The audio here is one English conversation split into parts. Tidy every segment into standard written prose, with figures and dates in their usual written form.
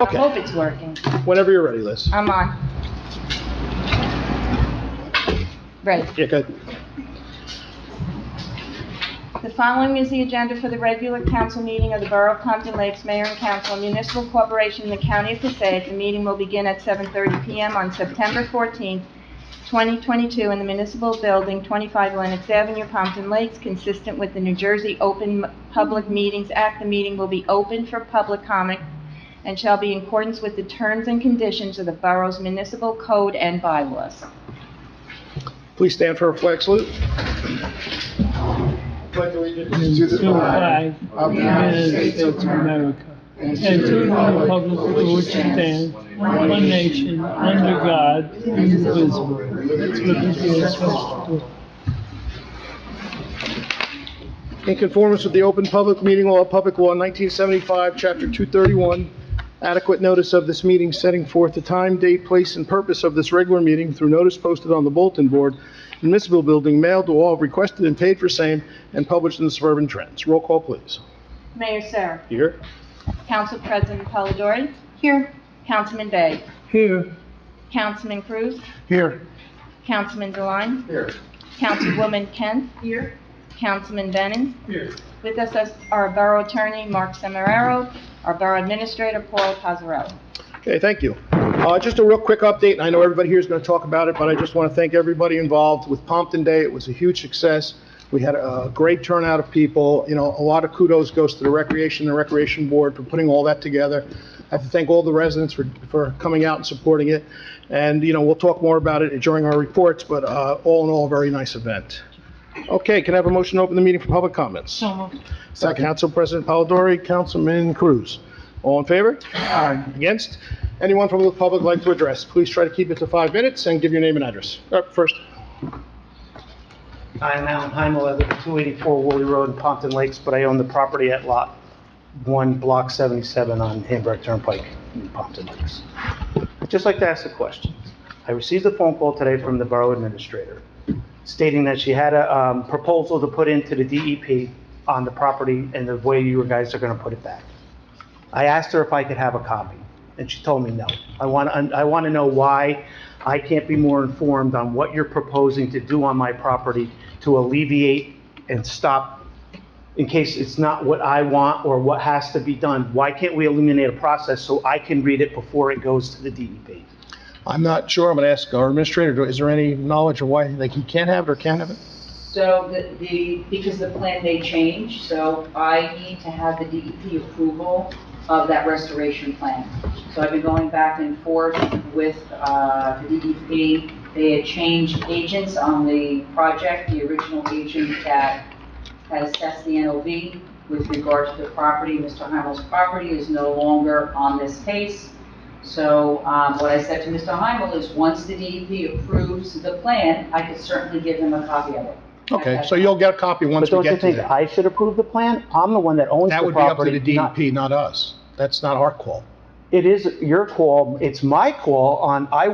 Okay. I hope it's working. Whenever you're ready, Liz. I'm on. Ready. Yeah, good. The following is the agenda for the regular council meeting of the Borough of Pompton Lakes Mayor and Council, a municipal corporation in the County of Passaic. The meeting will begin at 7:30 p.m. on September 14th, 2022 in the municipal building, 25 Lenox Avenue, Pompton Lakes, consistent with the New Jersey Open Public Meetings Act. The meeting will be open for public comment and shall be in accordance with the terms and conditions of the borough's municipal code and bylaws. Please stand for a flag salute. Pledge allegiance to the flag of the United States of America and to the republic for which it stands, one nation, under God, indivisible, with liberty and justice. In conformance with the Open Public Meeting Law, Public Law 1975, Chapter 231, adequate notice of this meeting setting forth the time, date, place, and purpose of this regular meeting through notice posted on the bulletin board, municipal building, mailed to all requested and paid for same, and published in the Suburban Trends. Roll call, please. Mayor Sarah. Here. Council President Polidori. Here. Councilman Bay. Here, Councilman Cruz. Here. Councilman Deline. Here. Councilwoman Kent. Here. Councilman Bennon. Here. With us is our Borough Attorney, Mark Semeraro, our Borough Administrator, Paul Pazzarello. Okay, thank you. Just a real quick update. I know everybody here is going to talk about it, but I just want to thank everybody involved with Pompton Day. It was a huge success. We had a great turnout of people. You know, a lot of kudos goes to the Recreation Board for putting all that together. I have to thank all the residents for coming out and supporting it. And, you know, we'll talk more about it during our reports, but all in all, a very nice event. Okay, can I have a motion to open the meeting for public comments? so moved. Second. Council President Polidori, Councilman Cruz. All in favor? Aye. Against? Anyone from the public like to address? Please try to keep it to 5 minutes and give your name and address. First. I'm Alan Heimel. I live at 284 Woolley Road in Pompton Lakes, but I own the property at Lot 1, Block 77 on Hamburg Turnpike in Pompton Lakes. I'd just like to ask a question. I received a phone call today from the Borough Administrator stating that she had a proposal to put into the DEP on the property and the way you guys are going to put it back. I asked her if I could have a copy, and she told me no. I want to know why I can't be more informed on what you're proposing to do on my property to alleviate and stop, in case it's not what I want or what has to be done. Why can't we eliminate a process so I can read it before it goes to the DEP? I'm not sure. I'm going to ask our administrator, is there any knowledge of why, like, he can't have it or can't have it? So because the plan may change, so I need to have the DEP approval of that restoration plan. So I've been going back and forth with the DEP. They had changed agents on the project. The original agent that has assessed the NOV with regard to the property, Mr. Heimel's property, is no longer on this case. So what I said to Mr. Heimel is once the DEP approves the plan, I could certainly give him a copy of it. Okay, so you'll get a copy once But we don't you get to think that. I should approve the plan? I'm the one that owns That the would be up to property. the DEP, not us. That's not our call. It is your call, it's my call on, I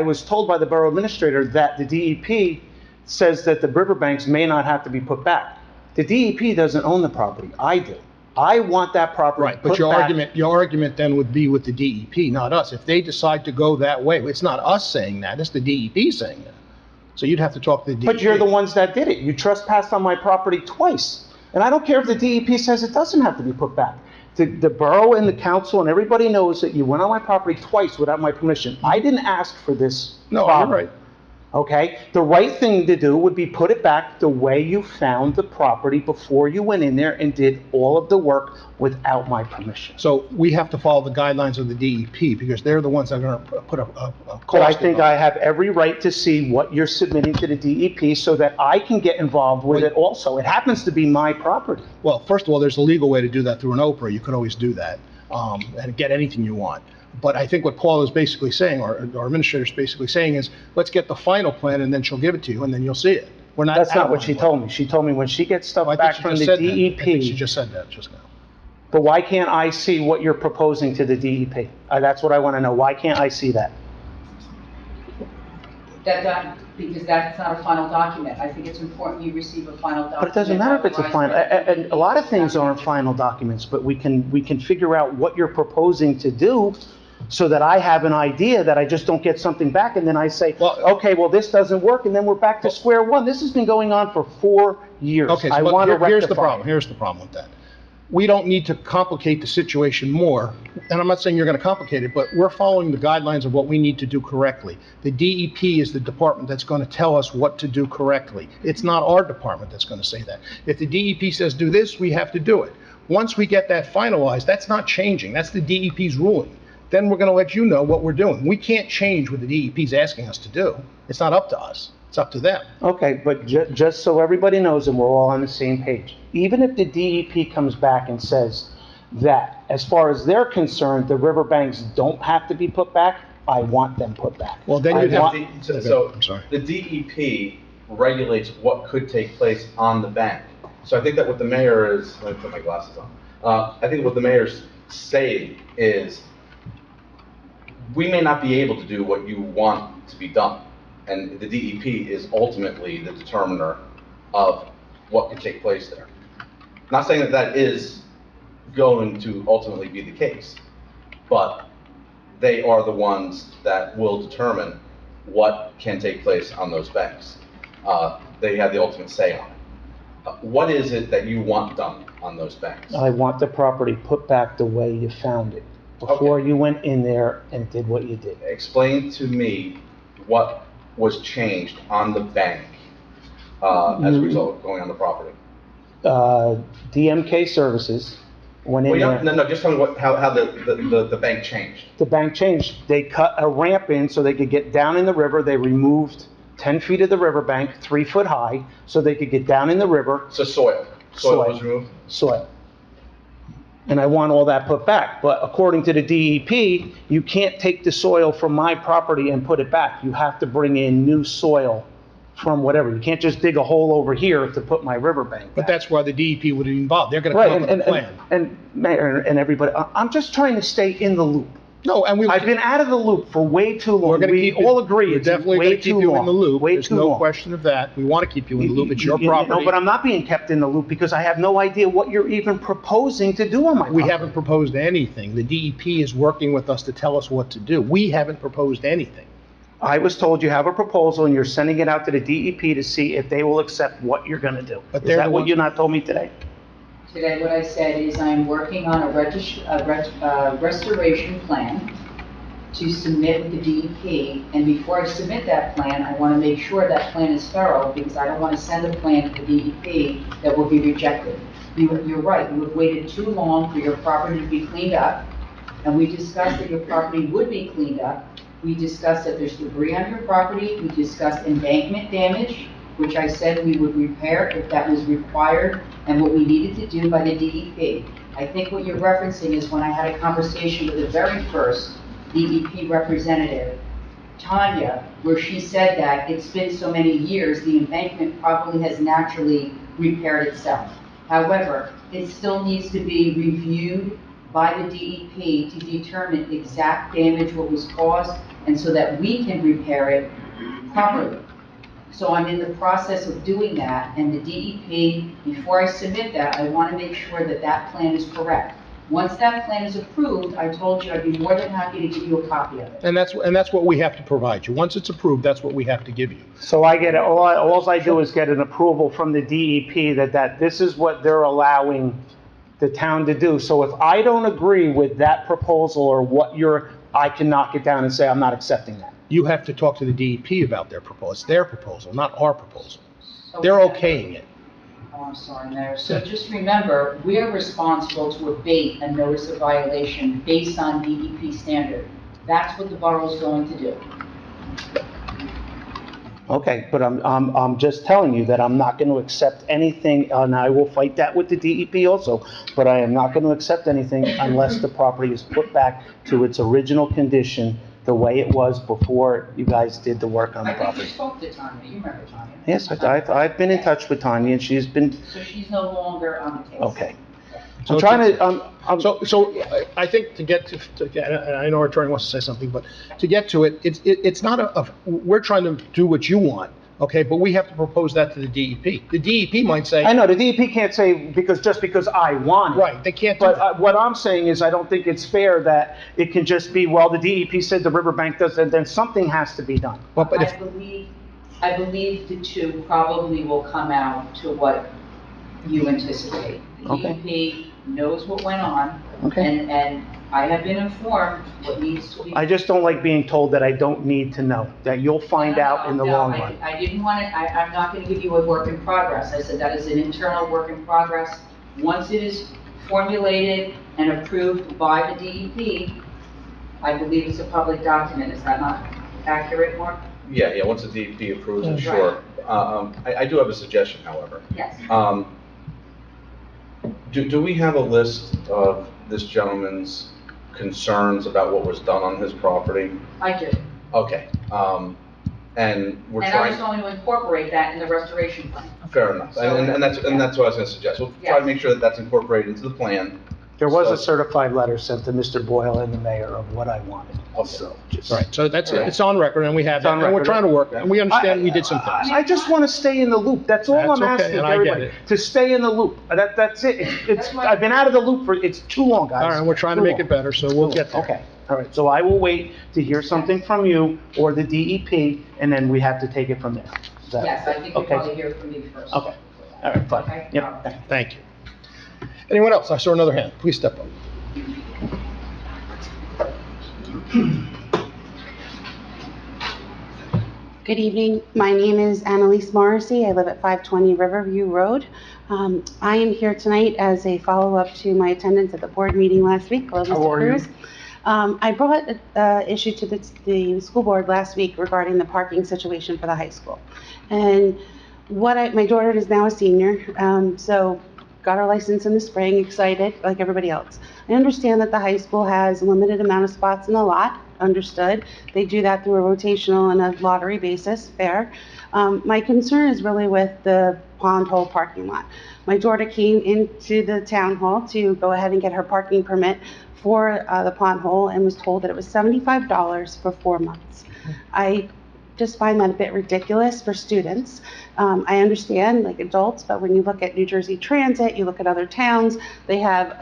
was told by the Borough Administrator that the DEP says that the riverbanks may not have to be put back. The DEP doesn't own the property, I do. I want that property Right, but put your back. argument then would be with the DEP, not us. If they decide to go that way, it's not us saying that, it's the DEP saying that. So you'd have to talk to the DEP. But you're the ones that did it. You trespassed on my property twice. And I don't care if the DEP says it doesn't have to be put back. The borough and the council and everybody knows that you went on my property twice without my permission. I didn't ask for this No, you're problem. right. Okay? The right thing to do would be put it back the way you found the property before you went in there and did all of the work without my permission. So we have to follow the guidelines of the DEP because they're the ones that are going to put a cost. But I think I have every right to see what you're submitting to the DEP so that I can get involved with it also. It happens to be my property. Well, first of all, there's a legal way to do that through an Oprah. You could always do that and get anything you want. But I think what Paul is basically saying, or our administrator is basically saying is, let's get the final plan and then she'll give it to you and then you'll see it. We're not. That's not what she told me. She told me when she gets stuff back from the I think she DEP, just said that just now. but why can't I see what you're proposing to the DEP? That's what I want to know. Why can't I see that? Because that's not a final document. I think it's important you receive a final document. But it doesn't matter if it's a final, otherwise- and a lot of things aren't final documents, but we can figure out what you're proposing to do so that I have an idea, that I just don't get something back and then I say, Well- okay, well, this doesn't work, and then we're back to square one. This has been going on for 4 years. Okay, I so want to here's the rectify problem, it. here's the problem with that. We don't need to complicate the situation more, and I'm not saying you're gonna complicate it, but we're following the guidelines of what we need to do correctly. The DEP is the department that's gonna tell us what to do correctly. It's not our department that's gonna say that. If the DEP says do this, we have to do it. Once we get that finalized, that's not changing, that's the DEP's ruling. Then we're gonna let you know what we're doing. We can't change what the DEP's asking us to do. It's not up to us, it's up to them. Okay, but just so everybody knows and we're all on the same page, even if the DEP comes back and says that, as far as they're concerned, the riverbanks don't have to be put back, I want them put back. Well, then I you'd have want- to- So, I'm sorry. the DEP regulates what could take place on the bank. So I think that what the mayor is, let me put my glasses on. I think what the mayor's saying is, we may not be able to do what you want to be done. And the DEP is ultimately the determiner of what can take place there. Not saying that that is going to ultimately be the case, but they are the ones that will determine what can take place on those banks. They have the ultimate say on it. What is it that you want done on those banks? I want the property put back the way you found it, before you went in there and did what you did. Explain to me what was changed on the bank as a result of going on the property. DMK Services went in Well, there. no, just tell me how the bank changed. The bank changed. They cut a ramp in so they could get down in the river. They removed 10 feet of the riverbank, 3 foot high, so they could get down in the river, So soil was removed? soil. And I want all that put back. But according to the DEP, you can't take the soil from my property and put it back. You have to bring in new soil from whatever. You can't just dig a hole over here to put my riverbank But back. that's why the DEP would be involved. They're gonna Right, come up with a plan. and Mayor and everybody, I'm just trying to stay in the loop. No, and I've been out of the loop for way too we're long. gonna We keep. all agree We're it's definitely way gonna too keep you in long. the loop. Way There's too no long. question of that. We wanna keep you in the loop. It's your No, property. but I'm not being kept in the loop because I have no idea what you're even proposing to do on my We property. haven't proposed anything. The DEP is working with us to tell us what to do. We haven't proposed anything. I was told you have a proposal and you're sending it out to the DEP to see if they will accept what you're gonna do. But Is they're that the what ones- you not told me today? Today, what I said is I'm working on a restoration plan to submit with the DEP, and before I submit that plan, I want to make sure that plan is thorough, because I don't want to send a plan to the DEP that will be rejected. You're right, you have waited too long for your property to be cleaned up, and we discussed that your property would be cleaned up. We discussed that there's debris on your property, we discussed embankment damage, which I said we would repair if that was required, and what we needed to do by the DEP. I think what you're referencing is when I had a conversation with the very first DEP representative, Tanya, where she said that it's been so many years, the embankment probably has naturally repaired itself. However, it still needs to be reviewed by the DEP to determine exact damage, what was caused, and so that we can repair it properly. So I'm in the process of doing that, and the DEP, before I submit that, I want to make sure that that plan is correct. Once that plan is approved, I told you I'd be more than happy to give you a copy of it. And that's what we have to provide you. Once it's approved, that's what we have to give you. So I get, all I do is get an approval from the DEP that this is what they're allowing the town to do. So if I don't agree with that proposal or I can knock it down and say, I'm not accepting that. You have to talk to the DEP about their proposal. It's their proposal, not our proposal. They're okaying it. Oh, I'm sorry, Mayor. So just remember, we are responsible to abate a notice of violation based on DEP standard. That's what the borough is going to do. Okay, but I'm just telling you that I'm not going to accept anything, and I will fight that with the DEP also, but I am not going to accept anything unless the property is put back to its original condition, the way it was before you guys did the work on the I think you property. spoke to Tanya. You remember Tanya? Yes, I've been in touch with Tanya, and she's been, So she's no longer on the case. okay. I'm trying to, So I think to get and I know our attorney wants to say something, but to get to it, it's not we're trying to do what you want, okay? But we have to propose that to the DEP. The DEP might say. I know, the DEP can't say just because I want it. Right, they can't do But that. what I'm saying is I don't think it's fair that it can just be, well, the DEP said the riverbank does, and then something has to be done. But if, I believe the two probably will come out to what you anticipate. The Okay. DEP knows what went on, Okay. and I have been informed what needs to be. I just don't like being told that I don't need to know, that you'll find out in the long run. I didn't want to, I'm not going to give you a work in progress. I said that is an internal work in progress. Once it is formulated and approved by the DEP, I believe it's a public document. Is that not accurate, Mark? Yeah, once the DEP approves it, Right. sure. I do have a suggestion, however. Yes. Do we have a list of this gentleman's concerns about what was done on his property? I do. Okay, and we're And I was trying, going to incorporate that in the restoration plan. fair enough, and that's what I was gonna suggest. We'll try to make sure that that's incorporated into the plan. There was a So- certified letter sent to Mr. Boyle and the mayor of what I wanted. Okay. So just- right, so that's, All right. it's on record, and we have It's that, on and we're record. trying to work, and we understand we did some things. I just want to stay in the loop. That's all That's I'm okay, asking and I get everybody, it. to stay in the loop. That's it. That's why- I've been out of the loop it's too long, guys. All right, we're trying to Too make long. it better, so we'll get there. Okay, all right. So I will wait to hear something from you or the DEP, and then we have to take it from there. Is that- Yes, I think you'll okay? probably hear from me first. Okay, all right, fine. Okay. Yep, thank you. Thank you. Anyone else? I saw another hand. Please step up. Good evening. My name is Annalise Morrissey. I live at 520 Riverview Road. I am here tonight as a follow-up to my attendance at the board meeting last week. Hello, How Mr. are you? Cruz. I brought an issue to the school board last week regarding the parking situation for the high school. And my daughter is now a senior, so got her license in the spring, excited like everybody else. I understand that the high school has a limited amount of spots in the lot, understood. They do that through a rotational and a lottery basis, fair. My concern is really with the pond hole parking lot. My daughter came into the town hall to go ahead and get her parking permit for the pond hole and was told that it was $75 for 4 months. I just find that a bit ridiculous for students. I understand, like adults, but when you look at New Jersey Transit, you look at other towns, they have,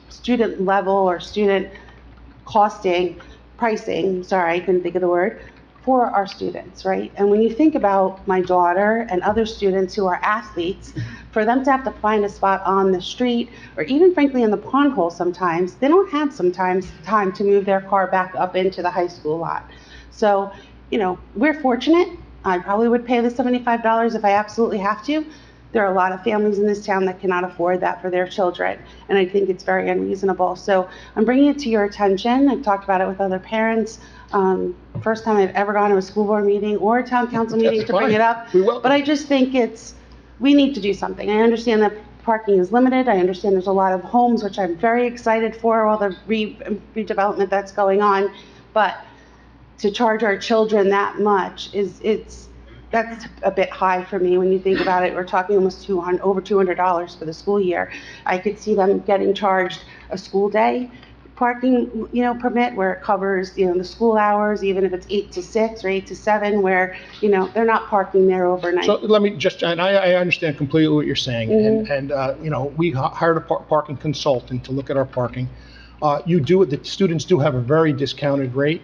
student level or student pricing, sorry, I couldn't think of the word, for our students, right? And when you think about my daughter and other students who are athletes, for them to have to find a spot on the street or even frankly in the pond hole sometimes, they don't have sometimes time to move their car back up into the high school lot. So, we're fortunate. I probably would pay the $75 if I absolutely have to. There are a lot of families in this town that cannot afford that for their children, and I think it's very unreasonable. So I'm bringing it to your attention. I've talked about it with other parents. First time I've ever gone to a school board meeting or a town council meeting That's to bring fine. it up. We welcome But I just think we need to do something. I understand that parking is limited. I understand there's a lot of homes, which I'm very excited for, all the redevelopment that's going on. But to charge our children that much that's a bit high for me when you think about it. We're talking almost over $200 for the school year. I could see them getting charged a school day parking, permit where it covers, the school hours, even if it's 8 to 6 or 8 to 7, where, they're not parking there overnight. So let me just, and I understand completely what you're saying, and we hired a parking consultant to look at our parking. The students do have a very discounted rate.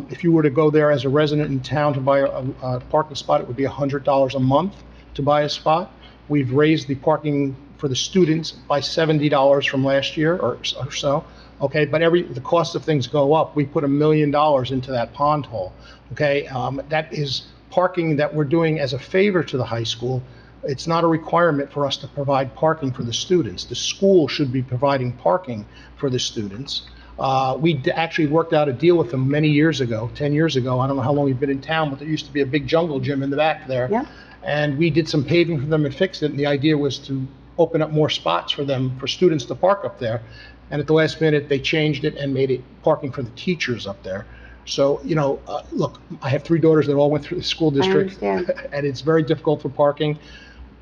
If you were to go there as a resident in town to buy a parking spot, it would be $100 a month to buy a spot. We've raised the parking for the students by $70 from last year or so. Okay, but the cost of things go up. We put $1 million into that pond hole. Okay, that is parking that we're doing as a favor to the high school. It's not a requirement for us to provide parking for the students. The school should be providing parking for the students. We actually worked out a deal with them many years ago, 10 years ago. I don't know how long you've been in town, but there used to be a big jungle gym in the back there. Yep. And we did some paving for them and fixed it. And the idea was to open up more spots for them, for students to park up there. And at the last minute, they changed it and made it parking for the teachers up there. So, look, I have 3 daughters that all went through the school district. understand. And it's very difficult for parking.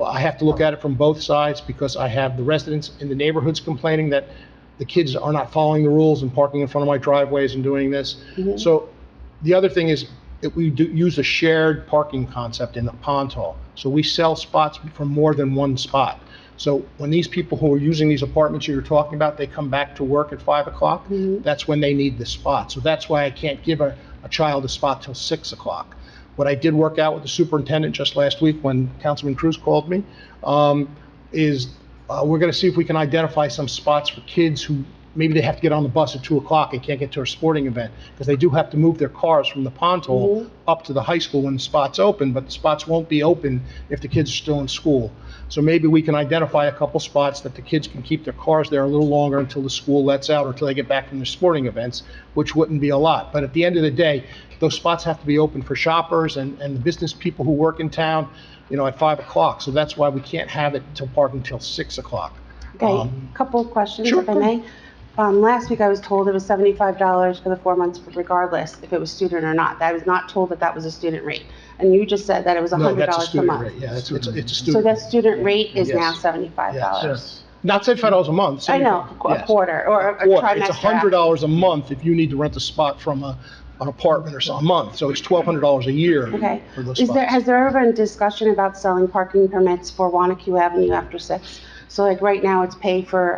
I have to look at it from both sides because I have the residents in the neighborhoods complaining that the kids are not following the rules and parking in front of my driveways and doing this. So the other thing is that we do use a shared parking concept in the pond hall. So we sell spots for more than one spot. So when these people who are using these apartments you're talking about, they come back to work at 5 o'clock, that's when they need the spot. So that's why I can't give a child a spot till 6 o'clock. What I did work out with the superintendent just last week when Councilman Cruz called me, is we're gonna see if we can identify some spots for kids who maybe they have to get on the bus at 2 o'clock and can't get to a sporting event, because they do have to move their cars from the pond hall up to the high school when the spot's open, but the spots won't be open if the kids are still in school. So maybe we can identify a couple spots that the kids can keep their cars there a little longer until the school lets out or until they get back from their sporting events, which wouldn't be a lot. But at the end of the day, those spots have to be open for shoppers and the business people who work in town, at 5 o'clock. So that's why we can't have it till park until 6 o'clock. Okay, couple of questions, Sure, if I may. Last week I was told it was $75 for the 4 months, regardless if it was student or not. I was not told that that was a student rate. And you just said that it was No, $100 that's a per student month. rate. Yeah, it's a student. So that student rate is now Yes. $75? Yes. Not $75 a month. I know, a Yes. quarter, or a Quarter. trimester. It's $100 a month if you need to rent a spot from an apartment or so, a month. So it's $1,200 a year Okay. Oh, for those Has spots. there ever been discussion about selling parking permits for Wanacue Avenue after 6? So like right now, it's pay for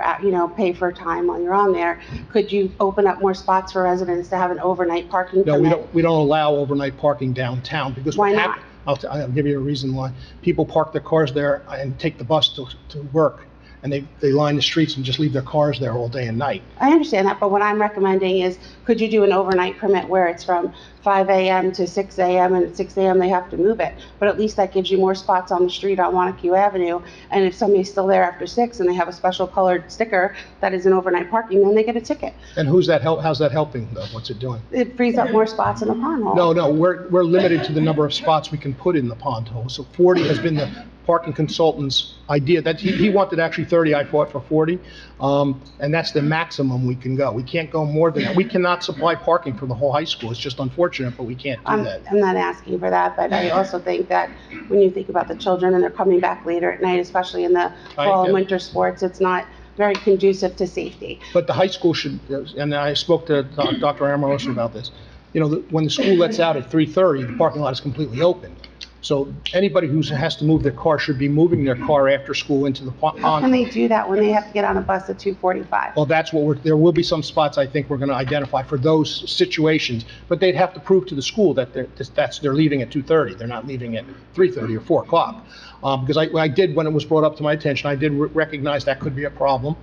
time while you're on there. Could you open up more spots for residents to have an overnight parking No, permit? we don't allow overnight parking downtown because. Why what not? hap- I'll give you a reason why. People park their cars there and take the bus to work, and they line the streets and just leave their cars there all day and night. I understand that, but what I'm recommending is, could you do an overnight permit where it's from 5 a.m. to 6 a.m. and at 6 a.m. they have to move it? But at least that gives you more spots on the street on Wanacue Avenue. And if somebody's still there after 6 and they have a special colored sticker that is an overnight parking, then they get a ticket. And how's that helping though? What's it doing? It frees up more spots in the pond hall. No, we're limited to the number of spots we can put in the pond hole. So 40 has been the parking consultant's idea. That he wanted actually 30, I fought for 40. And that's the maximum we can go. We can't go more than that. We cannot supply parking for the whole high school. It's just unfortunate, but we can't do that. I'm not asking for that, but I also think that when you think about the children and they're coming back later at night, especially in the fall and winter sports, it's not very conducive to safety. But the high school should, and I spoke to Dr. Amoroso about this, when the school lets out at 3:30, the parking lot is completely open. So anybody who has to move their car should be moving their car after school into the pond. How can they do that when they have to get on a bus at 2:45? Well, that's what there will be some spots I think we're going to identify for those situations, but they'd have to prove to the school that they're leaving at 2:30. They're not leaving at 3:30 or 4 o'clock. Because I did, when it was brought up to my attention, I did recognize that could be a problem.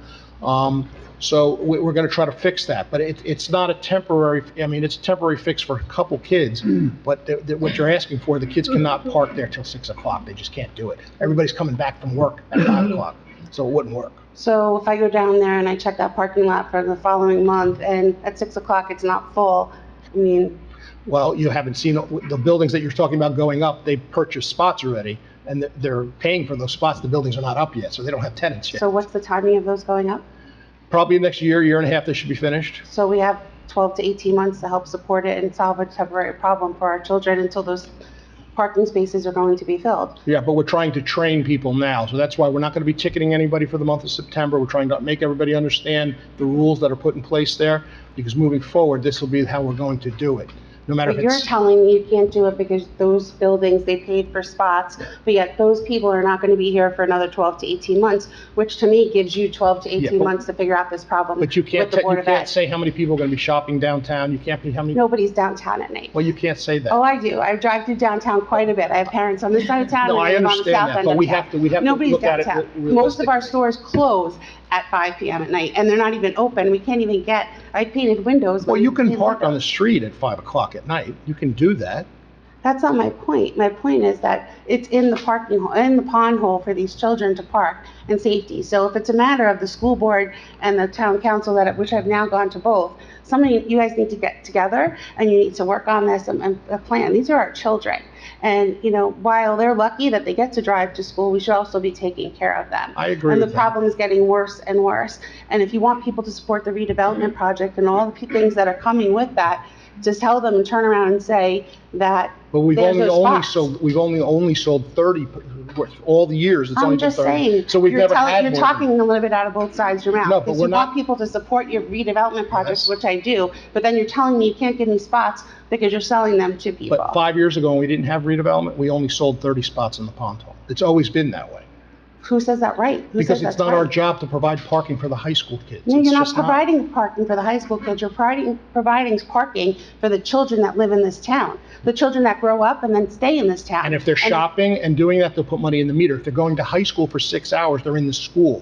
So we're going to try to fix that, but it's not a temporary, it's a temporary fix for a couple kids, but what you're asking for, the kids cannot park there till 6 o'clock. They just can't do it. Everybody's coming back from work at 5 o'clock, so it wouldn't work. So if I go down there and I check that parking lot for the following month and at 6 o'clock it's not full, Well, you haven't seen the buildings that you're talking about going up, they've purchased spots already, and they're paying for those spots. The buildings are not up yet, so they don't have tenants yet. so what's the timing of those going up? Probably next year and a half, they should be finished. So we have 12 to 18 months to help support it and solve a temporary problem for our children until those parking spaces are going to be filled. Yeah, but we're trying to train people now, so that's why we're not going to be ticketing anybody for the month of September. We're trying to make everybody understand the rules that are put in place there, because moving forward, this will be how we're going to do it. No matter if But you're it's, telling me you can't do it because those buildings, they paid for spots, but yet those people are not going to be here for another 12 to 18 months, which to me gives you 12 to 18 but- months to figure out this problem but you with can't, the Board you of can't Ed. say how many people are going to be shopping downtown. You can't be how many, Nobody's downtown at night. well, you can't say that. Oh, I do. I drive through downtown quite a bit. I have parents on this side of town No, and I I live on the understand south that, end but of we town. have to Nobody's look at it downtown. Most of our realistically. stores close at 5 p.m. at night, and they're not even open. We can't even get, I painted windows. Well, when you can we park live on the street at 5 o'clock at night. You can do that. That's not my point. My point is that it's in the parking hole, in the pond hole for these children to park and safety. So if it's a matter of the school board and the town council, which I've now gone to both, you guys need to get together and you need to work on this and a plan. These are our children. And, while they're lucky that they get to drive to school, we should also be taking care of them. I agree And with the that. problem is getting worse and worse. And if you want people to support the redevelopment project and all the things that are coming with that, just tell them and turn around and say that But we've There's only those only spots. sold, we've only sold 30, all the years, it's only I'm been just 30. saying, So we've never had you're more. talking a little bit out of both sides of your mouth. No, but Because we're you want not- people to support your redevelopment projects, Yes. which I do, but then you're telling me you can't give me spots because you're selling them to people. But 5 years ago, when we didn't have redevelopment, we only sold 30 spots in the Pompton. It's always been that way. Who says that right? Who Because says it's that's not our right? job to provide parking for the high school kids. No, It's you're not just providing parking for the high school kids. You're providing parking for the children that live in this town, the children that grow up and then stay in this town. And if they're shopping and doing that, they'll put money in the meter. If they're going to high school for 6 hours, they're in the school.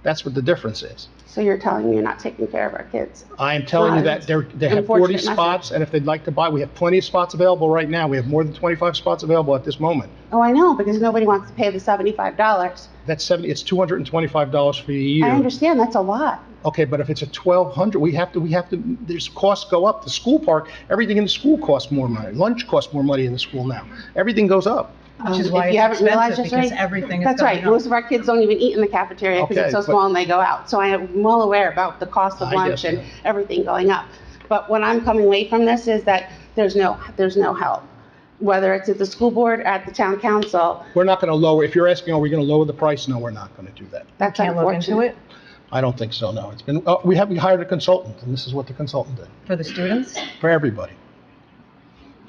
That's what the difference is. So you're telling me you're not taking care of our kids? I am telling you that they have 40 Unfortunate spots, and if they'd like to buy, we have plenty of spots available right now. We have more than 25 spots available at this moment. Oh, I know, because nobody wants to pay the $75. That's 70, it's $225 for a year. I understand, that's a lot. Okay, but if it's a 1,200, we have to, there's costs go up. The school park, everything in the school costs more money. Lunch costs more money in the school now. Everything goes up. Which is If why you it's haven't realized expensive, this, because right? everything is That's going right, up. most of our kids don't even eat in the cafeteria because Okay, it's so but- small and they go out. So I am well aware about the cost of I lunch get and that. everything going up. But what I'm coming away from this is that there's no help. Whether it's at the school board, at the town council, We're not going to lower, if you're asking, are we going to lower the price? No, we're not going to do that. that's Can't look into unfortunate. it I don't think so, no. It's been, we hired a consultant, and this is what the consultant did, for the students? for everybody.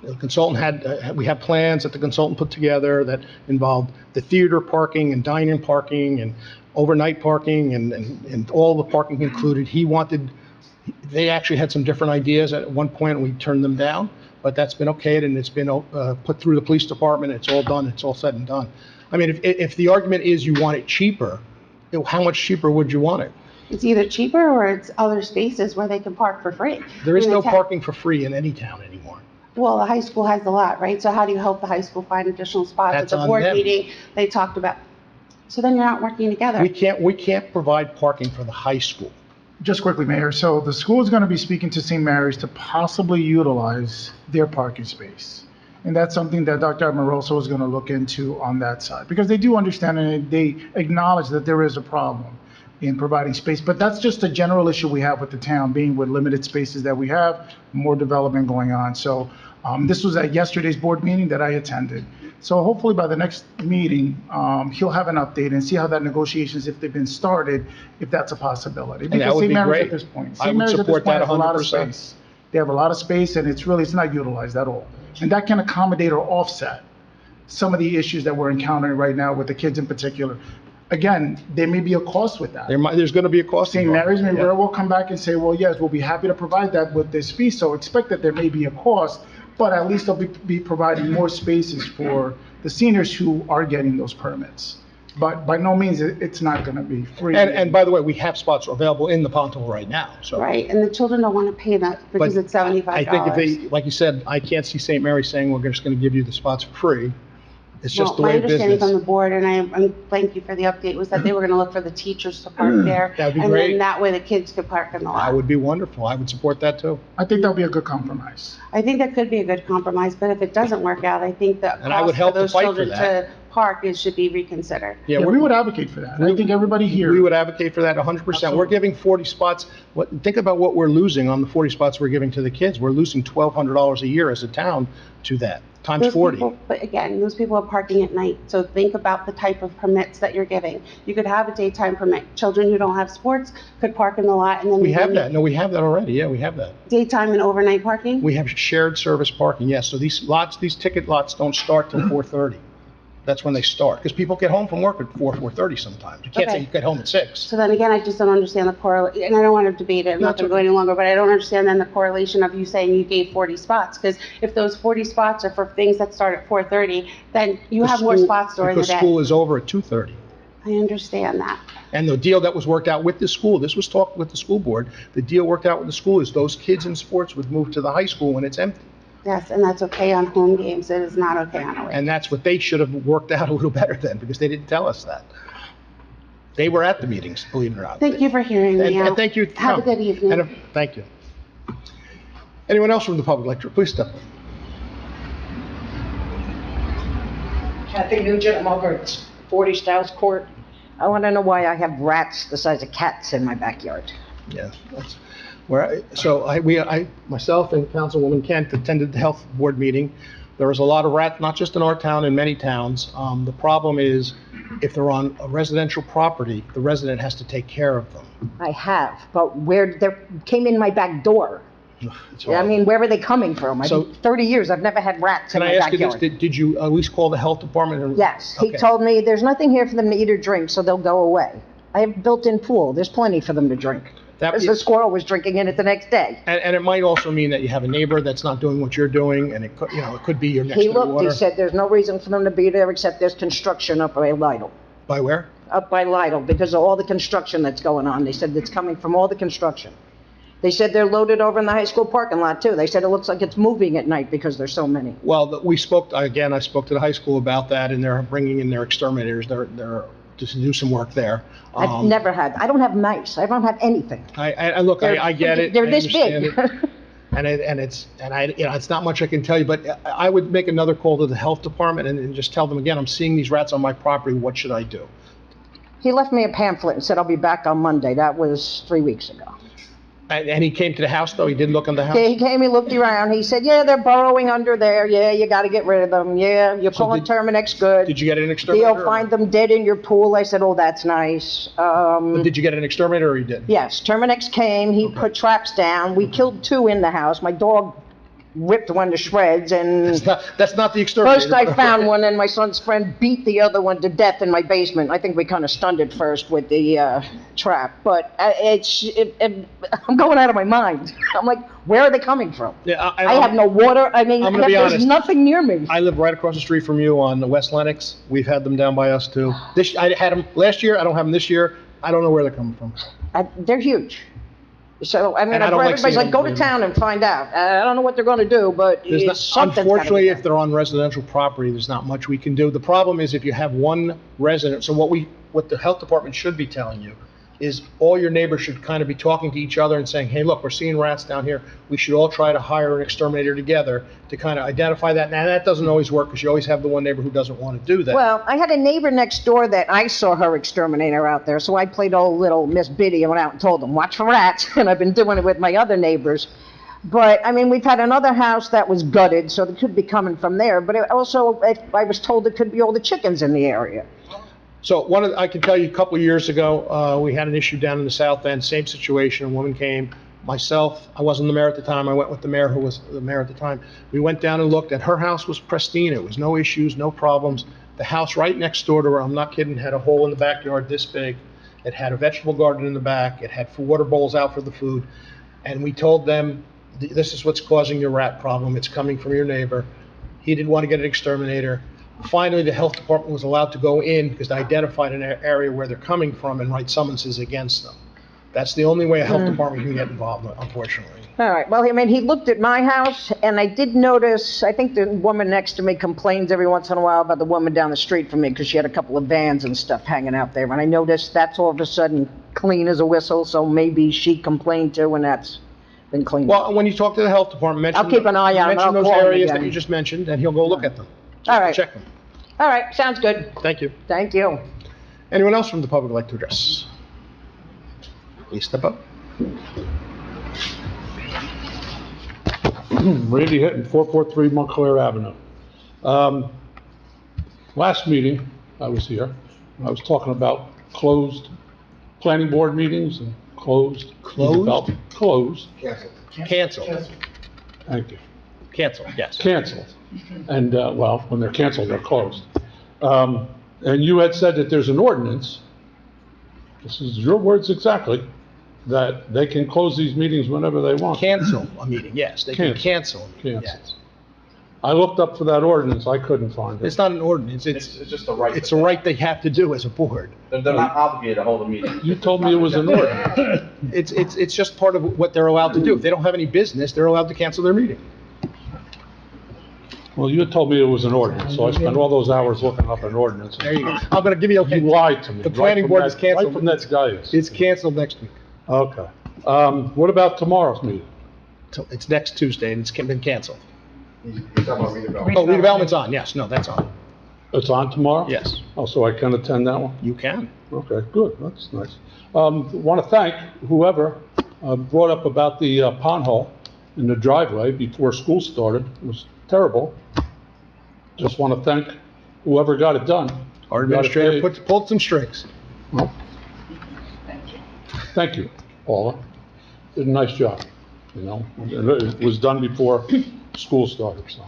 The consultant we had plans that the consultant put together that involved the theater parking and dine-in parking and overnight parking and all the parking included. They actually had some different ideas at one point, and we turned them down, but that's been okayed, and it's been put through the police department. It's all done, it's all said and done. I mean, if the argument is you want it cheaper, how much cheaper would you want it? It's either cheaper or it's other spaces where they can park for free. There is In the no town. parking for free in any town anymore. Well, the high school has a lot, right? So how do you help the high school find additional spots? That's At the on board them. meeting, they talked about, so then you're not working together. We can't provide parking for the high school. Just quickly, Mayor, so the school is going to be speaking to St. Mary's to possibly utilize their parking space. And that's something that Dr. Amoroso is going to look into on that side, because they do understand and they acknowledge that there is a problem in providing space. But that's just a general issue we have with the town, being with limited spaces that we have, more development going on. So this was at yesterday's board meeting that I attended. So hopefully by the next meeting, he'll have an update and see how that negotiations, if they've been started, if that's a possibility. And that Because would St. be Mary's great. at this point. I St. would Mary's at this support that point has a lot of 100%. space. They have a lot of space, and it's not utilized at all. And that can accommodate or offset some of the issues that we're encountering right now with the kids in particular. Again, there may be a cost with that. There's going to be a cost. St. involved. Mary's may Yeah. very well come back and say, well, yes, we'll be happy to provide that with this fee, so expect that there may be a cost, but at least they'll be providing more spaces for the seniors who are getting those permits. But by no means, it's not gonna be free. And by the way, we have spots available in the Ponto right now, so. Right, and the children don't want to pay that because But it's $75. I think if they, like you said, I can't see St. Mary saying, we're just going to give you the spots for free. It's just the way of My understanding from the business. board, and thank you for the update, was that they were going to look for the teachers to park there. That'd be And great. then that way the kids could park in the That lot. would be wonderful. I would support that too. I think that'll be a good compromise. I think that could be a good compromise, but if it doesn't work out, I think the And I would cost for help to those fight for children that. to park should be reconsidered. Yeah, Yeah, we would advocate for that. I think everybody here. We would advocate for that 100%. We're Absolutely. giving 40 spots. Think about what we're losing on the 40 spots we're giving to the kids. We're losing $1,200 a year as a town to that, times Those 40. people- But again, those people are parking at night, so think about the type of permits that you're giving. You could have a daytime permit. Children who don't have sports could park in the lot and then. We have that. No, we have that already. Yeah, we have that. Daytime and overnight parking? We have shared service parking, yes. So these lots, these ticket lots don't start till 4:30. That's when they start, because people get home from work at 4:30 sometimes. You can't say Okay. you get home at 6. So then again, I just don't understand the correlation, and I don't want to debate it, I'm not That's going to go any longer, but I don't understand then the correlation of you saying you gave 40 spots, because if those 40 spots are for things that start at 4:30, then you have more spots during the Because school day. is over at 2:30. I understand that. And the deal that was worked out with the school, this was talked with the school board, the deal worked out with the school is those kids in sports would move to the high school when it's empty. Yes, and that's okay on home games, it is not okay on away. And that's what they should have worked out a little better then, because they didn't tell us that. They were at the meetings, believe it or not. Thank you for hearing me And out. thank you. Have a good evening. And thank you. Anyone else from the public lecture, please step up. Kathy Nugent, I'm over at 40 Styles Court. I want to know why I have rats the size of cats in my backyard. Yeah, that's where, myself and Councilwoman Kent attended the health board meeting. There is a lot of rats, not just in our town, in many towns. The problem is, if they're on a residential property, the resident has to take care of them. I have, but where, they came in my back door. It's I horrible. mean, where are they coming from? So- 30 years, I've never had rats in Can my I ask you this, backyard. did you at least call the health department? Yes, he Okay. told me there's nothing here for them to eat or drink, so they'll go away. I have a built-in pool, there's plenty for them to drink. That- As the squirrel was drinking in it the next day. And it might also mean that you have a neighbor that's not doing what you're doing, and it could, it could be your next He door looked, he water. said there's no reason for them to be there except there's construction up by Lidle. By where? Up by Lidle, because of all the construction that's going on. They said it's coming from all the construction. They said they're loaded over in the high school parking lot too. They said it looks like it's moving at night because there's so many. Well, I spoke to the high school about that, and they're bringing in their exterminators, they're to do some work there. I've never had, I don't have mice, I don't have anything. Look, I get it. They're I this understand big. it. It's not much I can tell you, but I would make another call to the health department and just tell them, again, I'm seeing these rats on my property, what should I do? He left me a pamphlet and said I'll be back on Monday. That was 3 weeks ago. And he came to the house, though? He did look in the house? Okay, he came, he looked around, he said, yeah, they're burrowing under there, yeah, you gotta get rid of them, yeah, you're So calling did- Terminex good. Did you get an exterminator? You'll find them dead in your pool. I said, oh, that's nice. Did you get an exterminator, or you didn't? Yes, Terminex came, he put traps down, we killed 2 in the house, my dog ripped one to shreds, and That's not the exterminator. first I found one, and my son's friend beat the other one to death in my basement. I think we kind of stunned it first with the trap, but I'm going out of my mind. I'm like, where are they coming from? Yeah, I have no water, I mean, I'm gonna be there's honest. nothing near me. I live right across the street from you on the West Lennox. We've had them down by us, too. I had them last year, I don't have them this year. I don't know where they're coming from. They're huge. So, I mean, And I don't like everybody's seeing like, go to them. town and find out. I don't know what they're gonna do, but There's not, something's gotta be unfortunately, done. if they're on residential property, there's not much we can do. The problem is if you have one resident, so what the health department should be telling you is all your neighbors should kind of be talking to each other and saying, hey, look, we're seeing rats down here. We should all try to hire an exterminator together to kind of identify that. Now, that doesn't always work because you always have the one neighbor who doesn't want to do that. Well, I had a neighbor next door that I saw her exterminator out there, so I played old little Miss Biddy and went out and told them, watch for rats, and I've been doing it with my other neighbors. But, I mean, we've had another house that was gutted, so it could be coming from there, but it also, I was told it could be all the chickens in the area. So I can tell you, a couple of years ago, we had an issue down in the south end, same situation. A woman came, myself, I wasn't the mayor at the time. I went with the mayor who was the mayor at the time. We went down and looked, and her house was pristine. It was no issues, no problems. The house right next door to her, I'm not kidding, had a hole in the backyard this big. It had a vegetable garden in the back. It had water bowls out for the food. And we told them, this is what's causing your rat problem. It's coming from your neighbor. He didn't want to get an exterminator. Finally, the health department was allowed to go in because they identified an area where they're coming from and write summonses against them. That's the only way a health department can get involved, unfortunately. All right, well, I mean, he looked at my house, and I did notice, I think the woman next to me complains every once in a while about the woman down the street from me, because she had a couple of vans and stuff hanging out there, and I noticed that's all of a sudden clean as a whistle, so maybe she complained too, and that's been cleaned up. Well, when you talk to the health department, mention. I'll keep an eye on it, mention I'll those call him areas that again. you just mentioned, and he'll go look at them. All right. Check them. All right, sounds good. Thank you. Thank you. Anyone else from the public like to address? Please step up. Randy Hitton, 443 Montclair Avenue. Last meeting, I was here, I was talking about closed planning board meetings and closed. Closed? Closed, Cancel. thank you, Cancel, yes. canceled. And, well, when they're canceled, they're closed. And you had said that there's an ordinance, this is your words exactly, that they can close these meetings whenever they want. Cancel a meeting, yes. They can cancel. Cancel. Yes. I looked up for that ordinance, I couldn't find it. It's not an ordinance, It's just a right. it's a right they have to do as a board. They're not obligated to hold a meeting. You told me it was an ordinance. It's just part of what they're allowed to do. If they don't have any business, they're allowed to cancel their meeting. Well, you had told me it was an ordinance, so I spent all those hours looking up an ordinance. There you go. I'm gonna give you, You lied to me. The planning board is canceled. Right from that dais. It's canceled next week. Okay. What about tomorrow's meeting? So it's next Tuesday, and it's been canceled. You're talking about redevelopment. Oh, redevelopment's on, yes, no, that's on. It's on tomorrow? Yes, Oh, so I can attend that one? you can. Okay, good, that's nice. Want to thank whoever brought up about the pond hole in the driveway before school started. It was terrible. just want to thank whoever got it done. Our Got it administrator paid. pulled some strings. Well, thank you, Paula. Did a nice job, you know? And it was done before school started, so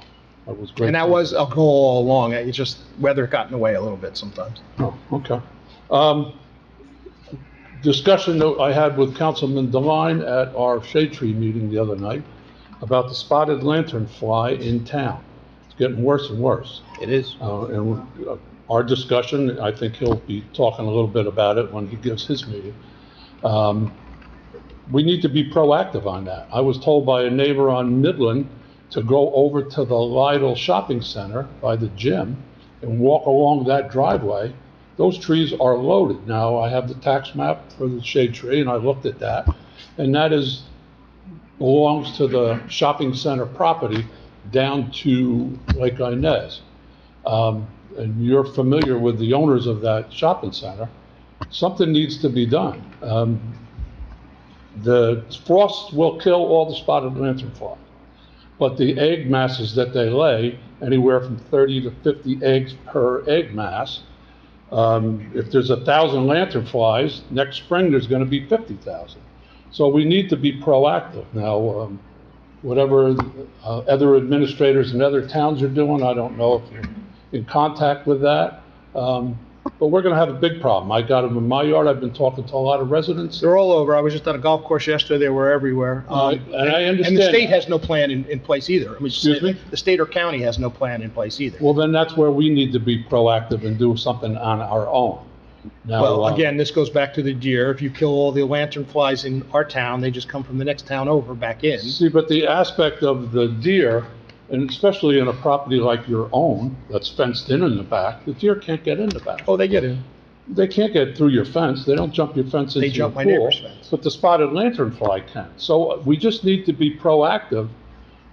that was great. And that was a goal all along. It just, weather got in the way a little bit sometimes. Oh, okay. Discussion that I had with Councilman Devine at our shade tree meeting the other night about the spotted lanternfly in town. It's getting worse and worse. It is. Our discussion, I think he'll be talking a little bit about it when he gives his meeting. We need to be proactive on that. I was told by a neighbor on Midland to go over to the Lidl Shopping Center by the gym and walk along that driveway. Those trees are loaded. Now, I have the tax map for the shade tree, and I looked at that, and that belongs to the shopping center property down to Lake Inez. And you're familiar with the owners of that shopping center. Something needs to be done. The frost will kill all the spotted lanternfly, but the egg masses that they lay, anywhere from 30 to 50 eggs per egg mass. If there's 1,000 lanternflies, next spring there's going to be 50,000. So we need to be proactive. Now, whatever other administrators in other towns are doing, I don't know if you're in contact with that. But we're going to have a big problem. I got them in my yard. I've been talking to a lot of residents. They're all over. I was just at a golf course yesterday. They were everywhere. And I understand. And the state has no plan in place either. I mean, Excuse me? the state or county has no plan in place either. Well, then that's where we need to be proactive and do something on our own. Now, Well, again, this goes back to the deer. If you kill all the lanternflies in our town, they just come from the next town over back in. See, but the aspect of the deer, and especially in a property like your own that's fenced in the back, the deer can't get in the back. Oh, they get in. They can't get through your fence. They don't jump your fence into They your jump my pool, neighbor's fence. but the spotted lanternfly can. So we just need to be proactive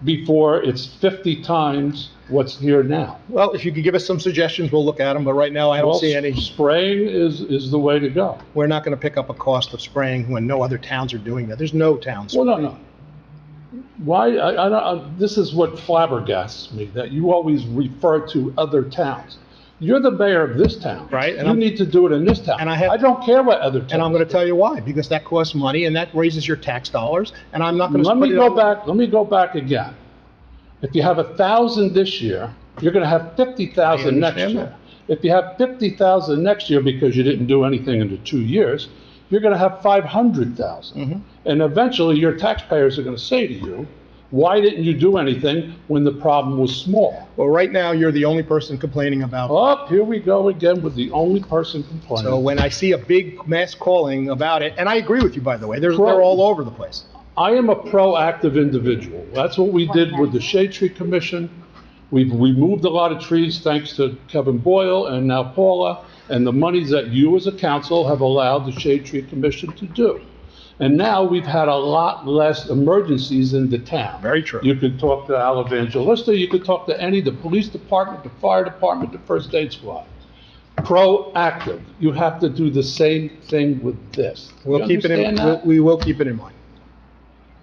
before it's 50 times what's here now. Well, if you could give us some suggestions, we'll look at them, but right now I don't Well, see any. Spraying is the way to go. We're not going to pick up a cost of spraying when no other towns are doing that. There's no towns. Well, no. Why, I don't, this is what flabbergasts me, that you always refer to other towns. You're the mayor of this town. Right, and You I'm- need to do it in this town. And I don't care what other towns. And I'm going to tell you why, because that costs money and that raises your tax dollars, and I'm not going to Let put me it go on. back, let me go back again. If you have 1,000 this year, you're gonna have 50,000 next I understand year. If you have 50,000 next year because you didn't do anything in the 2 years, you're gonna have 500,000. And eventually, your taxpayers are gonna say to you, why didn't you do anything when the problem was small? Well, right now, you're the only person complaining about. Oh, here we go again with the only person So complaining. when I see a big mass calling about it, and I agree with you, by the way, they're all over the place. I am a proactive individual. That's what we did with the Shade Tree Commission. We've removed a lot of trees thanks to Kevin Boyle and now Paula, and the monies that you as a council have allowed the Shade Tree Commission to do. And now we've had a lot less emergencies in the town. Very true. You could talk to Al Evangelista, you could talk to the police department, the fire department, the first aid squad. Proactive. You have to do the same thing with this. We'll You keep it in, understand that? we will keep it in mind.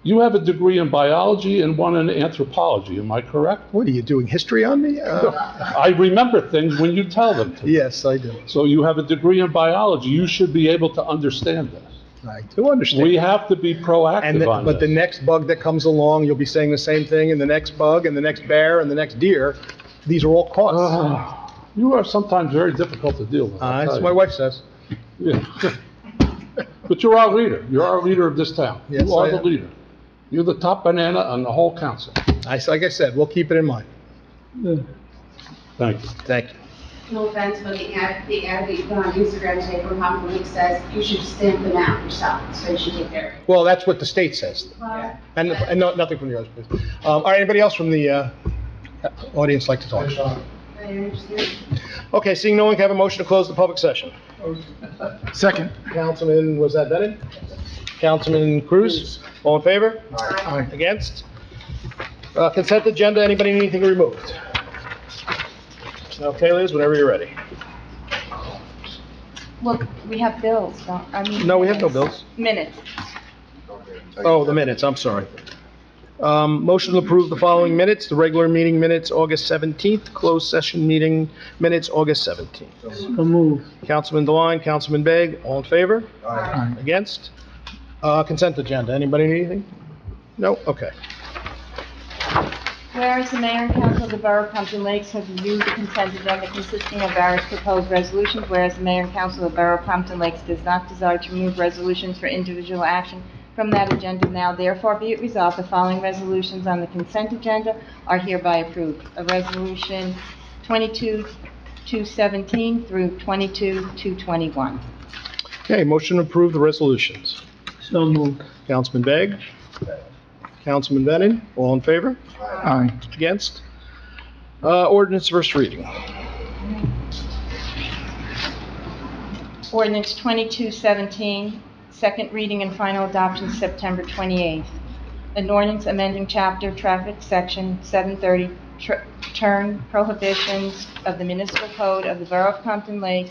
You have a degree in biology and one in anthropology, am I correct? What, are you doing history on me? I remember things when you tell them to me. Yes, I do. So you have a degree in biology, you should be able to understand this. I do understand. We have to be proactive on But the this. next bug that comes along, you'll be saying the same thing, and the next bug, and the next bear, and the next deer. These are all costs. You are sometimes very difficult to deal with. I'll That's tell what my you. wife says. Yeah. But you're our leader. You're our leader of this town. Yes, You are I the am. leader. You're the top banana on the whole council. Like I said, we'll keep it in mind. Thank you. Thank you. No offense, but the ad that you put on Instagram today from Pompton Lake says you should stamp them out yourself, so you should take care of it. Well, that's what the state says. Well, And nothing from the others, please. All right, anybody else from the audience like to talk? I understand. Okay, seeing no one, can I have a motion to close the public session? Second. Councilman, was that Bennett? Councilman Cruz? All in favor? Aye. Against? Consent agenda, anybody need anything removed? Okay, Liz, whenever you're ready. Well, we have bills, don't, I mean. No, we have no minutes. bills. Minutes. Oh, the minutes, I'm sorry. Motion to approve the following minutes, the regular meeting minutes, August 17th, closed session meeting minutes, August 17th. So moved. Councilman DeLine, Councilman Begg, all in favor? Aye. Against? Consent agenda, anybody need anything? No? Okay. Whereas the mayor and council of the Borough of Pompton Lakes have reviewed the consent agenda consisting of various proposed resolutions, whereas the mayor and council of the Borough of Pompton Lakes does not desire to remove resolutions for individual action from that agenda, now therefore be it resolved, the following resolutions on the consent agenda are hereby approved. A resolution 22-217 through 22-221. Okay, motion to approve the resolutions. So moved. Councilman Begg? Councilman Bennett, all in favor? Aye. Against? Ordinance first reading. Ordinance 2217, second reading and final adoption September 28th. An ordinance amending chapter traffic section 730 turn prohibitions of the municipal code of the Borough of Pompton Lakes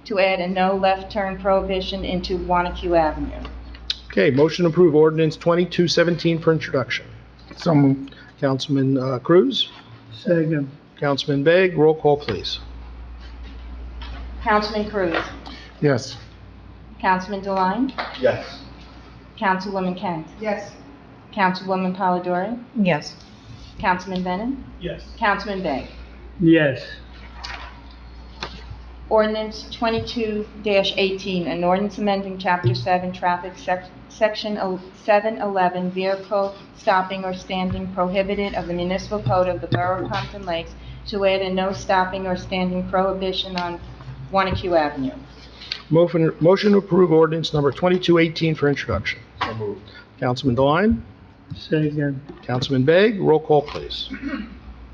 to add a no left turn prohibition into Wanacue Avenue. Okay, motion to approve ordinance 2217 for introduction. So moved. Councilman Cruz? Second. Councilman Begg, roll call, please. Councilman Cruz. Yes. Councilman DeLine. Yes. Councilwoman Kent. Yes. Councilwoman Polidori. Yes. Councilman Bennett. Yes. Councilman Begg. Yes. Ordinance 22-18, an ordinance amending Chapter 7 Traffic Section 711, vehicle stopping or standing prohibited of the municipal code of the Borough of Pompton Lakes to add a no stopping or standing prohibition on Wanacue Avenue. Motion to approve ordinance number 2218 for introduction. So moved. Councilman DeLine? Second. Councilman Begg, roll call, please.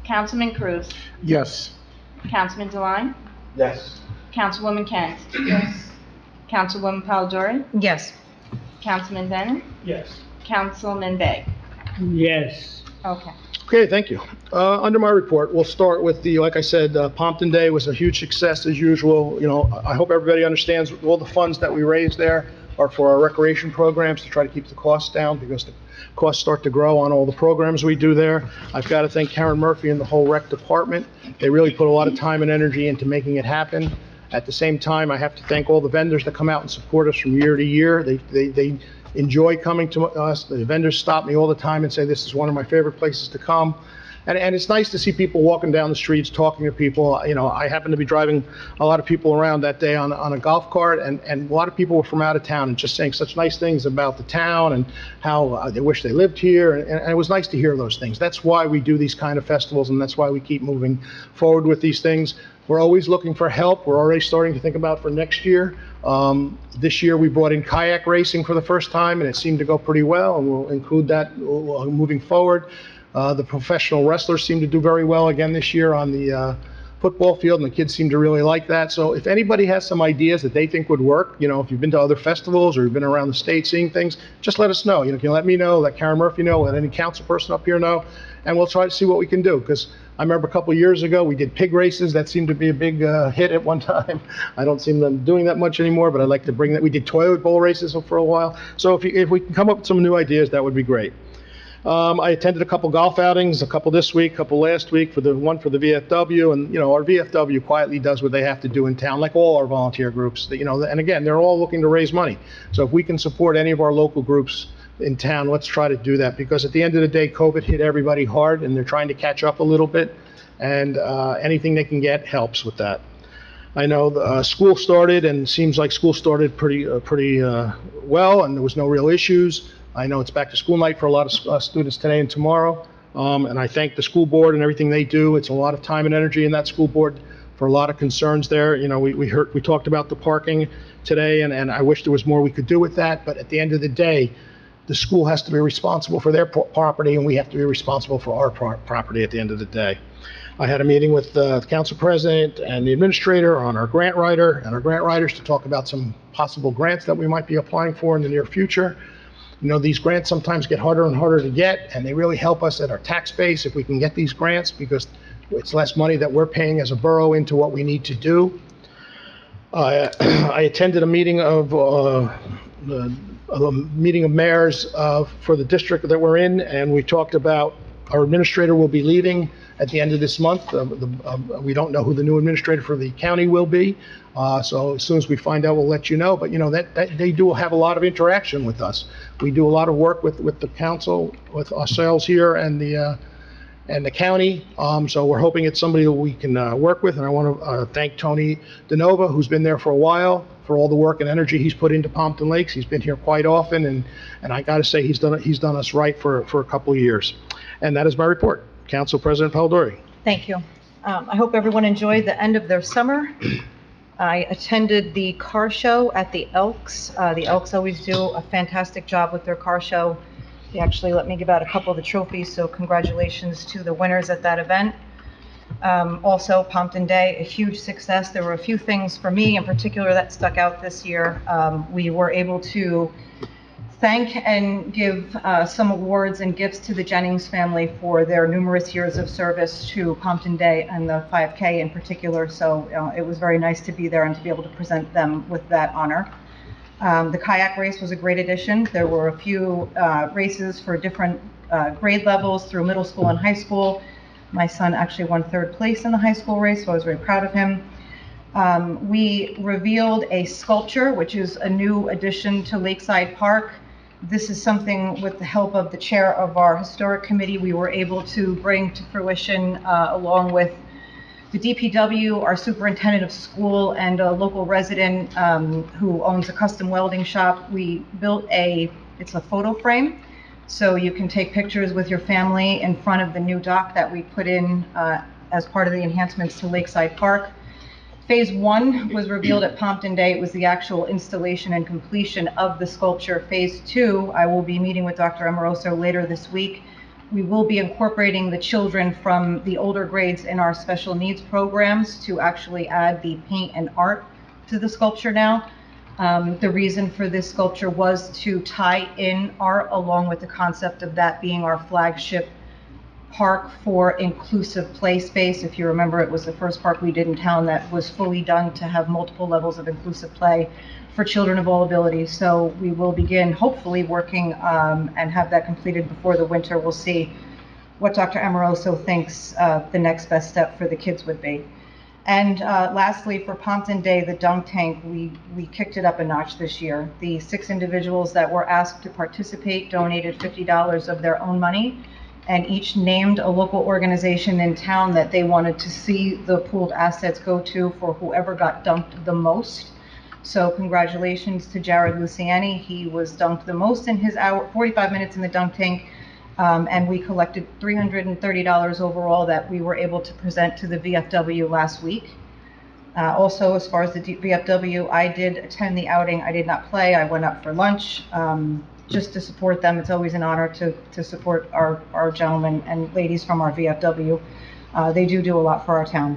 Councilman Cruz. Yes. Councilman DeLine. Yes. Councilwoman Kent. Yes. Councilwoman Polidori. Yes. Councilman Bennett. Yes. Councilman Begg. Yes. Okay. Okay, thank you. Under my report, we'll start with like I said, Pompton Day was a huge success as usual. You know, I hope everybody understands all the funds that we raised there are for our recreation programs to try to keep the costs down because the costs start to grow on all the programs we do there. I've got to thank Karen Murphy and the whole rec department. They really put a lot of time and energy into making it happen. At the same time, I have to thank all the vendors that come out and support us from year to year. They enjoy coming to us. The vendors stop me all the time and say, this is one of my favorite places to come. And it's nice to see people walking down the streets, talking to people. You know, I happened to be driving a lot of people around that day on a golf cart, and a lot of people were from out of town and just saying such nice things about the town and how they wish they lived here. And it was nice to hear those things. That's why we do these kind of festivals, and that's why we keep moving forward with these things. We're always looking for help. We're already starting to think about for next year. This year we brought in kayak racing for the first time, and it seemed to go pretty well, and we'll include that moving forward. The professional wrestlers seem to do very well again this year on the football field, and the kids seem to really like that. So if anybody has some ideas that they think would work, you know, if you've been to other festivals or you've been around the state seeing things, just let us know. You know, you can let me know, let Karen Murphy know, let any council person up here know, and we'll try to see what we can do. Because I remember a couple of years ago, we did pig races. That seemed to be a big hit at one time. I don't see them doing that much anymore, but I'd like to bring that. We did toilet bowl races for a while. So if we can come up with some new ideas, that would be great. I attended a couple golf outings, a couple this week, a couple last week, one for the VFW, and, you know, our VFW quietly does what they have to do in town, like all our volunteer groups, you know, and again, they're all looking to raise money. So if we can support any of our local groups in town, let's try to do that, because at the end of the day, COVID hit everybody hard, and they're trying to catch up a little bit, and anything they can get helps with that. I know school started, and seems like school started pretty well, and there was no real issues. I know it's back to school night for a lot of students today and tomorrow, and I thank the school board and everything they do. It's a lot of time and energy in that school board for a lot of concerns there. You know, we talked about the parking today, and I wish there was more we could do with that, but at the end of the day, the school has to be responsible for their property, and we have to be responsible for our property at the end of the day. I had a meeting with the council president and the administrator on our grant writer and our grant writers to talk about some possible grants that we might be applying for in the near future. You know, these grants sometimes get harder and harder to get, and they really help us at our tax base if we can get these grants, because it's less money that we're paying as a borough into what we need to do. I attended a meeting of the meeting of mayors for the district that we're in, and we talked about our administrator will be leaving at the end of this month. We don't know who the new administrator for the county will be, so as soon as we find out, we'll let you know. But you know that they do have a lot of interaction with us. We do a lot of work with the council, with ourselves here and the county. So we're hoping it's somebody that we can work with. And I want to thank Tony DeNova, who's been there for a while, for all the work and energy he's put into Pompton Lakes. He's been here quite often, and I got to say he's done us right for a couple of years. And that is my report. Council President Paldori. Thank you. I hope everyone enjoyed the end of their summer. I attended the car show at the Elks. The Elks always do a fantastic job with their car show. They actually let me give out a couple of the trophies, so congratulations to the winners at that event. Also, Pompton Day, a huge success. There were a few things for me in particular that stuck out this year. We were able to thank and give some awards and gifts to the Jennings family for their numerous years of service to Pompton Day and the 5K in particular. So it was very nice to be there and to be able to present them with that honor. The kayak race was a great addition. There were a few races for different grade levels through middle school and high school. My son actually won 3rd place in the high school race, so I was very proud of him. We revealed a sculpture, which is a new addition to Lakeside Park. This is something, with the help of the chair of our historic committee, we were able to bring to fruition along with the DPW, our superintendent of school, and a local resident who owns a custom welding shop. We built it's a photo frame, so you can take pictures with your family in front of the new dock that we put in as part of the enhancements to Lakeside Park. Phase 1 was revealed at Pompton Day. It was the actual installation and completion of the sculpture. Phase 2, I will be meeting with Dr. Amoroso later this week. We will be incorporating the children from the older grades in our special needs programs to actually add the paint and art to the sculpture now. The reason for this sculpture was to tie in art along with the concept of that being our flagship park for inclusive play space. If you remember, it was the first park we did in town that was fully done to have multiple levels of inclusive play for children of all abilities. So we will begin hopefully working and have that completed before the winter. We'll see what Dr. Amoroso thinks the next best step for the kids would be. And lastly, for Pompton Day, the dunk tank, we kicked it up a notch this year. The 6 individuals that were asked to participate donated $50 of their own money, and each named a local organization in town that they wanted to see the pooled assets go to for whoever got dunked the most. So congratulations to Jared Luciani. He was dunked the most in his 45 minutes in the dunk tank, and we collected $330 overall that we were able to present to the VFW last week. Also, as far as the VFW, I did attend the outing. I did not play. I went up for lunch. Just to support them. It's always an honor to support our gentlemen and ladies from our VFW. They do a lot for our town.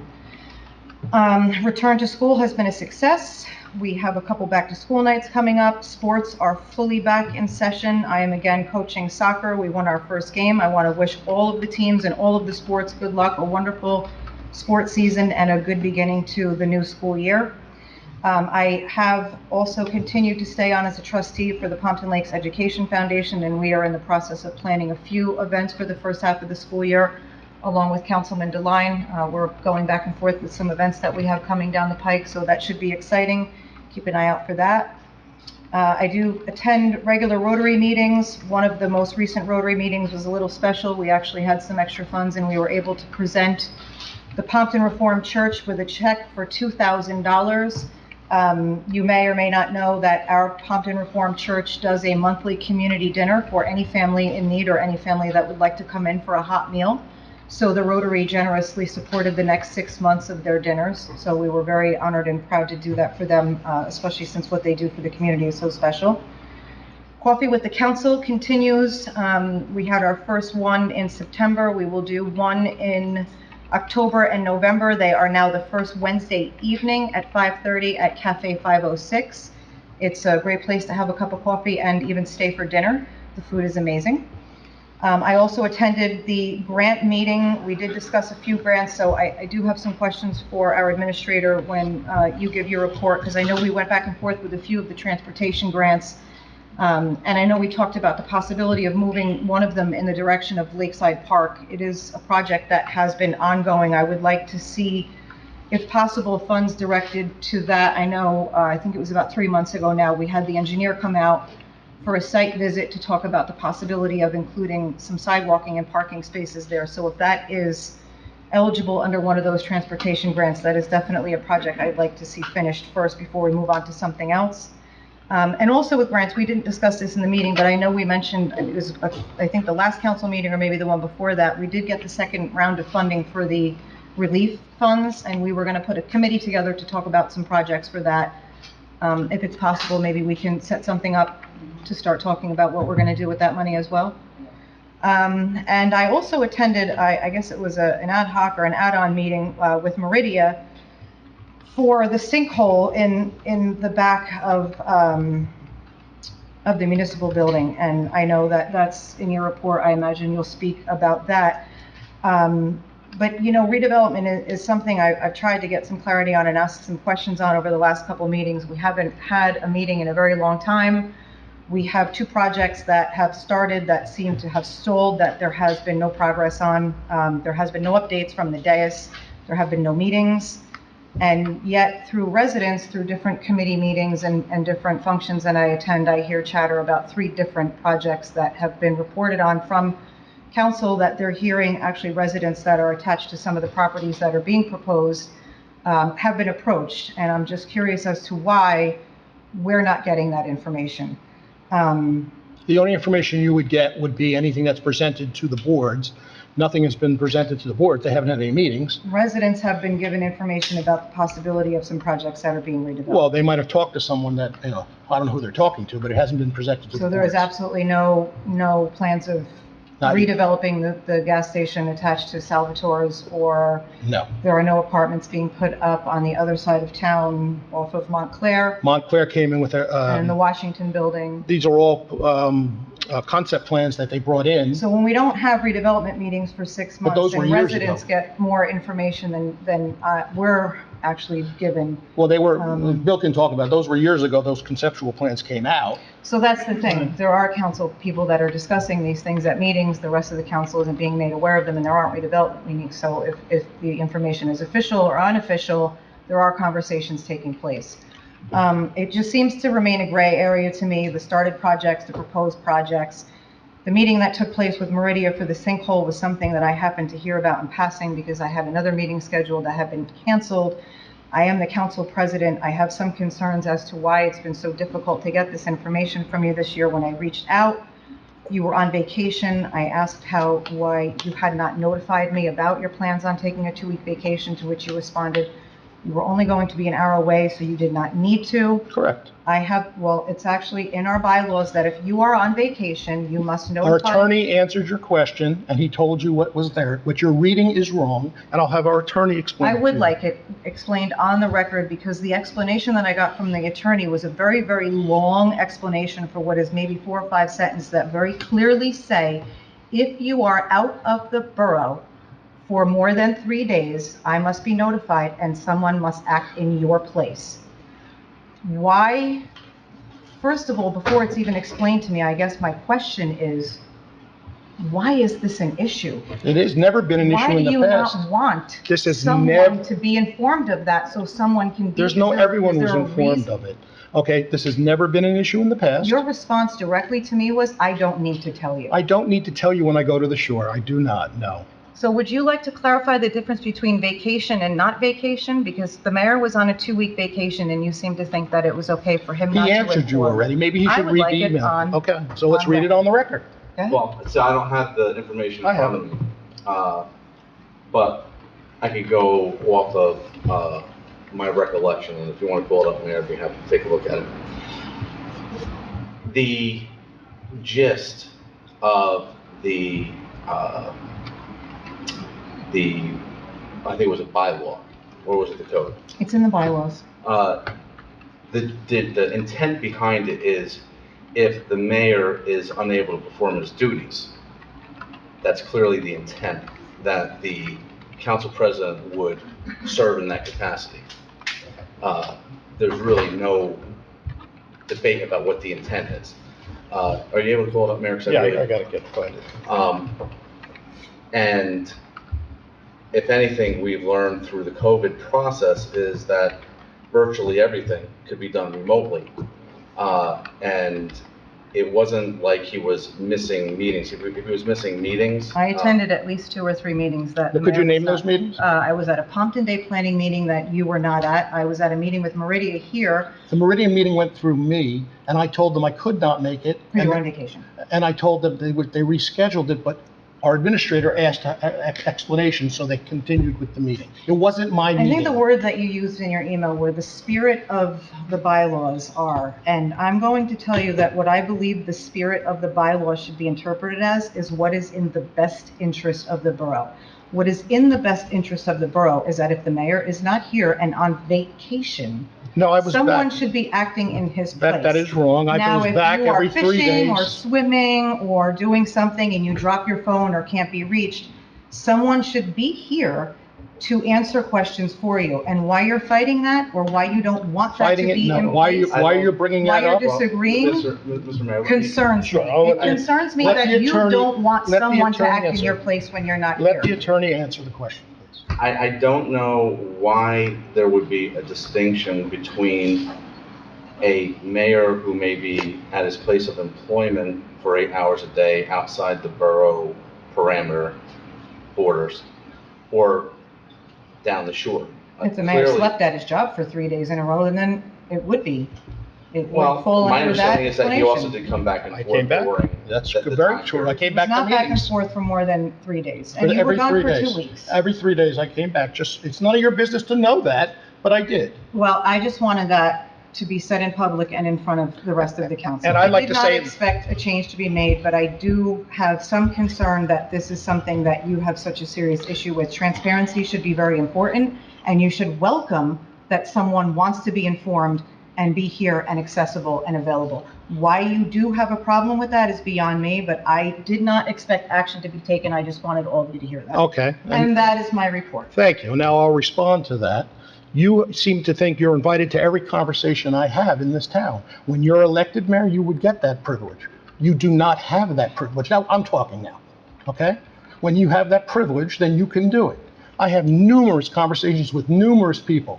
Return to school has been a success. We have a couple back to school nights coming up. Sports are fully back in session. I am again coaching soccer. We won our first game. I want to wish all of the teams and all of the sports good luck, a wonderful sports season, and a good beginning to the new school year. I have also continued to stay on as a trustee for the Pompton Lakes Education Foundation, and we are in the process of planning a few events for the first half of the school year, along with Councilman DeLine. We're going back and forth with some events that we have coming down the pike, so that should be exciting. Keep an eye out for that. I do attend regular Rotary meetings. One of the most recent Rotary meetings was a little special. We actually had some extra funds, and we were able to present the Pompton Reformed Church with a check for $2,000. You may or may not know that our Pompton Reformed Church does a monthly community dinner for any family in need or any family that would like to come in for a hot meal. So the Rotary generously supported the next 6 months of their dinners. So we were very honored and proud to do that for them, especially since what they do for the community is so special. Coffee with the Council continues. We had our first one in September. We will do one in October and November. They are now the first Wednesday evening at 5:30 at Cafe 506. It's a great place to have a cup of coffee and even stay for dinner. The food is amazing. I also attended the grant meeting. We did discuss a few grants, so I do have some questions for our administrator when you give your report, because I know we went back and forth with a few of the transportation grants And I know we talked about the possibility of moving one of them in the direction of Lakeside Park. It is a project that has been ongoing. I would like to see, if possible, funds directed to that. I know, I think it was about 3 months ago now, we had the engineer come out for a site visit to talk about the possibility of including some sidewalking and parking spaces there. So if that is eligible under one of those transportation grants, that is definitely a project I'd like to see finished first before we move on to something else. And also with grants, we didn't discuss this in the meeting, but I know we mentioned, it was, I think the last council meeting or maybe the one before that, we did get the second round of funding for the relief funds, and we were going to put a committee together to talk about some projects for that. If it's possible, maybe we can set something up to start talking about what we're going to do with that money as well. And I also attended, I guess it was an ad hoc or an add-on meeting with Meridia for the sinkhole in the back of the municipal building. And I know that that's in your report. I imagine you'll speak about that. But, you know, redevelopment is something I've tried to get some clarity on and ask some questions on over the last couple meetings. We haven't had a meeting in a very long time. We have 2 projects that have started that seem to have stalled, that there has been no progress on. There has been no updates from the dais. There have been no meetings. And yet through residents, through different committee meetings and different functions that I attend, I hear chatter about 3 different projects that have been reported on from council, that they're hearing actually residents that are attached to some of the properties that are being proposed have been approached. And I'm just curious as to why we're not getting that information. The only information you would get would be anything that's presented to the boards. Nothing has been presented to the board. They haven't had any meetings. Residents have been given information about the possibility of some projects that are being redeveloped. Well, they might have talked to someone that, you know, I don't know who they're talking to, but it hasn't been presented to the So board. there is absolutely no plans of Not yet. redeveloping the gas station attached to Salvatore's, or No. there are no apartments being put up on the other side of town off of Montclair Montclair came in with and the a, Washington building. these are all concept plans that they brought in. So when we don't have redevelopment meetings for 6 But those months were and years residents ago. get more information than we're actually given. Well, they were, Bill can talk about it. Those were years ago. Those conceptual plans came out. So that's the thing. There are council people that are discussing these things at meetings. The rest of the council isn't being made aware of them, and there aren't redevelopment meetings. So if the information is official or unofficial, there are conversations taking place. It just seems to remain a gray area to me, the started projects, the proposed projects. The meeting that took place with Meridia for the sinkhole was something that I happened to hear about in passing because I had another meeting scheduled that had been canceled. I am the council president. I have some concerns as to why it's been so difficult to get this information from you this year. When I reached out, you were on vacation. I asked why you had not notified me about your plans on taking a 2-week vacation, to which you responded, you were only going to be an hour away, so you did not need to. Correct. Well, it's actually in our bylaws that if you are on vacation, you must Our notify. attorney answered your question, and he told you what was there. What you're reading is wrong, and I'll have our attorney explain I it to would you. like it explained on the record, because the explanation that I got from the attorney was a very, very long explanation for what is maybe 4 or 5 sentences that very clearly say, if you are out of the borough for more than 3 days, I must be notified and someone must act in your place. Why? First of all, before it's even explained to me, I guess my question is, why is this an issue? It has never been an issue in the Why past. do you not want This has someone never- to be informed of that so someone can do? There's no, everyone was is there a informed reason? of it. Okay, this has never been an issue in the past. Your response directly to me was, I don't need to tell you. I don't need to tell you when I go to the shore. I do not, no. So would you like to clarify the difference between vacation and not vacation? Because the mayor was on a 2-week vacation and you seem to think that it was okay for him not He to answered you inform. already. Maybe he I should would read like the it email. on- Okay, so let's on read it on the record. Okay? Well, so I don't have the information I in front have of me, but I could go off of my recollection, and if you want to pull it up, Mayor, I'd be happy to take a look at it. The gist of I think it was a bylaw, or was it the code? It's in the bylaws. The intent behind it is if the mayor is unable to perform his duties, that's clearly the intent, that the council president would serve in that capacity. There's really no debate about what the intent is. Are you able to pull it up, Mayor? 'Cause Yeah, really- I gotta find it. And if anything, we've learned through the COVID process is that virtually everything could be done remotely. And it wasn't like he was missing meetings. If he was missing meetings. I attended at least 2 or 3 meetings that. the Could you mayor name was those not- meetings? I was at a Pompton Day planning meeting that you were not at. I was at a meeting with Meridia here. The Meridian meeting went through me, and I told them I could not make it. You and- were on vacation. And I told them they rescheduled it, but our administrator asked explanation, so they continued with the meeting. It wasn't my I meeting. think the word that you used in your email were the spirit of the bylaws are, and I'm going to tell you that what I believe the spirit of the bylaws should be interpreted as is what is in the best interest of the borough. What is in the best interest of the borough is that if the mayor is not here and on vacation, No, I was someone back. should be acting in his place. That is wrong. I was back every 3 Now, if you are fishing or days. swimming or doing something and you drop your phone or can't be reached, someone should be here to answer questions for you. And why you're fighting that, or why you don't want that to Fighting it, be no. in Why place, are you bringing why that you're up? disagreeing, Mr. Mayor. concerns me. Sure, I'll It let the- concerns me let that the you attorney- don't want let the someone to attorney act in answer. your place when you're not here. Let the attorney answer the question, please. I don't know why there would be a distinction between a mayor who may be at his place of employment for 8 hours a day outside the borough parameter borders or down the shore. If the mayor Clearly- slept at his job for 3 days in a row, then it would Well, fall my under that understanding is that you also explanation. did come back and I forth came back. during. That's the very time true. I period. came It was back to not back and meetings. forth for more than 3 days. But And you were every gone 3 for days. 2 weeks. Every 3 days I came back. Just, it's none of your business to know that, but I did. Well, I just wanted that to be said in public and in front of the rest of the council. And I'd like to I say- did not expect a change to be made, but I do have some concern that this is something that you have such a serious issue with. Transparency should be very important, and you should welcome that someone wants to be informed and be here and accessible and available. Why you do have a problem with that is beyond me, but I did not expect action to be taken. I just wanted all of you to hear that. Okay. And that is my report. Thank you. Now I'll respond to that. You seem to think you're invited to every conversation I have in this town. When you're elected mayor, you would get that privilege. You do not have that privilege. Now, I'm talking now, okay? When you have that privilege, then you can do it. I have numerous conversations with numerous people,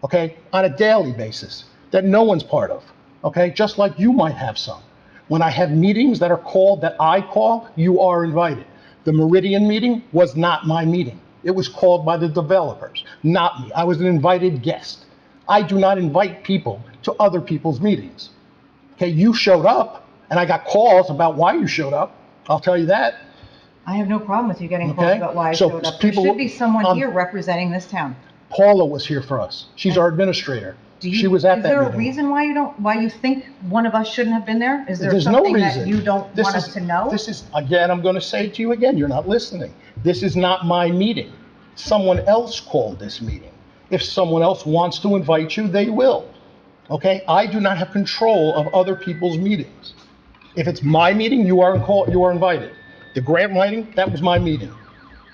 okay, on a daily basis that no one's part of, okay? Just like you might have some. When I have meetings that are called, that I call, you are invited. The Meridian meeting was not my meeting. It was called by the developers, not me. I was an invited guest. I do not invite people to other people's meetings. Okay, you showed up, and I got calls about why you showed up. I'll tell you that. I have no problem with you getting calls Okay. about why I So showed up. There people- should be someone um, here representing this town. Paula was here for us. She's our administrator. Do you- She was at that Is there a meeting. reason why you think one of us shouldn't have been there? Is there There's no something that reason. you don't This want is- us to know? This is, again, I'm going to say to you again, you're not listening. This is not my meeting. Someone else called this meeting. If someone else wants to invite you, they will. Okay? I do not have control of other people's meetings. If it's my meeting, you are invited. The grant writing, that was my meeting.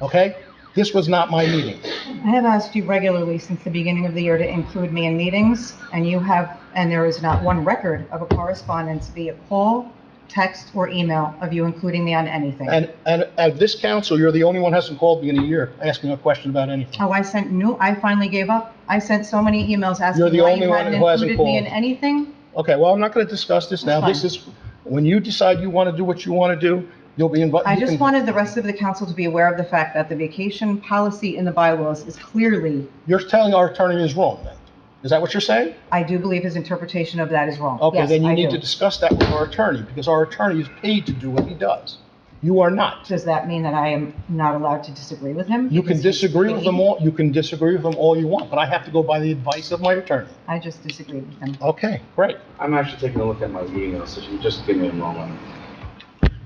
Okay? This was not my meeting. I have asked you regularly since the beginning of the year to include me in meetings, and there is not one record of a correspondence via call, text, or email of you including me on anything. And at this council, you're the only one who hasn't called me in a year asking a question about anything. Oh, I finally gave up. I sent so many emails You're asking the why only you one hadn't who hasn't included me in called. anything. Okay, well, I'm not going to discuss this now. That's This is, when you decide you want to do what you want to do, you'll be invited. I just wanted the rest of the council to be aware of the fact that the vacation policy in the bylaws is clearly, You're telling our attorney is wrong, then? Is that what you're saying? I do believe his interpretation of that is wrong. Okay, Yes, then you I need do. to discuss that with our attorney, because our attorney is paid to do what he does. You are not. Does that mean that I am not allowed to disagree with him? You can Because he's disagree with them paid? all, you can disagree with them all you want, but I have to go by the advice of my attorney. I just disagreed with him. Okay, great. I'm actually taking a look at my email, so you just give me a moment.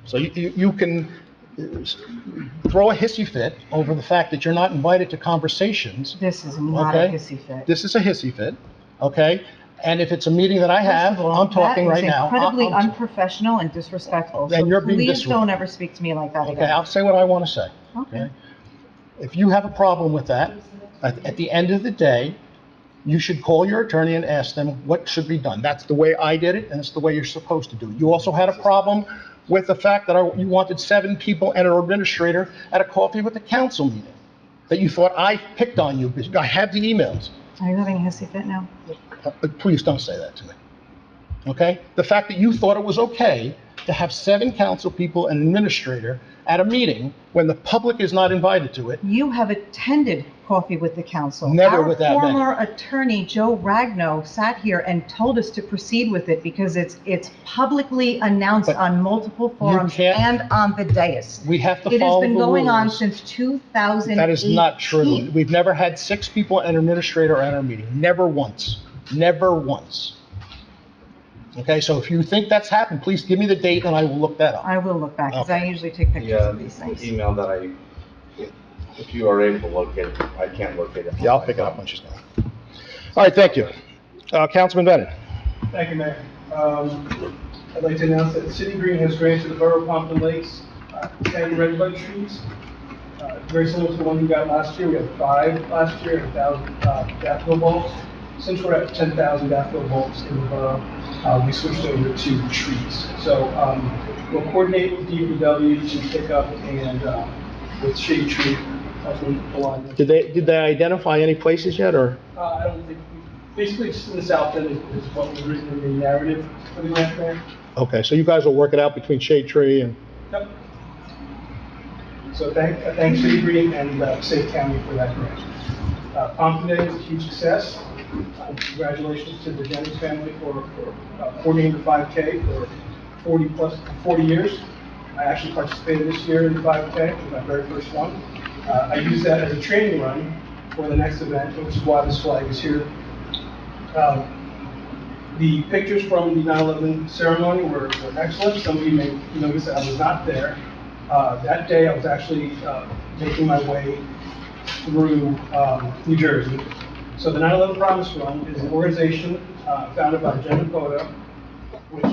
So you can throw a hissy fit over the fact that you're not invited to conversations. This is not a Okay. hissy fit. This is a hissy fit, okay? And if it's a meeting that I have, First of all, I'm talking right now. That is incredibly I'm- unprofessional and disrespectful. Then So you're being please disrespectful. don't ever speak to me like that Okay, again. I'll say what I want to say. Okay. If you have a problem with that, at the end of the day, you should call your attorney and ask them what should be done. That's the way I did it, and it's the way you're supposed to do it. You also had a problem with the fact that you wanted 7 people and an administrator at a coffee with the council meeting, that you thought I picked on you. I have the emails. Are you having a hissy fit now? Please don't say that to me, okay? The fact that you thought it was okay to have 7 council people and an administrator at a meeting when the public is not invited to it. You have attended coffee with the council. Never with that many. Our former attorney, Joe Ragno, sat here and told us to proceed with it because it's publicly announced But on multiple forums can't- and on the dais. We have to It has follow the been going on rules. since 2018. That is not true. We've never had 6 people and an administrator at our meeting. Never once. Never once. Okay, so if you think that's happened, please give me the date and I will look that up. I will look back, because I Okay. usually take pictures Yeah, of these things. email that if you are able to locate it, I can't locate it. Yeah, I'll pick it up when she's gone. All right, thank you. Councilman Bennett. Thank you, Mayor. I'd like to announce that City Green has granted the Borough of Pompton Lakes 10 red bud trees, very similar to the one we got last year. We had 5 last year, 1,000 daffodil bulbs. Since we're at 10,000 daffodil bulbs in the borough, we switched over to trees. So we'll coordinate with DPW to pick up and with shade tree. Did they identify any places yet, or? I don't think, basically just in the south end is what was written in the narrative for the grant there. Okay, so you guys will work it out between Shade Tree and, Yep. So thanks City Green and Safe County for that grant. Pompton Day is a huge success. Congratulations to the Jennings family for coordinating the 5K for 40 years. I actually participated this year in the 5K, it was my very first one. I used that as a training run for the next event, which is why this flag is here. The pictures from the 9/11 ceremony were excellent. Some of you may notice that I was not there. That day I was actually making my way through New Jersey. So the 9/11 Promise Run is an organization founded by Jen Napoto, which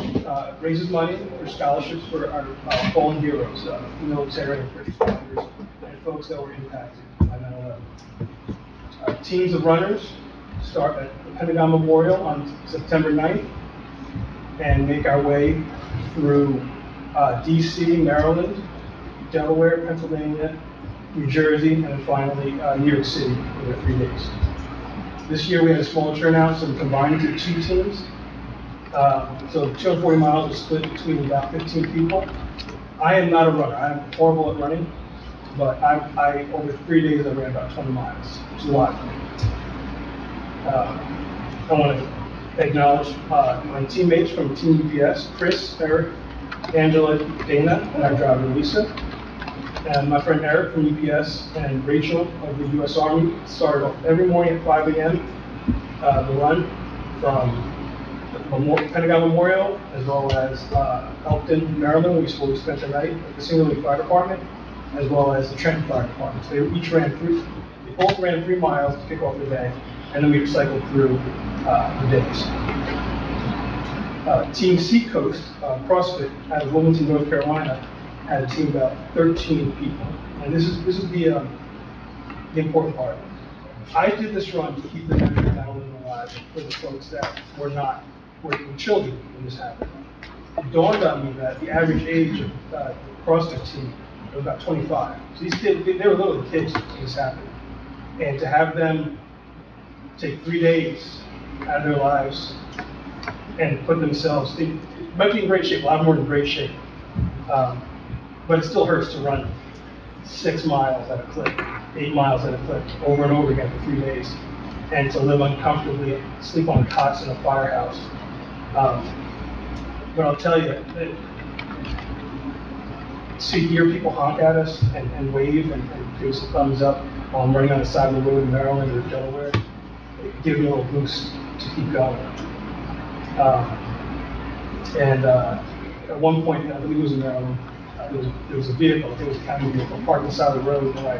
raises money for scholarships for our fallen heroes, military and first responders, and folks that were impacted by 9/11. Teams of runners start at the Pentagon Memorial on September 9th and make our way through DC, Maryland, Delaware, Pennsylvania, New Jersey, and then finally New York City for 3 days. This year we had a smaller turnout, so we combined into 2 teams. So 240 miles was split between about 15 people. I am not a runner. I am horrible at running, but I over 3 days I ran about 20 miles, which is a lot for me. I want to acknowledge my teammates from Team UPS, Chris, Eric, Angela, Dana, and our driver Lisa. And my friend Eric from UPS and Rachel of the U.S. Army started off every morning at 5 a.m. The run from the Pentagon Memorial as well as Elkton, Maryland, where we spent the night at the Single Fire Department, as well as the Trenton Fire Department. So they both ran 3 miles to kick off the day, and then we cycled through the days. Team Seacoast CrossFit out of Wilmington, North Carolina, had a team of about 13 people. And this is the important part. I did this run to keep the memory of 9/11 alive for the folks that were children when this happened. It dawned on me that the average age of the CrossFit team was about 25. So these kids, they were little kids when this happened. And to have them take 3 days out of their lives and put themselves, they might be in great shape, a lot more in great shape. But it still hurts to run 6 miles at a clip, 8 miles at a clip, over and over again for 3 days, and to live uncomfortably, sleep on cots in a firehouse. But I'll tell you, to hear people honk at us and wave and give us a thumbs up while I'm running on the side of the road in Maryland or Delaware, it gives me a little boost to keep going. At one point, I believe it was in Maryland, there was a vehicle, I think it was a county vehicle, parked on the side of the road, and I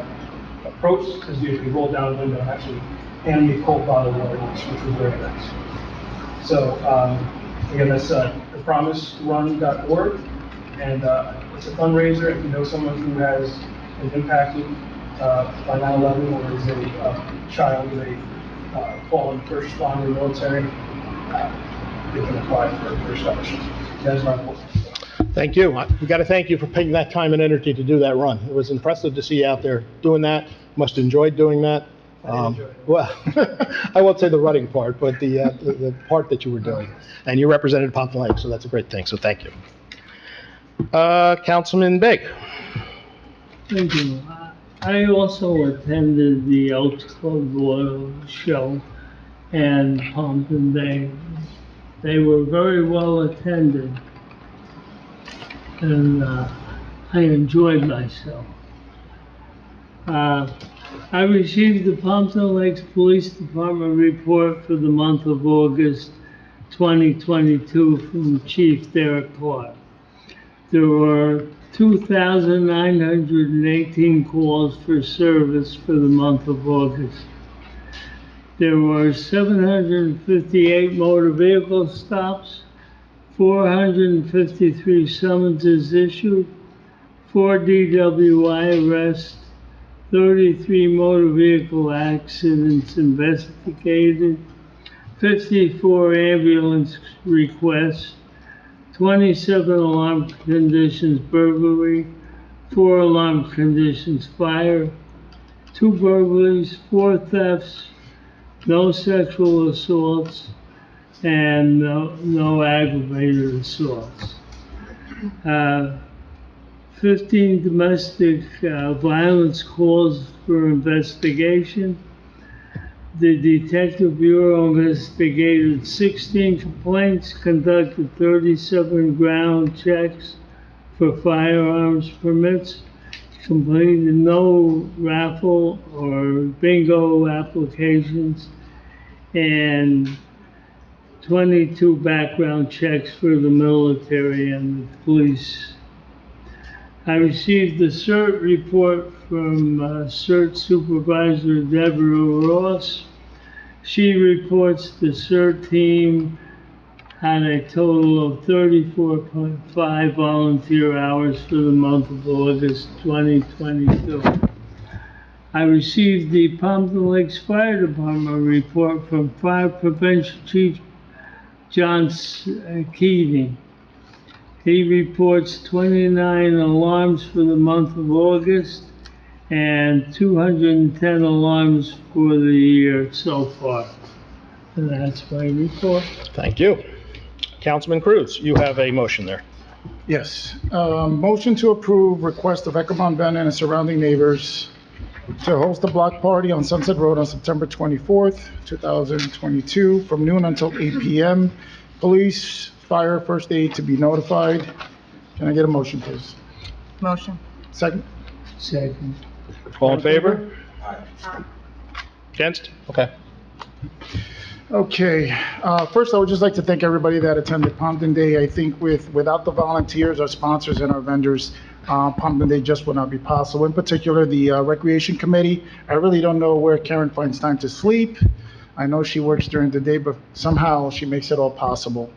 approached his vehicle, he rolled down the window and actually handed me a cold bottle of water, which was very nice. So, again, that's thepromiserun.org, and it's a fundraiser. If you know someone who has been impacted by 9/11 or is a child of a fallen first responder, military, they can apply for scholarships. That is my report. Thank you. We got to thank you for taking that time and energy to do that run. It was impressive to see you out there doing that. Must have enjoyed doing that. Well, I won't say the running part, but the part that you were doing. And you represented Pompton Lake, so that's a great thing, so thank you. Councilman Big. Thank you. I also attended the Elks Club Auto Show and Pompton Day. They were very well attended, and I enjoyed myself. I received the Pompton Lakes Police Department report for the month of August 2022 from Chief Derek Clark. There were 2,918 calls for service for the month of August. There were 758 motor vehicle stops, 453 summonses issued, 4 DWI arrests, 33 motor vehicle accidents investigated, 54 ambulance requests, 27 alarm conditions burglary, 4 alarm conditions fire, 2 burglaries, 4 thefts, no sexual assaults, and no aggravated assaults. 15 domestic violence calls for investigation. The Detective Bureau investigated 16 complaints, conducted 37 ground checks for firearms permits, completed no raffle or bingo applications, and 22 background checks for the military and the police. I received the CERT report from CERT Supervisor Deborah Ross. She reports the CERT team had a total of 34.5 volunteer hours for the month of August 2022. I received the Pompton Lakes Fire Department report from Fire Prevention Chief John Keating. He reports 29 alarms for the month of August and 210 alarms for the year so far. And that's my report. Thank you. Councilman Cruz, you have a motion there. Yes. Motion to approve request of Echelon Bennett and surrounding neighbors to host a block party on Sunset Road on September 24th, 2022, from noon until 8 p.m. Police, fire, first aid to be notified. Can I get a motion, please? Motion. Second? Second. All in favor? Against? Okay. Okay, first I would just like to thank everybody that attended Pompton Day. I think without the volunteers, our sponsors, and our vendors, Pompton Day just would not be possible. In particular, the Recreation Committee. I really don't know where Karen finds time to sleep. I know she works during the day, but somehow she makes it all possible.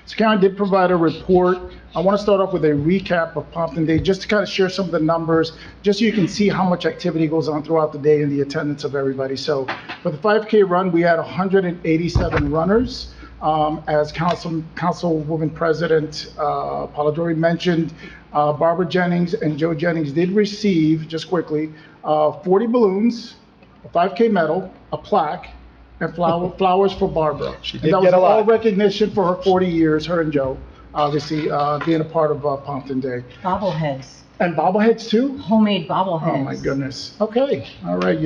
So Karen did provide a report. I want to start off with a recap of Pompton Day, just to kind of share some of the numbers, just so you can see how much activity goes on throughout the day and the attendance of everybody. So for the 5K run, we had 187 runners. As Councilwoman President Polidori mentioned, Barbara Jennings and Joe Jennings did receive, just quickly, 40 balloons, a 5K medal, a plaque, and flowers for Barbara. She And did that get was a lot. all recognition for her 40 years, her and Joe, obviously, being a part of Pompton Day. Bobbleheads, And bobbleheads too? homemade bobbleheads. Oh, my goodness. Okay, all right,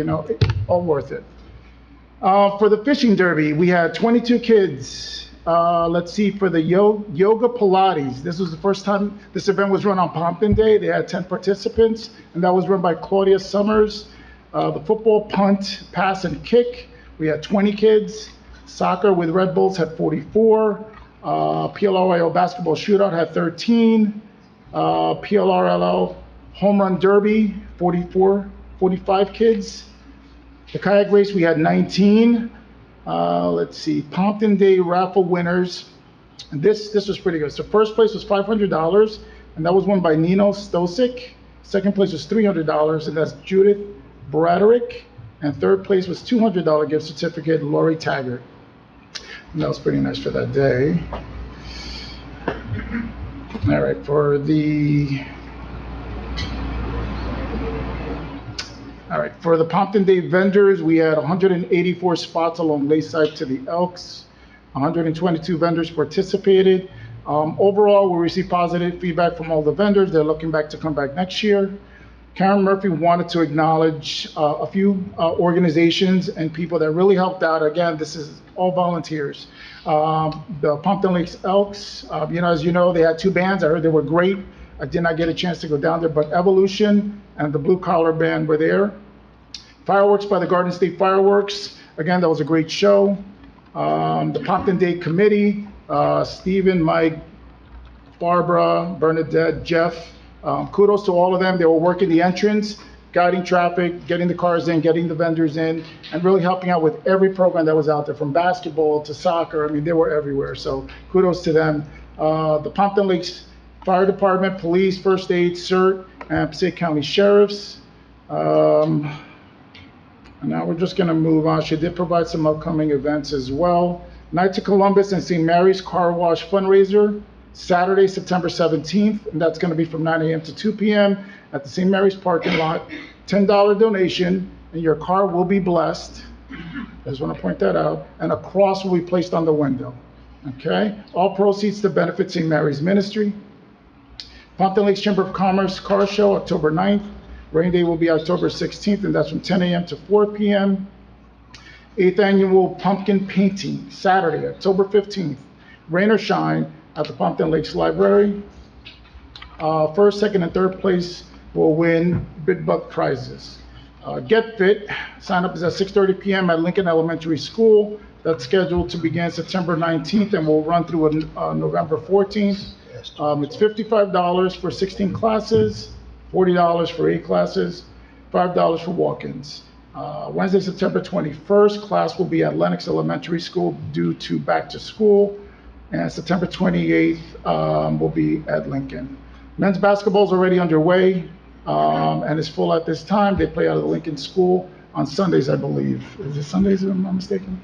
all worth it. For the fishing derby, we had 22 kids. Let's see, for the yoga Pilates, this was the first time this event was run on Pompton Day. They had 10 participants, and that was run by Claudia Summers. The football punt, pass, and kick, we had 20 kids. Soccer with Red Bulls had 44. PLRIO basketball shootout had 13. PLRLO home run derby, 45 kids. The kayak race, we had 19. Let's see, Pompton Day raffle winners. This was pretty good. So first place was $500, and that was won by Nino Stosic. Second place was $300, and that's Judith Braderick. And third place was $200 gift certificate, Lori Taggart. And that was pretty nice for that day. All right, for the Pompton Day vendors, we had 184 spots along Lakeside to the Elks. 122 vendors participated. Overall, we received positive feedback from all the vendors. They're looking back to come back next year. Karen Murphy wanted to acknowledge a few organizations and people that really helped out. Again, this is all volunteers. The Pompton Lakes Elks, as you know, they had two bands. I heard they were great. I did not get a chance to go down there, but Evolution and the Blue Collar Band were there. Fireworks by the Garden State Fireworks. Again, that was a great show. The Pompton Day Committee, Stephen, Mike, Barbara, Bernadette, Jeff. Kudos to all of them. They were working the entrance, guiding traffic, getting the cars in, getting the vendors in, and really helping out with every program that was out there, from basketball to soccer. I mean, they were everywhere. So kudos to them. The Pompton Lakes Fire Department, Police, First Aid, CERT, and Passaic County Sheriffs. And now we're just going to move on. She did provide some upcoming events as well. Night to Columbus and St. Mary's Car Wash fundraiser, Saturday, September 17th, and that's going to be from 9 a.m. to 2 p.m. at the St. Mary's parking lot. $10 donation, and your car will be blessed. I just want to point that out. And a cross will be placed on the window. Okay? All proceeds to benefit St. Mary's Ministry. Pompton Lakes Chamber of Commerce Car Show, October 9th. Rain Day will be October 16th, and that's from 10 a.m. to 4 p.m. 8th Annual Pumpkin Painting, Saturday, October 15th. Rain or shine at the Pompton Lakes Library. First, second, and third place will win Big Buck prizes. Get Fit, sign up is at 6:30 p.m. at Lincoln Elementary School. That's scheduled to begin September 19th and will run through November 14th. It's $55 for 16 classes. $40 for 8 classes, $5 for walk-ins. Wednesday, September 21st, class will be at Lenox Elementary School due to back to school. And September 28th will be at Lincoln. Men's basketball is already underway and is full at this time. They play out of the Lincoln School on Sundays, I believe. Is it Sundays, if I'm not mistaken?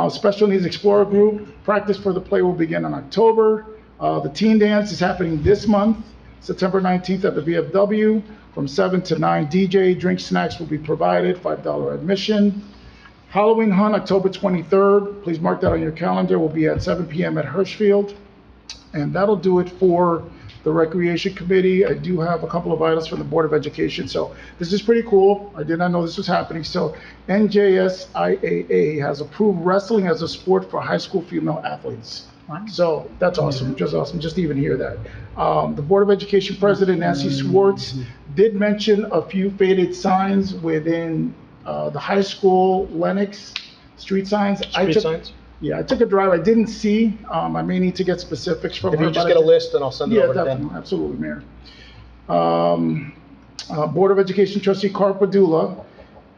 Special Needs Explorer Group, practice for the play will begin in October. The Teen Dance is happening this month. September 19th at the VFW from 7 to 9. DJ, drink, snacks will be provided, $5 admission. Halloween Hunt, October 23rd. Please mark that on your calendar. Will be at 7 p.m. at Hirschfield. And that'll do it for the Recreation Committee. I do have a couple of items from the Board of Education. So this is pretty cool. I did not know this was happening. So NJSIAA has approved wrestling as a sport for high school female athletes. So that's awesome, just awesome, just to even hear that. The Board of Education President, Nancy Swartz, did mention a few faded signs within the high school Lenox street signs. Signs? Yeah, I took a drive. I didn't see. I may need to get specifics from her. If you just get a list, and I'll send it over to Yeah, them. definitely, absolutely, Mayor. Board of Education Trustee Carl Padula,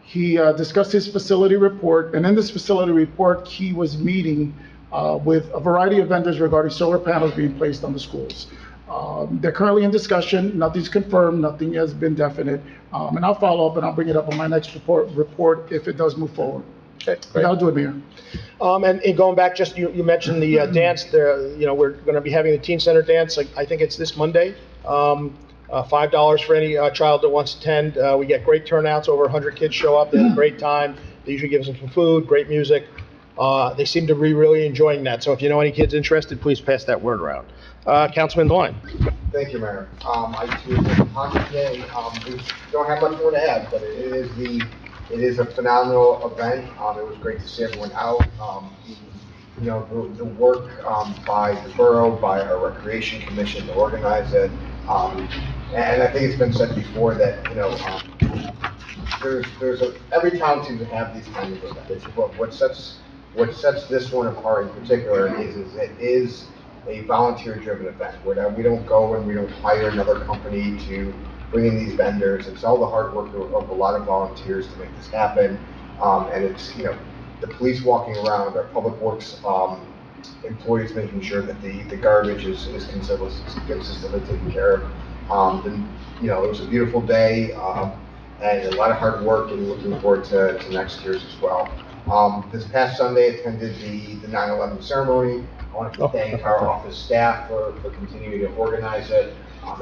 he discussed his facility report, and in this facility report, he was meeting with a variety of vendors regarding solar panels being placed on the schools. They're currently in discussion. Nothing's confirmed. Nothing has been definite. And I'll follow up and I'll bring it up on my next report if it does move forward. Okay, But great. that'll do it, Mayor. And going back, just, you mentioned the dance there, we're going to be having the Teen Center dance, I think it's this Monday. $5 for any child that wants to attend. We get great turnouts, over 100 kids show up, they have a great time. They usually give them some food, great music. They seem to be really enjoying that, so if you know any kids interested, please pass that word around. Councilman Devine. Thank you, Mayor. I too think Pompton Day, we don't have much more to add, but it is a phenomenal event. It was great to see everyone out. The work by the borough, by our Recreation Commission to organize it. And I think it's been said before that, every town seems to have these kinds of events. What sets this one apart in particular is it is a volunteer-driven event, where we don't go and we don't hire another company to bring in these vendors. It's all the hard work of a lot of volunteers to make this happen. And it's, the police walking around, our public works employees making sure that the garbage is consistently taken care of. It was a beautiful day. and a lot of hard work, and looking forward to next year's as well. This past Sunday, attended the 9/11 ceremony. I want to thank our office staff for continuing to organize it.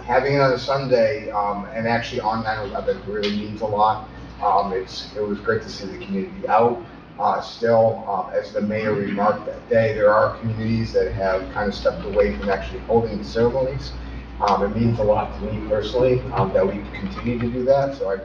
Having it on a Sunday, and actually on 9/11 really means a lot. It was great to see the community out. Still, as the mayor remarked that day, there are communities that have kind of stepped away from actually holding the ceremonies. It means a lot to me personally, that we continue to do that, so I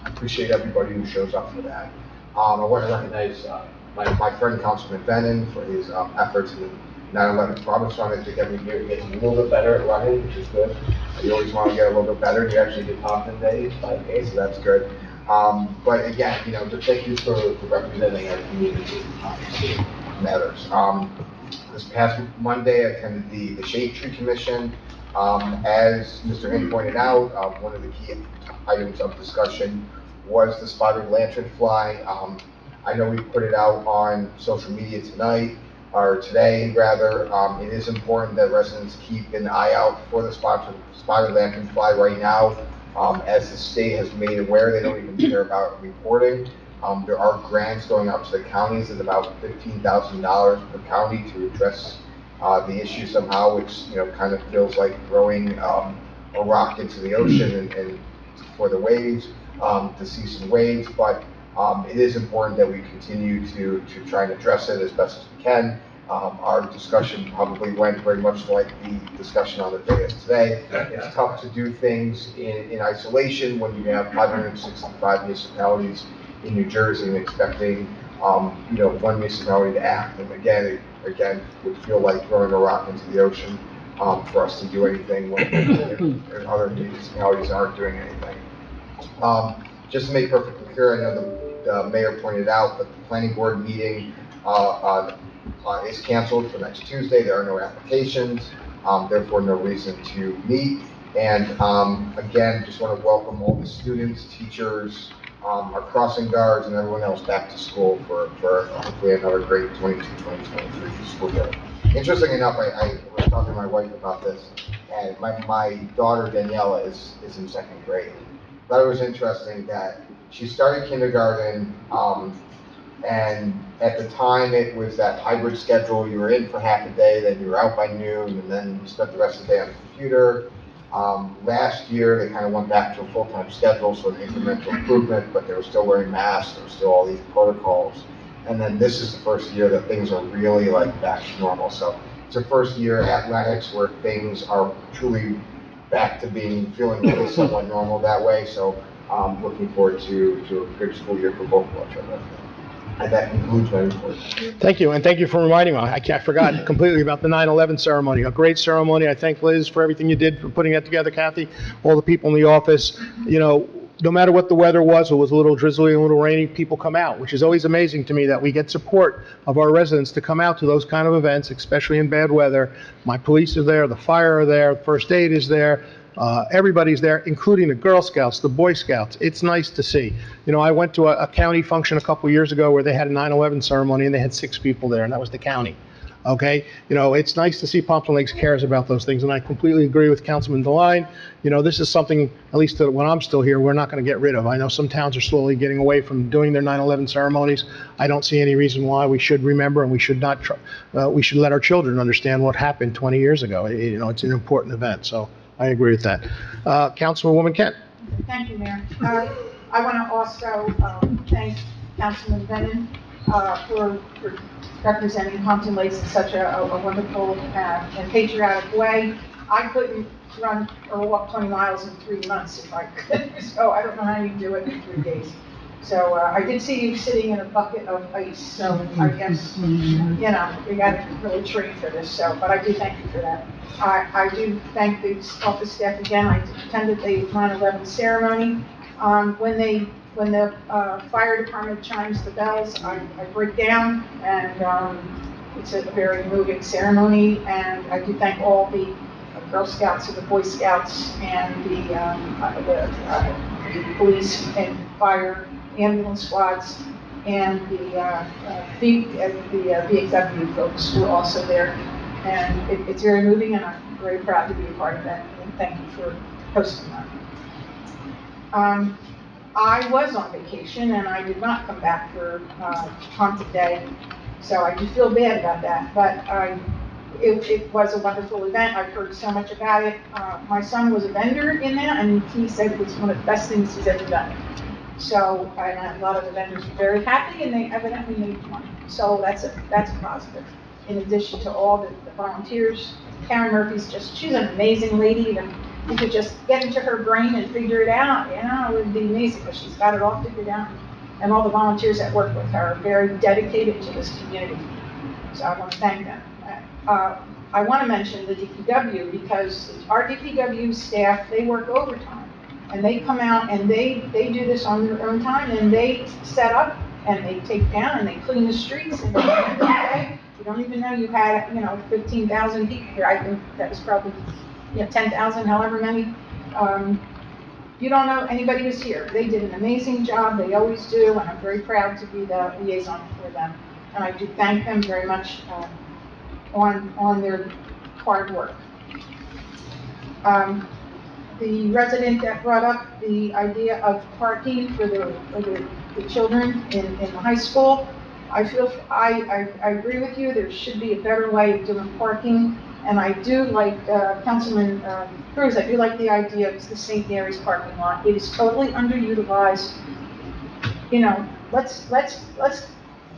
appreciate everybody who shows up for that. I want to recognize my friend Councilman Bennon for his efforts in 9/11 Promise Run. I think every year he gets a little bit better at running, which is good. You always want to get a little bit better. You actually did Pompton Day, 5K, so that's good. But again, just thank you for representing our community. It matters. This past Monday, I attended the Shade Tree Commission. As Mr. Hayne pointed out, one of the key items of discussion was the spotted lanternfly. I know we put it out on social media tonight, or today rather. It is important that residents keep an eye out for the spotted lanternfly right now. As the state has made aware, they don't even care about reporting. There are grants going out to the counties at about $15,000 per county to address the issue somehow, which kind of feels like throwing a rock into the ocean and for the waves, to see some waves. But it is important that we continue to try and address it as best as we can. Our discussion probably went very much like the discussion on the video today. It's tough to do things in isolation when you have 565 municipalities in New Jersey and expecting, one municipality to act. And again, would feel like throwing a rock into the ocean for us to do anything when other municipalities aren't doing anything. Just to make perfectly clear, I know the mayor pointed out that the planning board meeting is canceled for next Tuesday. There are no applications, therefore no reason to meet. And again, just want to welcome all the students, teachers, our crossing guards, and everyone else back to school for hopefully another great 22-2023 school year. Interesting enough, I was talking to my wife about this, and my daughter Daniela is in second grade. I thought it was interesting that she started kindergarten, and at the time it was that hybrid schedule. You were in for half a day, then you were out by noon, and then you spent the rest of the day on the computer. Last year, they kind of went back to a full-time schedule, so an incremental improvement, but they were still wearing masks, there were still all these protocols. And then this is the first year that things are really back to normal. So it's the first year at Lennox where things are truly back to feeling really somewhat normal that way. So looking forward to a good school year for both of our children. And that concludes my report. Thank you, and thank you for reminding me. I forgot completely about the 9/11 ceremony. A great ceremony. I thank Liz for everything you did for putting that together, Kathy, all the people in the office. No matter what the weather was, it was a little drizzly, a little rainy, people come out, which is always amazing to me that we get support of our residents to come out to those kind of events, especially in bad weather. My police are there, the fire are there, first aid is there. Everybody's there, including the Girl Scouts, the Boy Scouts. It's nice to see. I went to a county function a couple years ago where they had a 9/11 ceremony and they had 6 people there, and that was the county. Okay? It's nice to see Pompton Lakes cares about those things, and I completely agree with Councilman Deline. This is something, at least when I'm still here, we're not going to get rid of. I know some towns are slowly getting away from doing their 9/11 ceremonies. I don't see any reason why we should remember, and we should not. We should let our children understand what happened 20 years ago. It's an important event, so I agree with that. Councilwoman Kent. Thank you, Mayor. I want to also thank Councilman Bennon for representing Pompton Lakes in such a wonderful and patriotic way. I couldn't run or walk 20 miles in 3 months if I could, so I don't know how you do it in 3 days. So I did see you sitting in a bucket of ice, so I guess, you got to really train for this, but I do thank you for that. I do thank the office staff again. I attended the 9/11 ceremony. When the fire department chimes the bells, I break down, and it's a very moving ceremony, and I do thank all the Girl Scouts and the Boy Scouts and the police and fire ambulance squads and the VFW folks who are also there. And it's very moving, and I'm very proud to be a part of that. And thank you for hosting that. I was on vacation and I did not come back for Haunted Day, so I do feel bad about that. But it was a wonderful event. I've heard so much about it. My son was a vendor in that, and he said it was one of the best things he's ever done. So, and a lot of the vendors were very happy, and they evidently made money. So that's a positive. In addition to all the volunteers, Karen she's an amazing lady, and you could just get into her brain and figure it out, it would be amazing, but she's got it all figured out. And all the volunteers that work with her are very dedicated to this community. So I want to thank them. I want to mention the DPW, because our DPW staff, they work overtime. And they come out and they do this on their own time, and they set up and they take down and they clean the streets, and at the end of the day, you don't even know you had, 15,000 people here. I think that was probably, 10,000, however many. You don't know anybody was here. They did an amazing job. They always do, and I'm very proud to be the liaison for them. And I do thank them very much on their hard work. The resident that brought up the idea of parking for the children in the high school, I agree with you. There should be a better way of doing parking. And I do like Councilman Cruz, I do like the idea of the St. Mary's parking lot. It is totally underutilized. Let's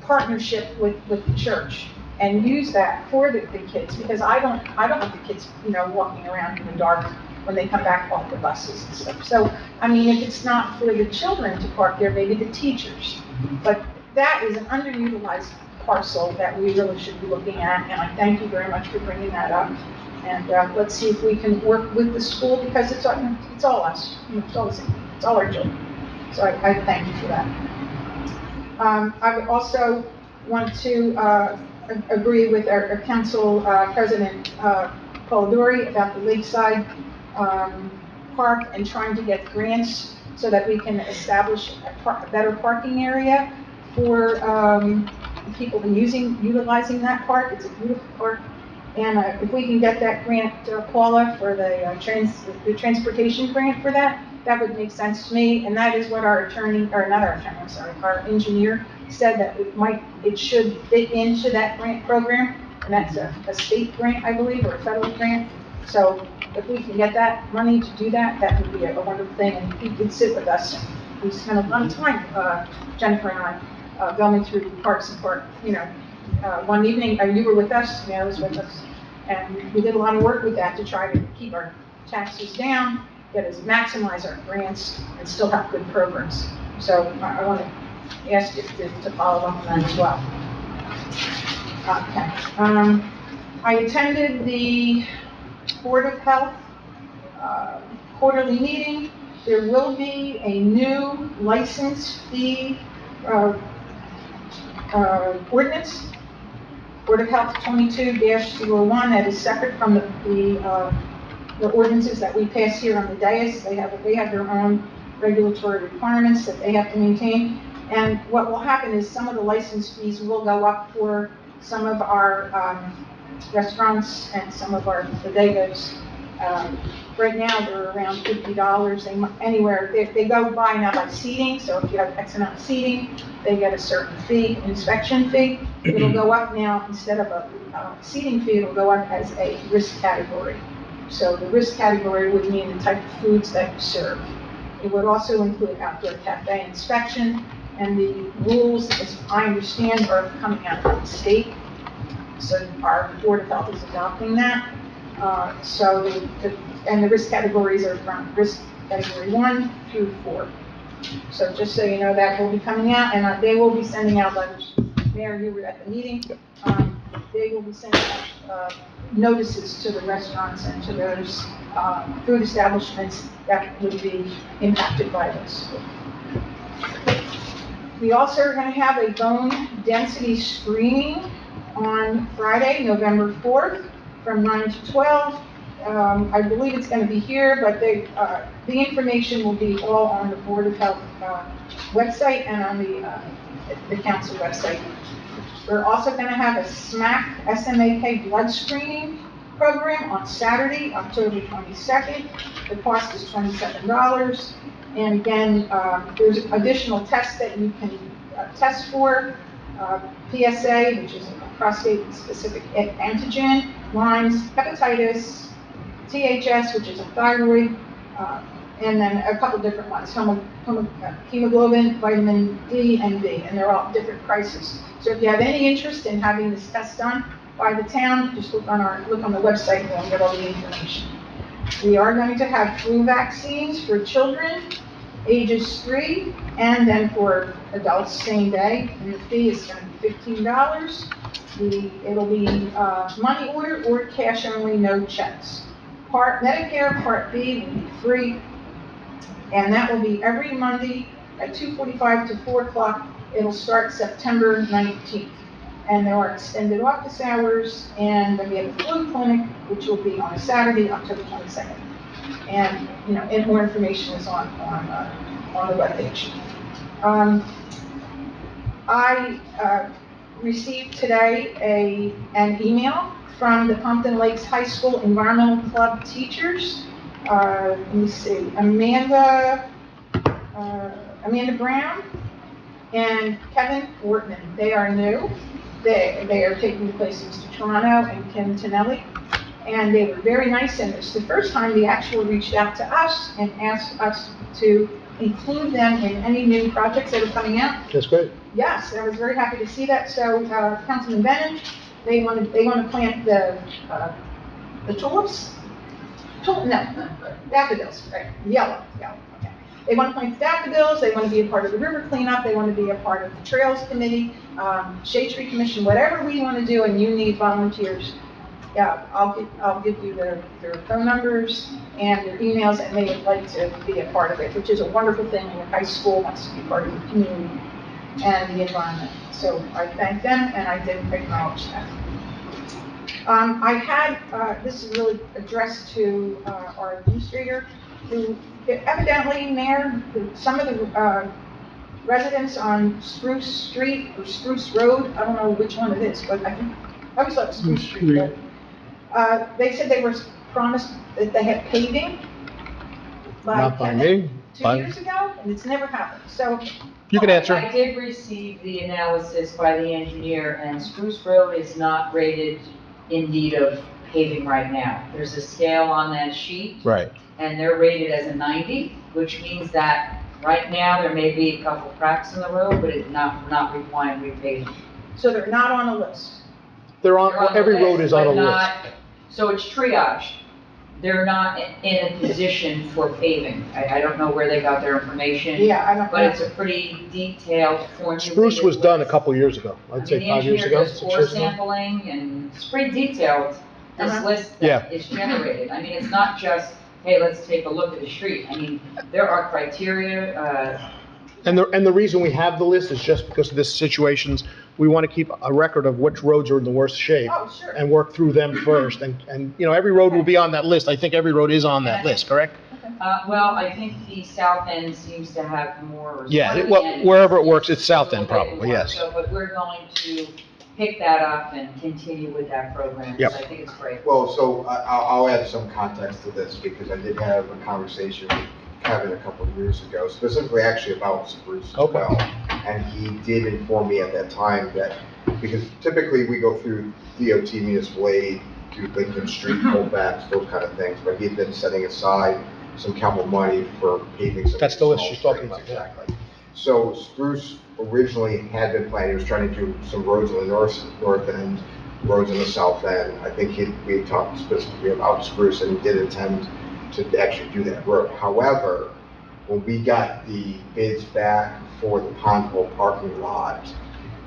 partnership with the church and use that for the kids, because I don't want the kids, walking around in the dark when they come back off the buses and stuff. So, if it's not for the children to park there, maybe the teachers. But that is an underutilized parcel that we really should be looking at, and I thank you very much for bringing that up. And let's see if we can work with the school, because it's all us, it's all the same, it's all our children. So I thank you for that. I would also want to agree with our council president, Paul Dury, about the Lakeside Park and trying to get grants so that we can establish a better parking area for people utilizing that park. It's a beautiful park. And if we can get that grant, Paula, for the transportation grant for that, that would make sense to me. And that is what our our engineer said, that it should fit into that grant program. And that's a state grant, I believe, or a federal grant. So if we can get that money to do that, that would be a wonderful thing. And he could sit with us. We spent a lot of time, Jennifer and I, going through Parks and Park. One evening, you were with us, Mayor was with us, and we did a lot of work with that to try to keep our taxes down, maximize our grants, and still have good programs. So I want to ask you to follow up on that as well. Okay. I attended the Board of Health quarterly meeting. There will be a new license fee ordinance, Board of Health 22-01, that is separate from the ordinances that we pass here on the dais. They have their own regulatory requirements that they have to maintain. And what will happen is some of the license fees will go up for some of our restaurants and some of our bodegas. Right now, they're around $50. Anywhere, they go by now by seating, so if you have X amount of seating, they get a certain fee, inspection fee. It'll go up now, instead of a seating fee, it'll go up as a risk category. So the risk category would mean the type of foods that you serve. It would also include outdoor cafe inspection, and the rules, as I understand, are coming out from the state. So our Board of Health is adopting that. And the risk categories are from risk category 1 through 4. So just so you know, that will be coming out, and they will be sending out letters. Mayor, you were at the meeting. They will be sending out notices to the restaurants and to those food establishments that would be impacted by this. We also are going to have a bone density screening on Friday, November 4th, from 9 to 12. I believe it's going to be here, but the information will be all on the Board of Health website and on the council website. We're also going to have a SMAK blood screening program on Saturday, October 22nd. The cost is $27. And again, there's additional tests that you can test for. PSA, which is a prostate-specific antigen, Lyme's, hepatitis, THS, which is a thyroid, and then a couple different ones, hemoglobin, vitamin D, and B, and they're all different prices. So if you have any interest in having this test done by the town, just look on the website and you'll get all the information. We are going to have flu vaccines for children ages 3, and then for adults, same day, and the fee is going to be $15. It'll be money order or cash only, no checks. Medicare Part B will be free, and that will be every Monday at 2:45 to 4 o'clock. It'll start September 19th. And there are extended office hours, and then we have a flu clinic, which will be on a Saturday, October 22nd. And, and more information is on the webpage. I received today an email from the Pompton Lakes High School Environmental Club teachers. Let me see, Amanda Brown and Kevin Wortman. They are new. They are taking the place of Mr. Toronto and Kim Tonelli. And they were very nice, and it's the first time they actually reached out to us and asked us to include them in any new projects that are coming out. That's great. Yes, I was very happy to see that. So, Councilman Bennett, they want to plant the tulips? No, daffodils, right, yellow, okay. They want to plant the daffodils, they want to be a part of the river cleanup, they want to be a part of the Trails Committee, Shade Tree Commission, whatever we want to do, and you need volunteers. Yeah, I'll give you their phone numbers and their emails, and they would like to be a part of it, which is a wonderful thing when your high school wants to be part of the community and the environment. So I thank them, and I did acknowledge that. I had, this is really addressed to our administrator, who evidently, Mayor, some of the residents on Spruce Street or Spruce Road, I don't know which one it is, but I always thought Spruce Street. They said they were promised that they had paving Not by me. 2 years ago, and it's never happened. So You can answer. I did receive the analysis by the engineer, and Spruce Road is not rated in need of paving right now. There's a scale on that sheet. Right. And they're rated as a 90, which means that right now there may be a couple cracks in the road, but it's not requiring repaving. So they're not on the list. They're on, They're every the road is on a but list. not- So it's triage. They're not in a position for paving. I don't know where they got their information. Yeah, I don't But know. it's a pretty detailed formulated Spruce was done a list. couple years ago. I'd say 5 years ago, The engineer 6 does years core ago. sampling, and it's pretty detailed, this Uh-huh. list Yeah. that is generated. I mean, it's not just, hey, let's take a look at the street. I mean, there are criteria, And the reason we have the list is just because of this situations, we want to keep a record of which roads are in the worst shape Oh, sure. and work through them first. And, every road will be on that list. I think every road is on that list, correct? well, I think the south end seems to have more. Or Yeah, one of the well, ends wherever it is works, it's south a end little bit probably, more. yes. So, but we're going to pick that up and continue with that program. Yep. So I think it's great. Well, so I'll add some context to this because I did have a conversation with Kevin a couple of years ago, specifically actually about Spruce as Okay. well. And he did inform me at that time that, because typically we go through DOT municipal aid, do Lincoln Street pullbacks, those kind of things, but he had been setting aside some capital money for paving. Some That's the list small she's talking streets, about, yeah. Exactly. So Spruce originally had been planning, he was trying to do some roads on the north end, roads on the south end. I think we had talked specifically about Spruce, and he did intend to actually do that road. However, when we got the bids back for the Pond Hole parking lot,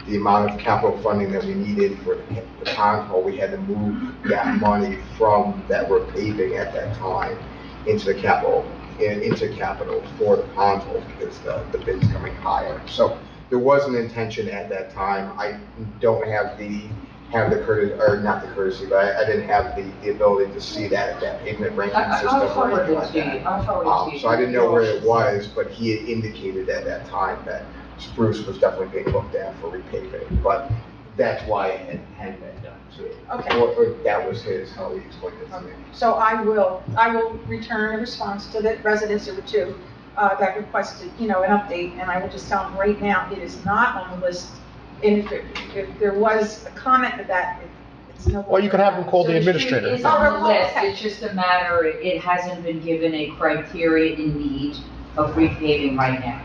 the amount of capital funding that we needed for the Pond Hole, we had to move that money from that road paving at that time into capital for the Pond Hole because the bid's coming higher. So there was an intention at that time. I don't have the courtesy, or not the courtesy, but I didn't have the ability to see that pavement ranking system I'll or forward anything it like to you. that. I'll forward it to you. So I didn't know where it was, but he had indicated at that time that Spruce was definitely being looked at for repaving, but that's why it hadn't been done too. Okay. Or that was how he explained it to me. So I will return a response to the residents. There were two. that requested, an update, and I will just tell them right now, it is not on the list. And if there was a comment of that, it's no longer. Well, you can have them call the So the administrator. street is on the list, it's just a matter, it hasn't been given a criteria in need of repaving right now.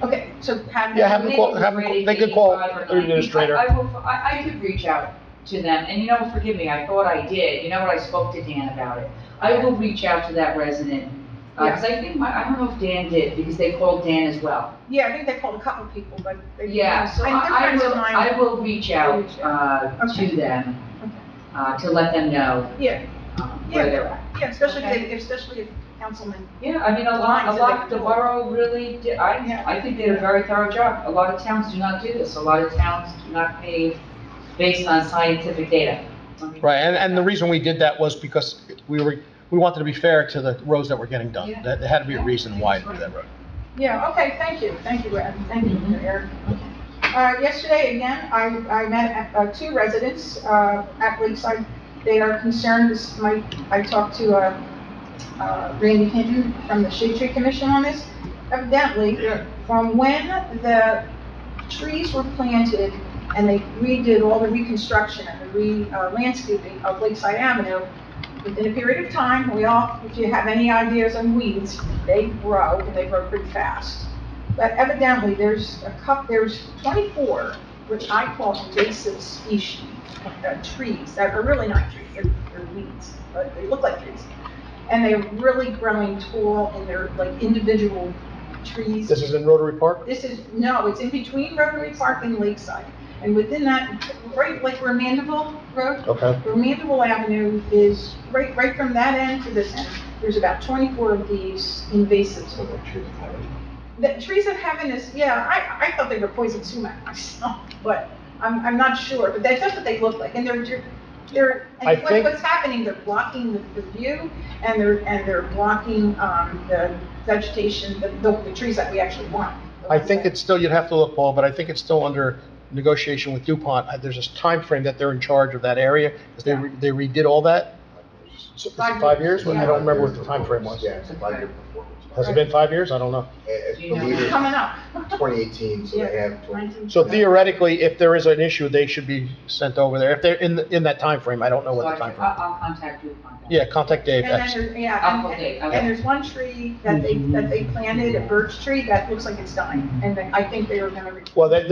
Okay, so have. Yeah, have them call, they could call the administrator. I could reach out to them, and forgive me, I thought I did, I spoke to Dan about it. I will reach out to that resident, because I think, I don't know if Dan did, because they called Dan as well. Yeah, I think they called a couple people, but they. Yeah, so they're friends of mine. I will reach out, to them, to let them know, Yeah, where they're at. yeah, especially if Councilman. Yeah, I mean, a lot, the borough really did, I think they did a very thorough job. A lot of towns do not do this. A lot of towns do not pave based on scientific data. Right, and the reason we did that was because we wanted to be fair to the roads that were getting done. Yeah. There had to be a reason why to do that road. Yeah, okay, thank you, Ed, thank you, Eric. Yesterday, again, I met two residents at Lakeside. They are concerned, I talked to Randy Hinton from the Shade Tree Commission on this. Evidently, from when the trees were planted and they redid all the reconstruction and the landscaping of Lakeside Avenue, within a period of time, if you have any ideas on weeds, they grow, and they grow pretty fast. But evidently, there's 24, which I call invasive species, trees, that are really not trees, they're weeds, but they look like trees. And they're really growing tall, and they're like individual trees. This is in Rotary Park? It's in between Rotary Park and Lakeside. And within that, right, like where Mandeville Road? Okay. Where Mandeville Avenue is, right from that end to this end, there's about 24 of these invasives. The trees of heaven is, I thought they were poison sumac myself, but I'm not sure. But that's what they look like. And what's happening, they're blocking the view, and they're blocking the vegetation, the trees that we actually want. I think it's still, you'd have to look, Paul, but I think it's still under negotiation with DuPont. There's a time frame that they're in charge of that area, because they redid all that. So, is it 5 years? I don't remember what the time frame was. Yeah, it's a 5-year performance. Has it been 5 years? I don't know. It's coming up. 2018, so they have. So theoretically, if there is an issue, they should be sent over there. If they're in that time frame, I don't know what the time frame. I'll contact you. Yeah, contact Dave. And there's one tree that they planted, a birch tree, that looks like it's dying, and I think they were gonna. Well, and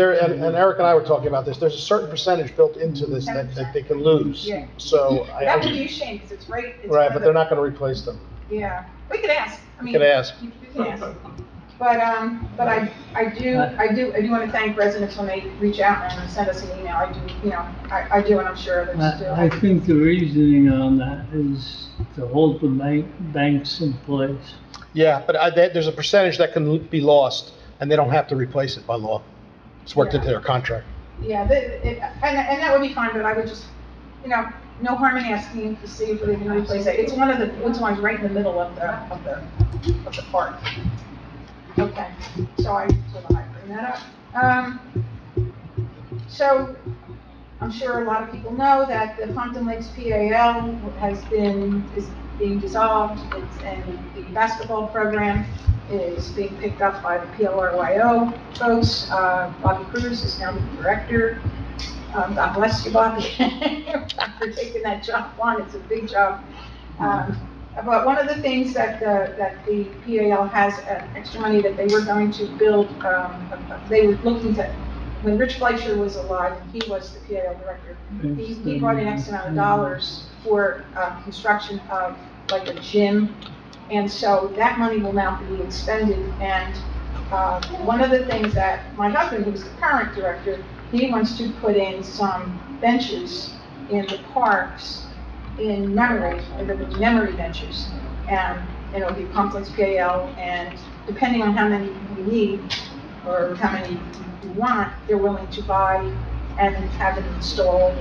Eric and I were talking about this, there's a certain percentage built into this that they can lose. Yeah. So. That would be a shame, because it's right. Right, but they're not gonna replace them. Yeah, we could ask. You could ask. You can ask. But I do want to thank residents when they reach out and send us an email. I do, and I'm sure others do. I think the reasoning on that is to hold the banks in place. Yeah, but there's a percentage that can be lost, and they don't have to replace it by law. It's worked into their contract. Yeah, and that would be fine, but I would just, no harm in asking to see if they can replace it. It's one of the ones right in the middle of the park. Okay, so I bring that up. So I'm sure a lot of people know that the Pompton Lakes PAL is being dissolved, and the basketball program is being picked up by the PLRYO folks. Bobby Cruz is now the director. God bless you, Bobby, for taking that job on. It's a big job. But one of the things that the PAL has extra money that they were going to build, they were looking to, when Rich Fleischer was alive, he was the PAL director, he brought in X amount of dollars for construction of like a gym. And so that money will now be expended. And one of the things that my husband, who's the current director, he wants to put in some benches in the parks in memory, memory benches. And it'll be Pompton Lakes PAL, and depending on how many we need, or how many you want, they're willing to buy and have it installed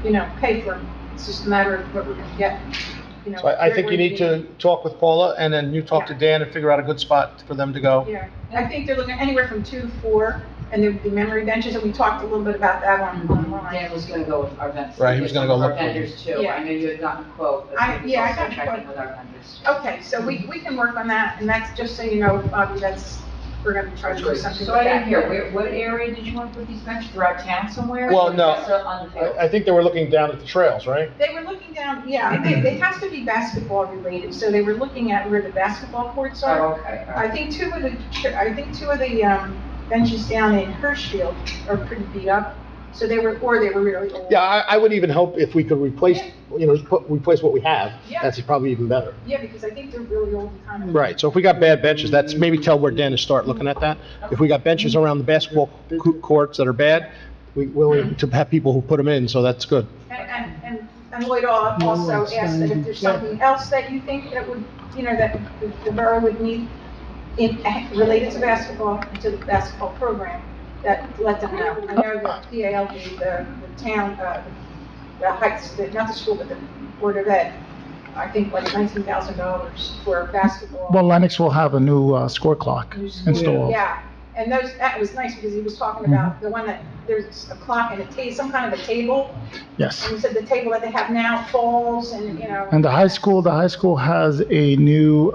and, pay for it. It's just a matter of what we're gonna get. So I think you need to talk with Paula, and then you talk to Dan and figure out a good spot for them to go. Yeah, I think they're looking anywhere from 2 to 4 and the memory benches, and we talked a little bit about that online. Dan was gonna go with our vendors. Right, he was gonna go look Our for them. vendors too. Yeah. I know you had gotten a quote, but he was I also got a checking quote. with our vendors. Okay, so we can work on that, and that's, just so you know, Bobby, we're gonna try to do something So with I didn't that. hear, what area did you want to put these benches, throughout town somewhere? Well, Or no. just on the field? I think they were looking down at the trails, right? They were looking down, yeah, it has to be basketball related, so they were looking at where the basketball courts Oh, are. okay. all I right. think two of the benches down in Hirschfield are pretty beat up, so they were really old. Yeah, I would even hope if we could replace, replace what we have, Yeah. that's probably even better. Yeah, because I think they're really old and kind of. Right, so if we got bad benches, that's maybe tell where Den is start looking at that. If we got benches around the basketball courts that are bad, we're willing to have people who put them in, so that's good. And Lloyd also asked that if there's something else that you think that would, that the borough would need related to basketball, to the basketball program, that let them know. I know that PAL gave the town, the heights, not the school, but the Board of Ed, I think like $19,000 for basketball. Well, Lennox will have a new score clock installed. Yeah, and that was nice because he was talking about the one that, there's a clock and some kind of a table. Yes. And he said the table that they have now falls and, And the high school has a new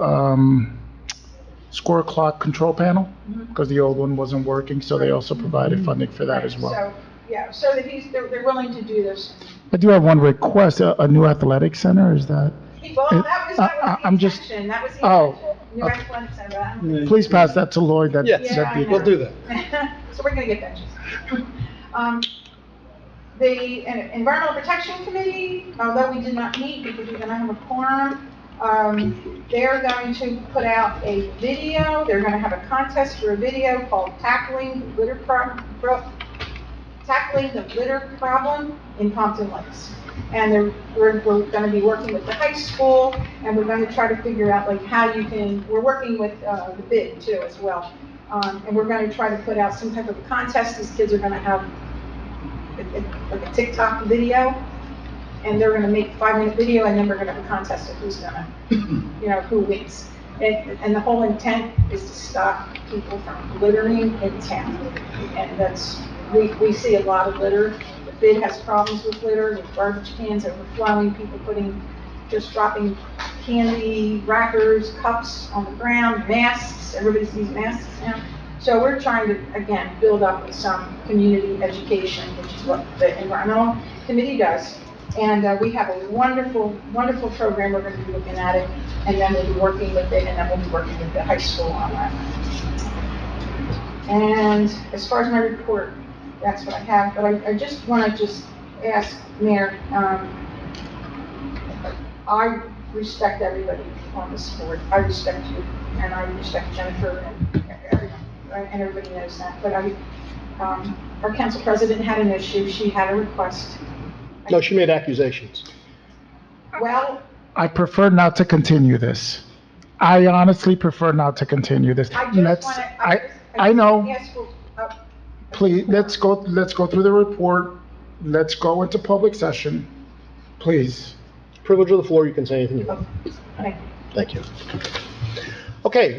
score clock control panel because the old one wasn't working, so they also provided funding for that as well. So, yeah, so that they're willing to do this. I do have one request, a new athletic center, is that? Well, that was the I'm just- intention, that was the Oh, intention. New athletic center. I don't think- Please pass that to Lloyd. That'd be We'll great. do that. So we're gonna get benches. The Environmental Protection Committee, although we did not meet because we're gonna have a quorum, they're going to put out a video, they're gonna have a contest for a video called Tackling the Litter Problem in Pompton Lakes. And we're gonna be working with the high school, and we're gonna try to figure out like how we're working with the bid too as well. And we're gonna try to put out some type of contest. These kids are gonna have like a TikTok video, and they're gonna make a 5-minute video, and then we're gonna have a contest of who's gonna, who wins. And the whole intent is to stop people from littering in town. And we see a lot of litter. The bid has problems with litter, with garbage cans overflowing, people just dropping candy, wrappers, cups on the ground, masks, everybody sees masks now. So we're trying to, again, build up some community education, which is what the Environmental Committee does. And we have a wonderful, wonderful program. We're going to be looking at it, and then we'll be working with it, and then we'll be working with the high school on that. And as far as my report, that's what I have. But I just want to ask, Mayor, I respect everybody on this board. I respect you, and I respect Jennifer, and everybody knows that. But our council president had an issue. She had a request. No, she made accusations. Well, I prefer not to continue this. I honestly prefer not to continue this. I know. Please, let's go through the report. Let's go into public session, please. Privilege of the floor, you can say anything you want. Thank you. Okay,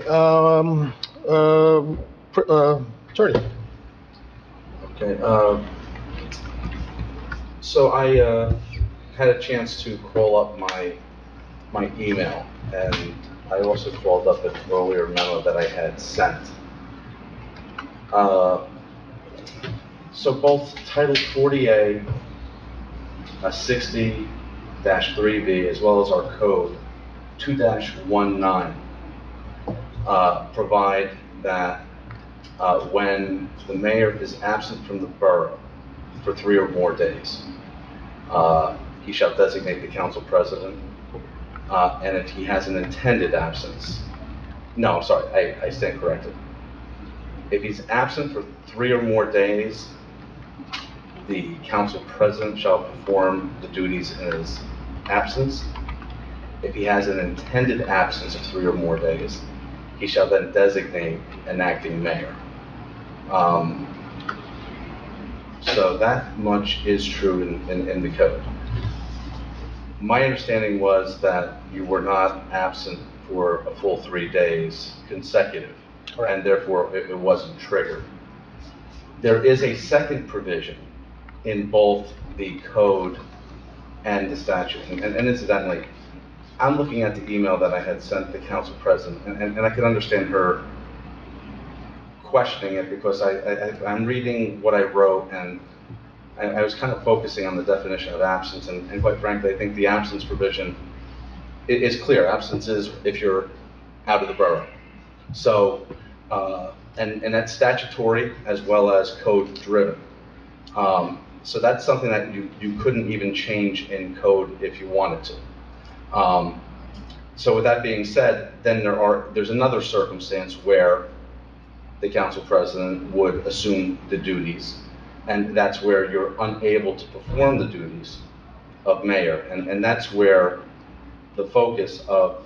attorney. Okay, so I had a chance to call up my email, and I also called up an earlier memo that I had sent. So both Title 40A, 60-3B, as well as our code 2-19 provide that when the mayor is absent from the borough for 3 or more days, he shall designate the council president, and if he has an intended absence, no, I'm sorry, I stand corrected. If he's absent for 3 or more days, the council president shall perform the duties in his absence. If he has an intended absence of 3 or more days, he shall then designate an acting mayor. So that much is true in the code. My understanding was that you were not absent for a full 3 days consecutive, and therefore it wasn't triggered. there is a second provision in both the code and the statute. And incidentally, I'm looking at the email that I had sent the council president, and I can understand her questioning it because I'm reading what I wrote, and I was kind of focusing on the definition of absence, and quite frankly, I think the absence provision is clear. Absence is if you're out of the borough. So, and that's statutory as well as code driven. So that's something that you couldn't even change in code if you wanted to. So with that being said, then there's another circumstance where the council president would assume the duties, and that's where you're unable to perform the duties of mayor, and that's where the focus of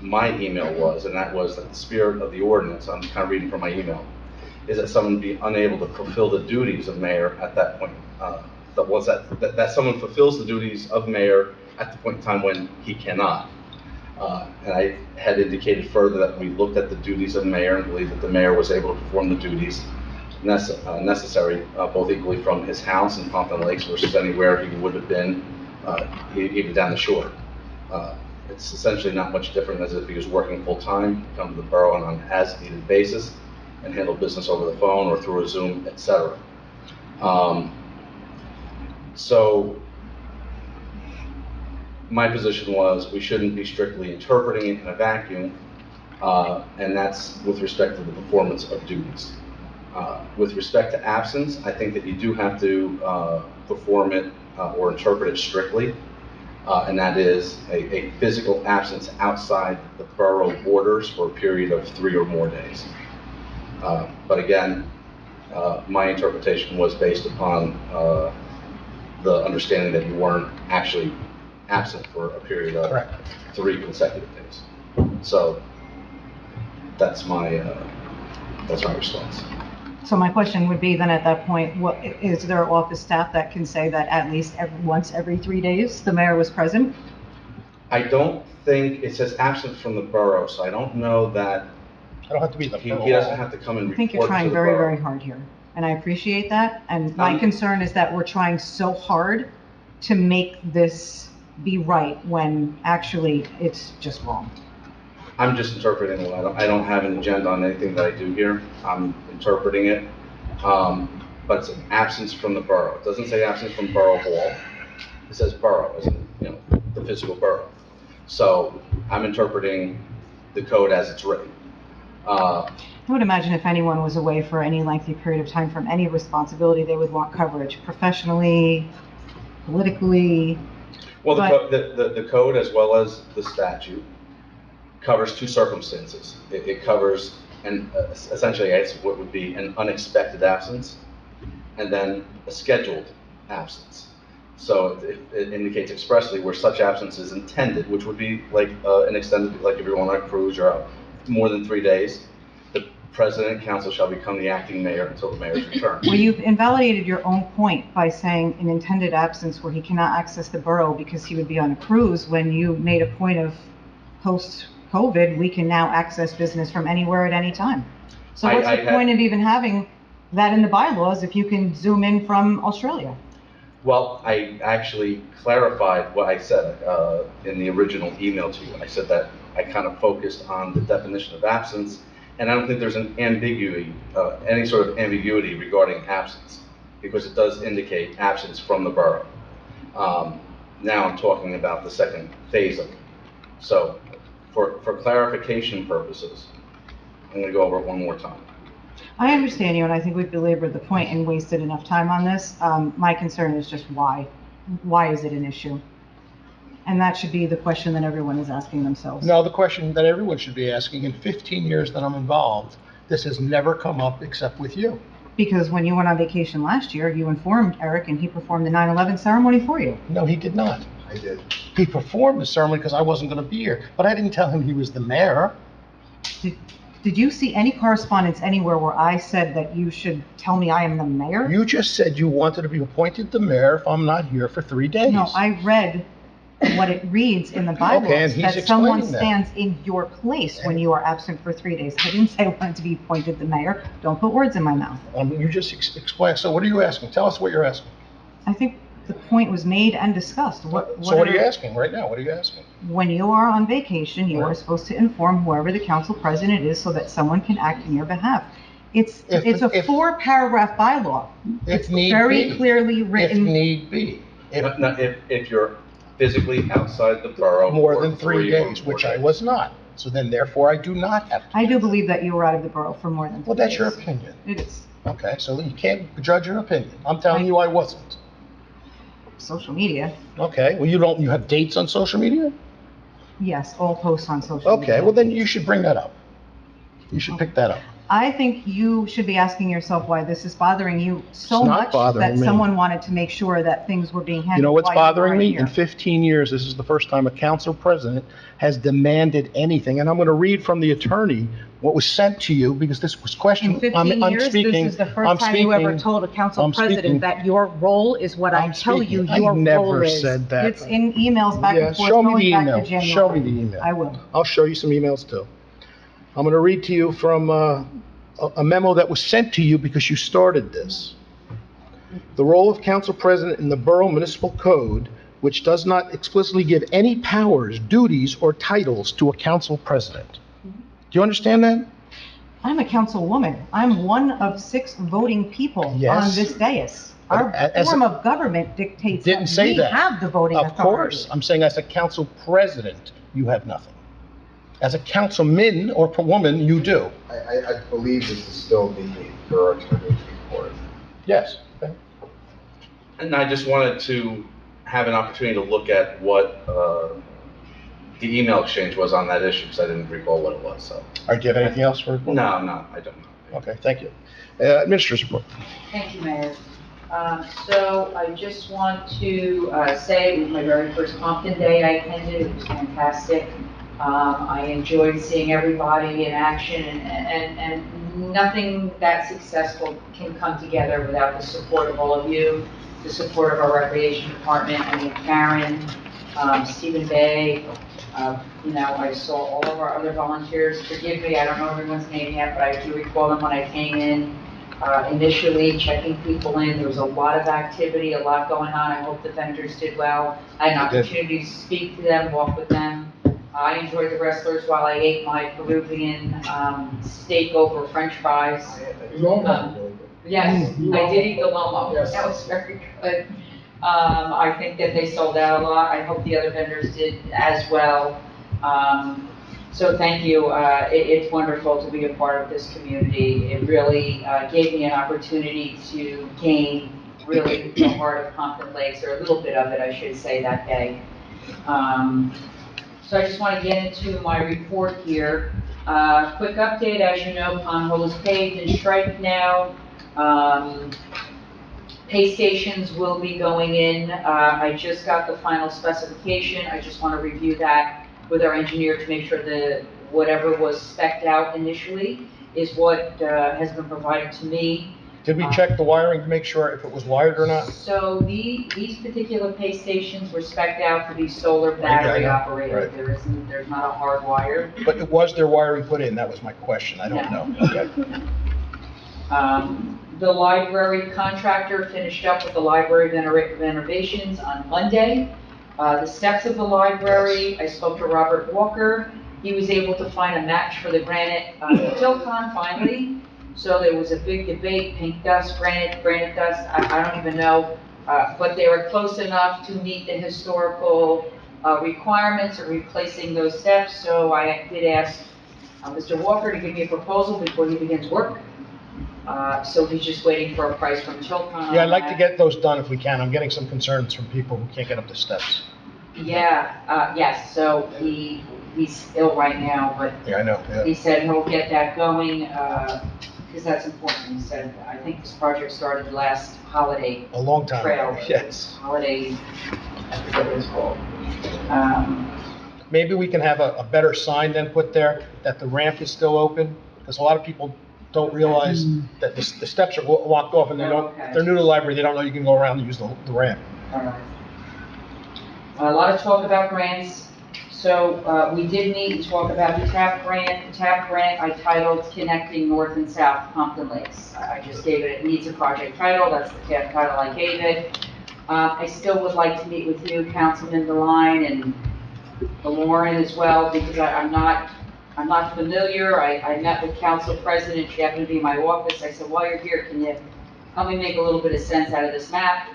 my email was, and that was that the spirit of the ordinance, I'm kind of reading from my email, is that someone be unable to fulfill the duties of mayor at that point. That someone fulfills the duties of mayor at the point in time when he cannot. And I had indicated further that we looked at the duties of mayor and believed that the mayor was able to perform the duties necessary, both equally from his house in Pompton Lakes versus anywhere he would have been, even down the shore. It's essentially not much different as if he was working full-time, come to the borough on an as-needed basis, and handle business over the phone or through a Zoom, etc. So my position was we shouldn't be strictly interpreting it in a vacuum, and that's with respect to the performance of duties. With respect to absence, I think that you do have to perform it or interpret it strictly, and that is a physical absence outside the borough borders for a period of 3 or more days. But again, my interpretation was based upon the understanding that you weren't actually absent for a period of Correct. 3 consecutive days. So that's my response. So my question would be then at that point, what, is there office staff that can say that at least once every 3 days the mayor was present? I don't think, it says absent from the borough, so I don't know that I don't have to be the he doesn't have to come and I think report you're to the trying very, borough. very hard here, and I appreciate that. And my concern is that we're trying so hard to make this be right when actually it's just wrong. I'm just interpreting it. I don't have an agenda on anything that I do here. I'm interpreting it. But it's an absence from the borough. It doesn't say absence from Borough Hall. It says borough, as in, the physical borough. So I'm interpreting the code as it's written. I would imagine if anyone was away for any lengthy period of time from any responsibility, they would want coverage professionally, politically. Well, the code as well as the statute covers 2 circumstances. It covers essentially it's what would be an unexpected absence and then a scheduled absence. So it indicates expressly where such absence is intended, which would be like an extended, like if you're on a cruise, you're out more than 3 days. The president and council shall become the acting mayor until the mayor's return. Well, you've invalidated your own point by saying an intended absence where he cannot access the borough because he would be on a cruise, when you made a point of post-COVID, we can now access business from anywhere at any time. So what's the point of even having that in the bylaws if you can zoom in from Australia? Well, I actually clarified what I said in the original email to you. I said that I kind of focused on the definition of absence, and I don't think there's an ambiguity, any sort of ambiguity regarding absence, because it does indicate absence from the borough. Now I'm talking about the second phase of it. So for clarification purposes, I'm going to go over it one more time. I understand you, and I think we've belabored the point and wasted enough time on this. My concern is just why. Why is it an issue? And that should be the question that everyone is asking themselves. No, the question that everyone should be asking, in 15 years that I'm involved, this has never come up except with you. Because when you went on vacation last year, you informed Eric and he performed the 9/11 ceremony for you. No, he did not. I did. He performed the ceremony because I wasn't going to be here, but I didn't tell him he was the mayor. Did you see any correspondence anywhere where I said that you should tell me I am the mayor? You just said you wanted to be appointed the mayor if I'm not here for 3 days. No, I read what it reads in the Okay, bylaws, and he's that someone explaining that. stands in your place when you are absent for 3 days. I didn't say I wanted to be appointed the mayor. Don't put words in my mouth. You just explained, so what are you asking? Tell us what you're asking. I think the point was made and discussed. So what are you asking right now? What are you asking? When you are on vacation, you are Right. supposed to inform whoever the council president is so that someone can act in your behalf. It's a If- 4-paragraph bylaw. If It's need very be. clearly If written. need be. If you're physically outside the borough. More for than 3 or days, more which I days. was not. So then therefore I do not have to. I do believe that you were out of the borough for more than 3 Well, that's days. your opinion. It is. Okay, so you can't judge your opinion. I'm telling you I wasn't. Social media, Okay, well, you have dates on social media? yes, all posts on social media. Okay, well then you should bring that up. You should pick that up. I think you should be asking yourself why this is bothering you so It's not much bothering that me. someone wanted to make sure that things were being handled. You know what's while you bothering weren't me? here. In 15 years, this is the first time a council president has demanded anything. And I'm going to read from the attorney what was sent to you because this was questioned. In 15 I'm years, speaking- this is the I'm first time you ever speaking- told a council I'm speaking- president that your role is what I I'm tell you speaking. I your role never is. said that. It's in emails back Yeah, and forth, show me going the back email. to January. Show me the email. I will. I'll show you some emails too. I'm going to read to you from a memo that was sent to you because you started this. The role of council president in the Borough Municipal Code, which does not explicitly give any powers, duties, or titles to a council president. Do you understand that? I'm a councilwoman. I'm one of 6 voting people on Yes. this dais. But Our as a- form of government dictates Didn't that say we that. have the voting Of authority. course, I'm saying as a council president, you have nothing. As a councilman or woman, you do. I believe this is still the borough attorney's report. Yes. Okay. And I just wanted to have an opportunity to look at what the email exchange was on that issue, because I didn't recall what it was, so. All right, do you have anything else for? No, I don't know. Okay, thank you. Administrator's report. Thank you, Mayor. So I just want to say it was my very first Pompton Day I attended. It was fantastic. I enjoyed seeing everybody in action, and nothing that successful can come together without the support of all of you, the support of our recreation department. I mean, Karen, Stephen Bay, I saw all of our other volunteers. Forgive me, I don't know everyone's name yet, but I do recall them when I came in. Initially checking people in. There was a lot of activity, a lot going on. I hope the vendors did well. I had an opportunity to speak to them, walk with them. I enjoyed the wrestlers while I ate my Peruvian steak over French fries. Yes, I did eat the lomo. Yes. That was very good. I think that they sold out a lot. I hope the other vendors did as well. So thank you. It's wonderful to be a part of this community. It really gave me an opportunity to gain really the heart of Pompton Lakes, or a little bit of it, I should say, that day. So I just want to get into my report here. Quick update, as you know, Pond Hole is paved and striped now. Pay stations will be going in. I just got the final specification. I just want to review that with our engineer to make sure that whatever was spec'd out initially is what has been provided to me. Did we check the wiring to make sure if it was wired or not? So these particular pay stations were spec'd out to be solar battery operated. Right. There's not a hard wire. But was there wiring put in? That was my question. I don't know. Okay. The library contractor finished up with the library renovations on Monday. The steps of the library, I spoke to Robert Walker. He was able to find a match for the granite Tilcon finally. So there was a big debate, pink dust, granite dust, I don't even know. But they were close enough to meet the historical requirements of replacing those steps. So I did ask Mr. Walker to give me a proposal before he begins work. So he's just waiting for a price from Tilcon. Yeah, I'd like to get those done if we can. I'm getting some concerns from people who can't get up the steps. Yeah, yes, so he's ill right now, but Yeah, I know. Yeah. he said he'll get that going, because that's important. He said, I think this project started last holiday A long time trail. ago, yes. Holiday, I forget what it's called. Maybe we can have a better sign then put there that the ramp is still open, because a lot of people don't realize that the steps are locked off and they don't, Okay. if they're new to the library, they don't know you can go around and use the ramp. All right. A lot of talk about grants. So we did need to talk about the TAP grant. The TAP grant I titled Connecting North and South Pompton Lakes. I just gave it needs a project title. That's the TAP title I gave it. I still would like to meet with you, Councilman DeLine and Lauren as well, because I'm not familiar. I met with Council President. She happened to be in my office. I said, while you're here, can you help me make a little bit of sense out of this map?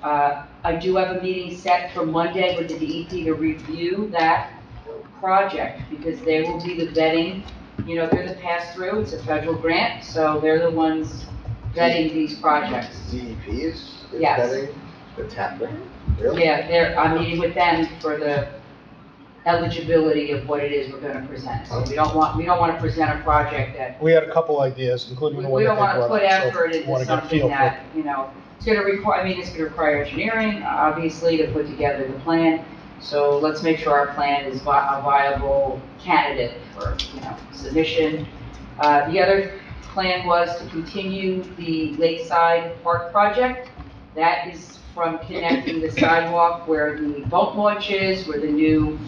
I do have a meeting set for Monday with the DEP to review that project, because they will be the vetting, you know, they're the pass-through, it's a federal grant, so they're the ones vetting these projects. DEP is Yes. vetting the TAP grant? Really? Yeah, I'm meeting with them for the eligibility of what it is we're gonna present. So we don't want to present a project that, We had a couple ideas, including the one we that don't they want to brought put up, so effort we into wanna get a something feel for it. that, you know, it's gonna require, it's gonna require engineering, obviously, to put together the plan. So let's make sure our plan is a viable candidate for, you know, submission. The other plan was to continue the Lakeside Park project. That is from connecting the sidewalk where the boat launch is, where the new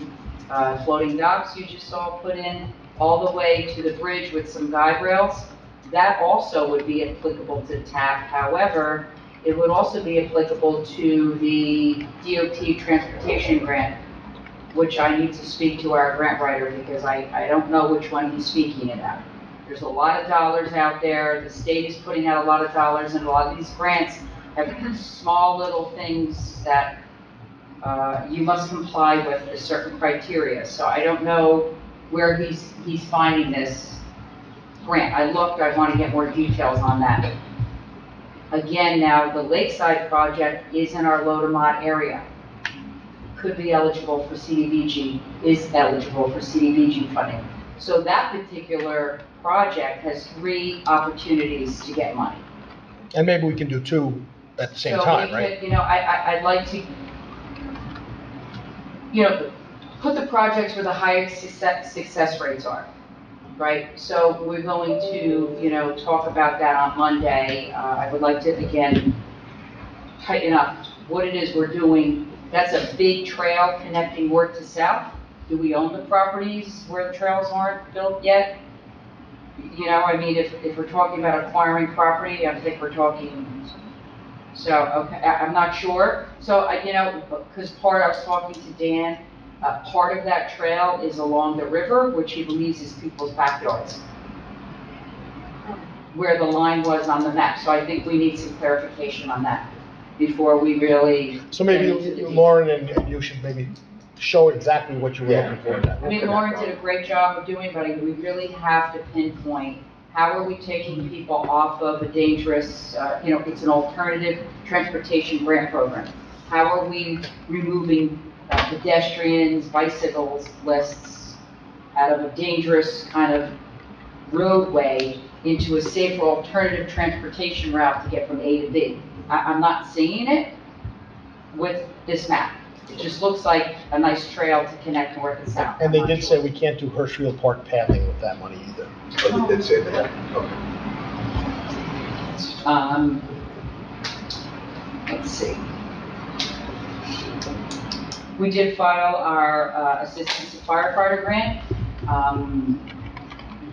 floating docks you just saw put in, all the way to the bridge with some guide rails. That also would be applicable to TAP. However, it would also be applicable to the DOT transportation grant, which I need to speak to our grant writer, because I don't know which one he's speaking about. There's a lot of dollars out there. The state is putting out a lot of dollars, and a lot of these grants have small little things that you must comply with a certain criteria. So I don't know where he's finding this grant. I looked, I want to get more details on that. Again, now, the Lakeside project is in our Lodamont area. Could be eligible for CDBG, is eligible for CDBG funding. So that particular project has 3 opportunities to get money. And maybe we can do 2 at the same So time, we right? could, you know, I'd like to, you know, put the projects where the highest success rates are, right? So we're going to, you know, talk about that on Monday. I would like to, again, tighten up what it is we're doing. That's a big trail connecting north to south. Do we own the properties where the trails aren't built yet? You know, I mean, if we're talking about acquiring property, I think we're talking, so, okay, I'm not sure. So, you know, because I was talking to Dan, part of that trail is along the river, which he believes is people's backyards, where the line was on the map. So I think we need some clarification on that before we really. So maybe Lauren and you should maybe show exactly what you were looking for. I mean, Lauren did a great job of doing, but we really have to pinpoint, how are we taking people off of a dangerous, you know, it's an alternative transportation grant program. How are we removing pedestrians, bicycles lists out of a dangerous kind of roadway into a safer alternative transportation route to get from A to B? I'm not seeing it with this map. It just looks like a nice trail to connect north and south. And they did say we can't do Hirschfield Park pathing with that money either. Oh, they did say that, okay. Let's see. We did file our assistance to firefighter grant.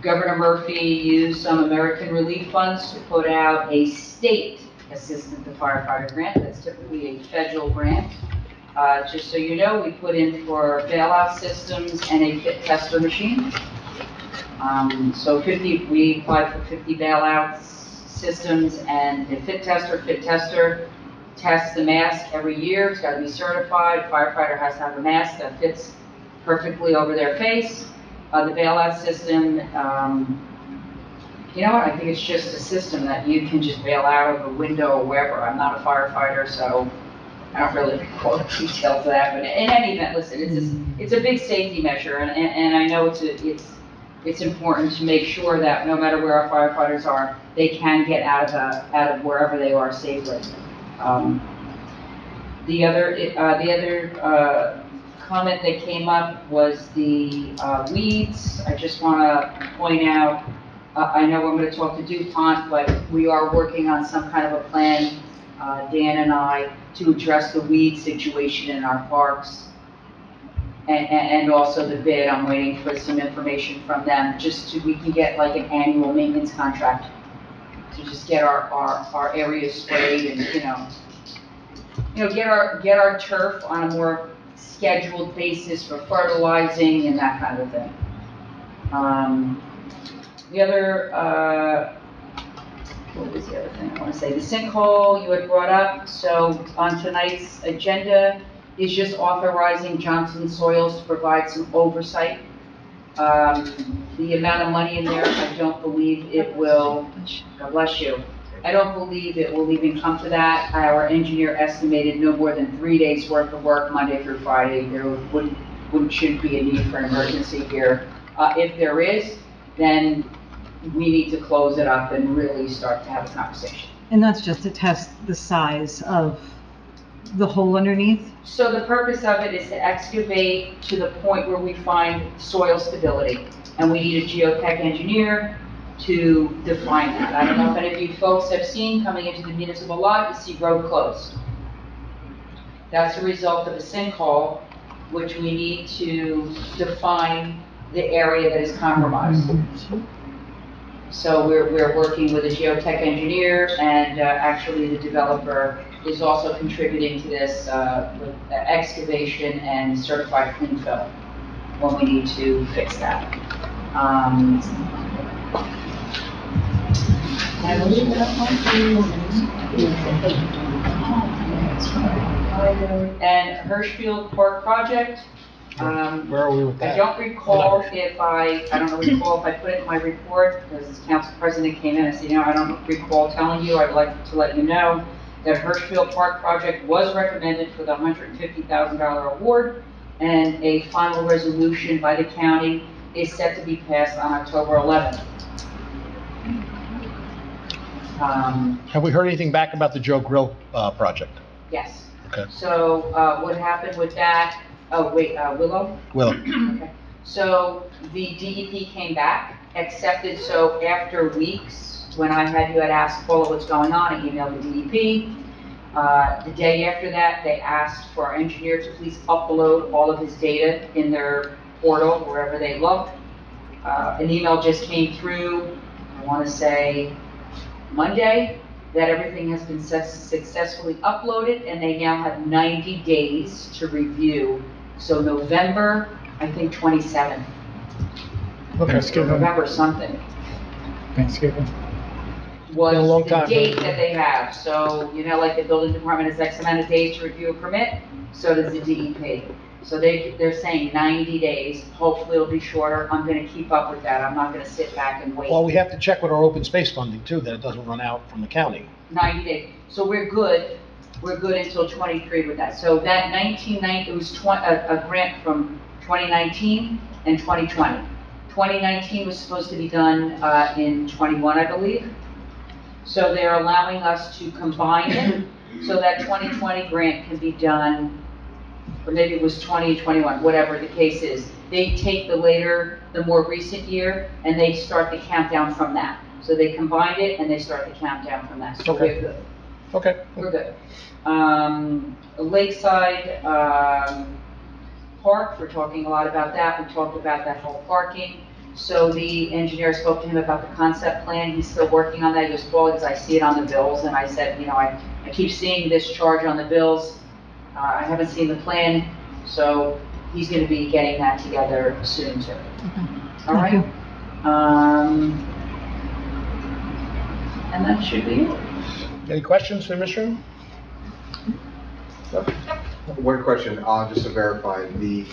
Governor Murphy used some American Relief funds to put out a state assistant to firefighter grant. That's typically a federal grant. Just so you know, we put in for bailout systems and a fit tester machine. So we applied for 50 bailout systems and a fit tester. Fit tester tests the mask every year. It's got to be certified. Firefighter has to have a mask that fits perfectly over their face. The bailout system, you know what, I think it's just a system that you can just bail out of a window or wherever. I'm not a firefighter, so I don't really recall the details of that, but in any event, listen, it's a big safety measure, and I know it's important to make sure that no matter where our firefighters are, they can get out of wherever they are safely. The other comment that came up was the weeds. I just want to point out, I know I'm going to talk to DuPont, but we are working on some kind of a plan Dan and I, to address the weed situation in our parks. And also the bid, I'm waiting for some information from them, just we can get like an annual maintenance contract to just get our areas sprayed and, get our turf on a more scheduled basis for fertilizing and that kind of thing. The other, what was the other thing I want to say? The sinkhole you had brought up. So on tonight's agenda is just authorizing Johnson Soils to provide some oversight. The amount of money in there, I don't believe it will, God bless you. I don't believe it will even come to that. Our engineer estimated no more than 3 days worth of work, Monday through Friday. There shouldn't be a need for an emergency here. If there is, then we need to close it up and really start to have a conversation. And that's just to test the size of the hole underneath? So the purpose of it is to excavate to the point where we find soil stability. And we need a geotech engineer to define that. I don't know if any of you folks have seen coming into the municipal lot, you see road closed. That's a result of a sinkhole, which we need to define the area that is compromised. So we're working with a geotech engineer, and actually the developer is also contributing to this with excavation and certified clean fill when we need to fix that. Can I leave that one? And Hirschfield Park project. Where are we with that? I don't recall if I put it in my report, because the council president came in and said, I don't recall telling you. I'd like to let you know that Hirschfield Park project was recommended for the $150,000 award, and a final resolution by the county is set to be passed on October 11th. Have we heard anything back about the Joe Grill project? Yes. Okay. So what happened with that? Oh, wait, Willow? Willow. Okay. So the DEP came back, accepted, so after weeks, when you had asked Paula what's going on, I emailed the DEP. The day after that, they asked for our engineer to please upload all of his data in their portal, wherever they look. An email just came through, I want to say Monday, that everything has been successfully uploaded, and they now have 90 days to review. So November, I think 27th. Thanksgiving. November something. Thanksgiving. Was Been a long the time. date that they have. So, like the building department has X amount of days to review a permit, so does the DEP. So they're saying 90 days. Hopefully it'll be shorter. I'm gonna keep up with that. I'm not gonna sit back and wait. Well, we have to check with our open space funding too, that it doesn't run out from the county. 90 days. So we're good. We're good until 23 with that. So that 1990, it was a grant from 2019 and 2020. 2019 was supposed to be done in 21, I believe. So they're allowing us to combine it, so that 2020 grant can be done, or maybe it was 2021, whatever the case is. They take the more recent year, and they start the countdown from that. So they combined it, and they start the countdown from that. So Okay. we're good. Okay. We're good. Lakeside Park, we're talking a lot about that. We talked about that whole parking. So the engineer spoke to him about the concept plan. He's still working on that. He goes, Paul, because I see it on the bills. And I said, I keep seeing this charge on the bills. I haven't seen the plan. So he's going to be getting that together soon too. All right. And that should be it. Any questions for Mr.? One question, just to verify, the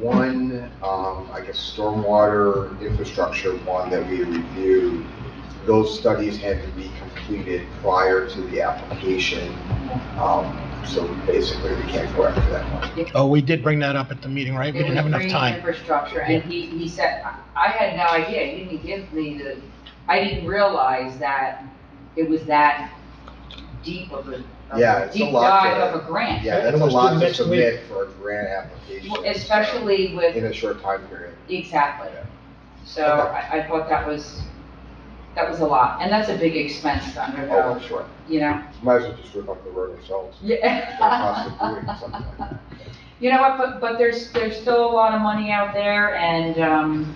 one, I guess, stormwater infrastructure one that we reviewed, those studies had to be completed prior to the application, so basically we can't go after that one. Oh, we did bring that up at the meeting, right? We didn't have enough time. Infrastructure, and he said, I had no idea. He didn't give me I didn't realize that it was that deep of a deep dive of a grant. Yeah, that's a lot to submit for a grant application. Especially with. In a short time period. Exactly. Yeah. So Okay. I thought that was That was a lot, and that's a big expense to undergo, Sure. you know? Might as well just rip up the road ourselves. Yeah. Cost of doing something like that. You know what, but there's still a lot of money out there, and,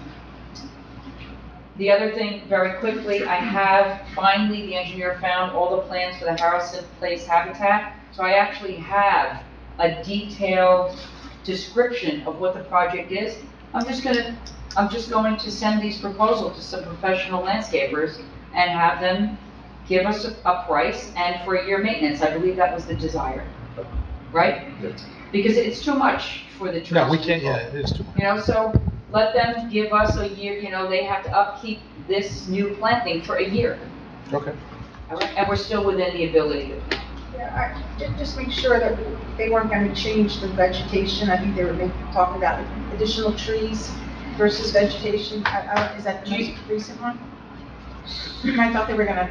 the other thing, very quickly, I have, finally, the engineer found all the plans for the Harrison Place habitat, so I actually have a detailed description of what the project is. I'm just going to send these proposals to some professional landscapers and have them give us a price and for a year maintenance. I believe that was the desire, right? Because it's too much for the trees. No, we can't, yeah, it is too much. You know, so let them give us a year, you know, they have to upkeep this new planting for a year. Okay. All right, and we're still within the ability to plant. Yeah, just make sure that they weren't gonna change the vegetation. I think they were talking about additional trees versus vegetation. Is that the most recent one? I thought they were gonna,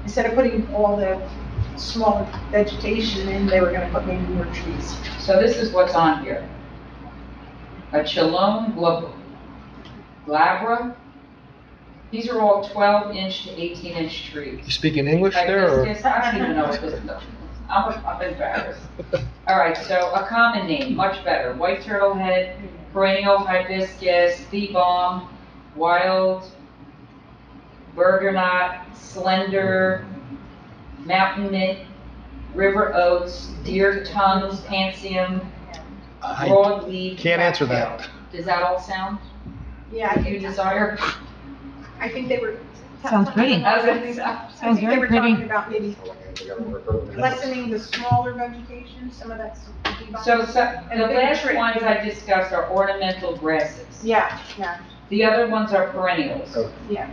instead of putting all the smaller vegetation in, they were gonna put maybe more trees. So this is what's on here. A Chelone glabra. These are all 12-inch to 18-inch trees. You speaking English there, or? Yes, I don't even know what this is. I'm embarrassed. All right, so a common name, much better. White turtlehead, perennial hibiscus, bee balm, wild bergamot, slender, mountain mint, river oats, deer tongues, pansium, broadleaf. Can't answer that. cattail. Does that all sound Yeah, what you desire? I think they were. Sounds pretty. I was gonna say, I Sounds think they very were pretty. talking about maybe lessening the smaller vegetation, some of that's. So the And a big last tree. ones I discussed are ornamental grasses. Yeah, yeah, The other ones are perennials yeah.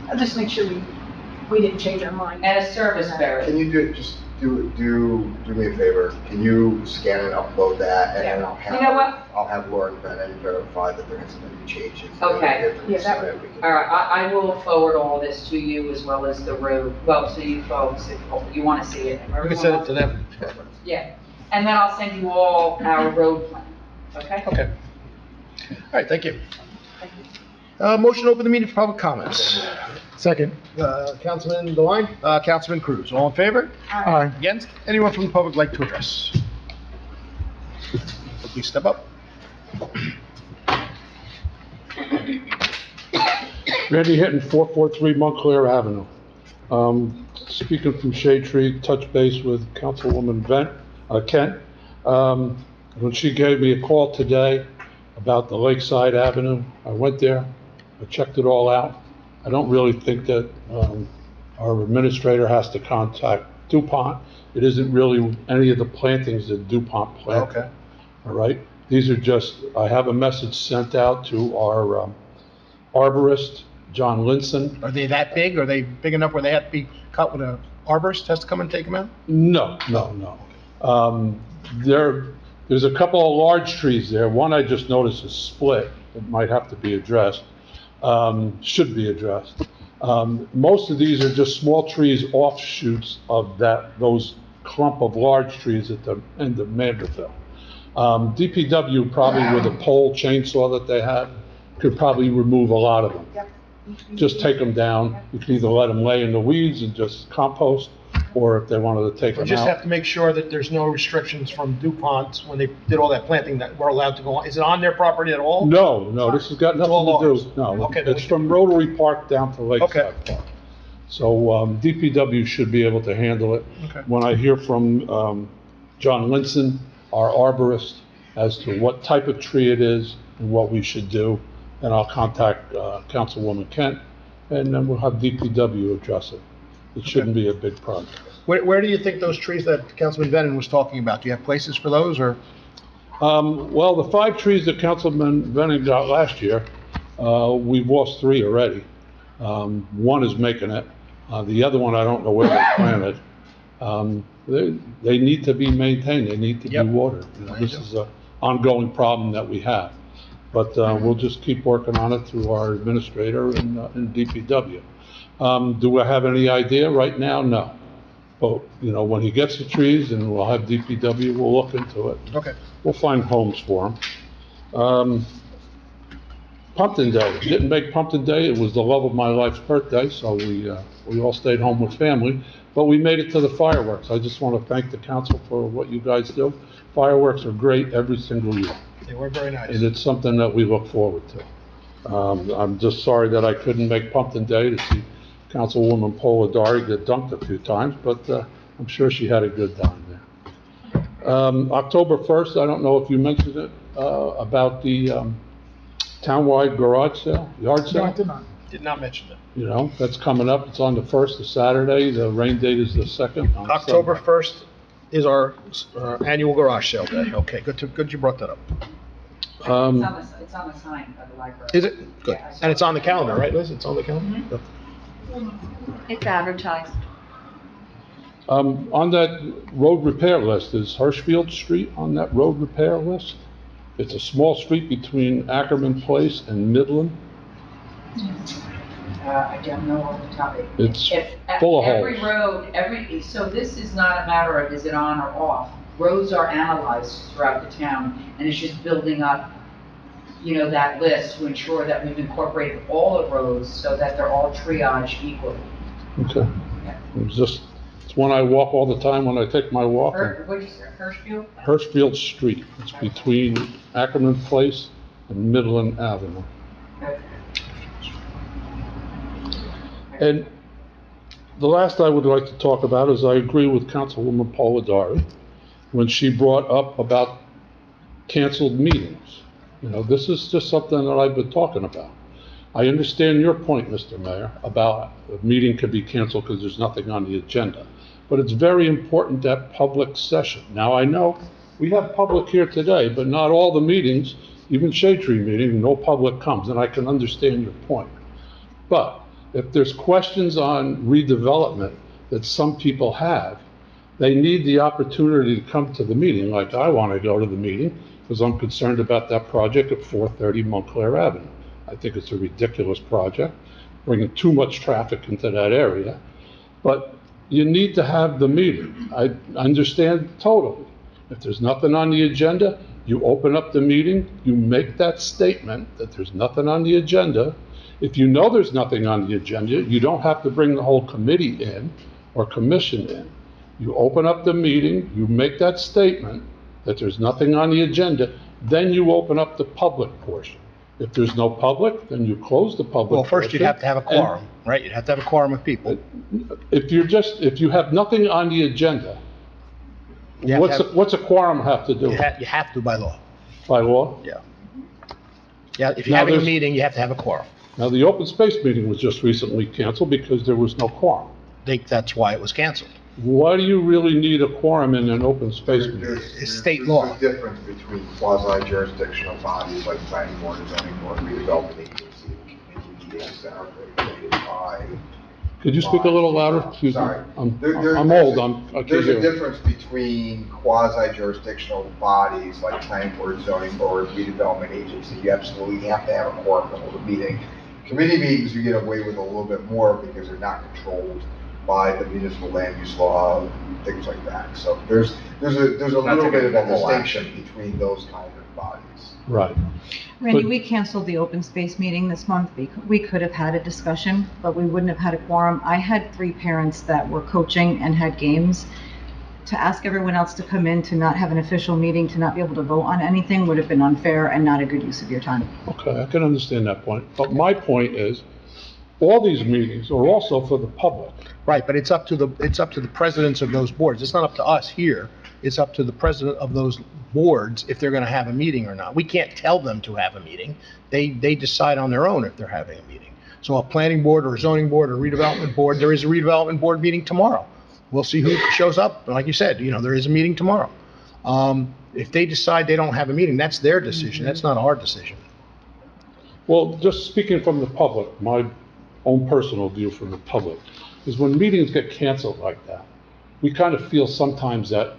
I'll just make sure we didn't change our mind. and a service berry. Can you do me a favor? Can you scan and upload that, and then I'll have, You know what? I'll have Lauren Bennett verify that there hasn't been any changes. Okay. Yeah, that So we can- All right, I will forward all this to you as well as the road, well, so you folks, if you want to see it. We can send it to them. Yeah, and then I'll send you all our road plan, okay? Okay. All right, thank you. Motion to open the meeting for public comments. Second. Councilman DeWine, Councilman Cruz, all in favor? Aye. Against? Anyone from the public like to address? Please step up. Randy Hinton, 443 Montclair Avenue. Speaking from Shade Tree, touch base with Councilwoman Kent. When she gave me a call today about the Lakeside Avenue, I went there, I checked it all out. I don't really think that our administrator has to contact DuPont. It isn't really any of the plantings that DuPont planted. Okay. All right? These are just, I have a message sent out to our arborist, John Linson. Are they that big? Are they big enough where they have to be cut with an arborist has to come and take them out? No. There's a couple of large trees there. One I just noticed is split. It might have to be addressed, should be addressed. Most of these are just small trees, offshoots of those clump of large trees at the end of Manderville. DPW probably with a pole chainsaw that they have could probably remove a lot of them. Just take them down. You can either let them lay in the weeds and just compost, or if they wanted to take We them just have out. to make sure that there's no restrictions from DuPont when they did all that planting that we're allowed to go on. Is it on their property at all? No, this has got It's all nothing to ours. do. No, Okay, then it's we- from Rotary Park down to Okay. Lakeside Park. So DPW should be able to handle it. Okay. When I hear from John Linson, our arborist, as to what type of tree it is and what we should do, then I'll contact Councilwoman Kent, and then we'll have DPW address it. It shouldn't be a big problem. Where do you think those trees that Councilman Venon was talking about, do you have places for those, or? Well, the 5 trees that Councilman Venning got last year, we've lost 3 already. One is making it. The other one, I don't know where they planted. They need to be maintained. They need to be watered. You know, this is an ongoing problem that we have. But we'll just keep working on it through our administrator and DPW. Do I have any idea right now? No. But, you know, when he gets the trees, and we'll have DPW, we'll look into it. Okay. We'll find homes for them. Pumpkin Day. Didn't make Pumpkin Day. It was the love of my life's birthday, so we all stayed home with family. But we made it to the fireworks. I just want to thank the council for what you guys do. Fireworks are great every single year, They were very nice. and it's something that we look forward to. I'm just sorry that I couldn't make Pumpkin Day to see Councilwoman Polidori get dunked a few times, but I'm sure she had a good time there. October 1st, I don't know if you mentioned it, about the townwide garage sale, yard No, sale. I did not. Did not mention it. You know, that's coming up. It's on the 1st, the Saturday. The rain date is the 2nd. on October Sunday. 1st is our annual garage sale day. Okay, good you brought that up. It's on the sign by the library. Is it? Good. Yeah, I saw And it's it. on the calendar, right, Liz? It's on the calendar? Good. It's advertised. On that road repair list, is Hirschfield Street on that road repair list? It's a small street between Ackerman Place and Midland. I don't know off the top. It's full of Every holes. road, so this is not a matter of is it on or off. Roads are analyzed throughout the town, and it's just building up, that list to ensure that we've incorporated all the roads so that they're all triaged equally. Okay. It's one I walk all the time when I take my walk. What'd you say, Hirschfield? Hirschfield Street. It's between Ackerman Place and Midland Avenue. Okay. And the last I would like to talk about is I agree with Councilwoman Polidori when she brought up about canceled meetings. This is just something that I've been talking about. I understand your point, Mr. Mayor, about a meeting could be canceled because there's nothing on the agenda. But it's very important to have public session. Now, I know we have public here today, but not all the meetings, even Shade Tree meeting, no public comes, and I can understand your point. But if there's questions on redevelopment that some people have, they need the opportunity to come to the meeting, like I want to go to the meeting, because I'm concerned about that project at 430 Montclair Avenue. I think it's a ridiculous project, bringing too much traffic into that area. But you need to have the meeting. I understand totally. If there's nothing on the agenda, you open up the meeting, you make that statement that there's nothing on the agenda. If you know there's nothing on the agenda, you don't have to bring the whole committee in or commission in. You open up the meeting, you make that statement that there's nothing on the agenda, then you open up the public portion. If there's no public, then you close the public Well, first you'd portion. have to have a quorum, right? You'd have to have a quorum of people. If you have nothing on the agenda, You have to have- what's a quorum have to do? You have to by law. By law? Yeah. Yeah, if you're Now, having a there's- meeting, you have to have a quorum. Now, the open space meeting was just recently canceled because there was no quorum. That's why it was canceled. Why do you really need a quorum in an open space meeting? It's state law. There's a difference between quasi-jurisdictional bodies like planning board, zoning board, redevelopment agency, committee meetings that are regulated by. Could you speak a little louder? Excuse me. Sorry. I'm old, I can't There's a hear. difference between quasi-jurisdictional bodies like planning board, zoning board, redevelopment agency. You absolutely have to have a quorum to hold a meeting. Committee meetings, you get away with a little bit more because they're not controlled by the municipal land use law, things like that. So there's a little bit of a distinction between those kind of bodies. Right. Randy, But- we canceled the open space meeting this month. We could have had a discussion, but we wouldn't have had a quorum. I had 3 parents that were coaching and had games. To ask everyone else to come in to not have an official meeting, to not be able to vote on anything would have been unfair and not a good use of your time. Okay, I can understand that point. But my point is, all these meetings are also for the public. Right, but it's up to the presidents of those boards. It's not up to us here. It's up to the president of those boards if they're gonna have a meeting or not. We can't tell them to have a meeting. They decide on their own if they're having a meeting. So a planning board or a zoning board or redevelopment board, there is a redevelopment board meeting tomorrow. We'll see who shows up. And like you said, there is a meeting tomorrow. If they decide they don't have a meeting, that's their decision. That's not our decision. Well, just speaking from the public, my own personal view from the public, is when meetings get canceled like that, we kind of feel sometimes that,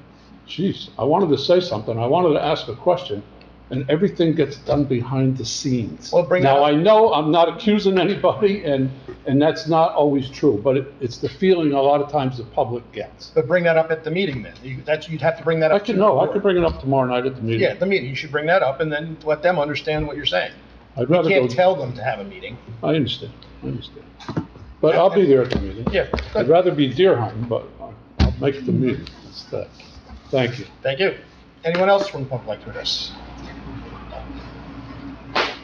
geez, I wanted to say something, I wanted to ask a question, and everything gets done behind the scenes. Well, bring Now, that up. I know I'm not accusing anybody, and that's not always true, but it's the feeling a lot of times the public gets. But bring that up at the meeting then. You'd have to bring that I up. to could, the no, I board. could bring it up tomorrow night at the meeting. Yeah, the meeting. You should bring that up and then let them understand what you're saying. I'd We rather can't go, tell them to have a meeting. I understand. But I'll be there at the meeting. Yeah, I'd good. rather be deer hunting, but I'll make the meeting instead. Thank you. Thank you. Anyone else from the public like to address?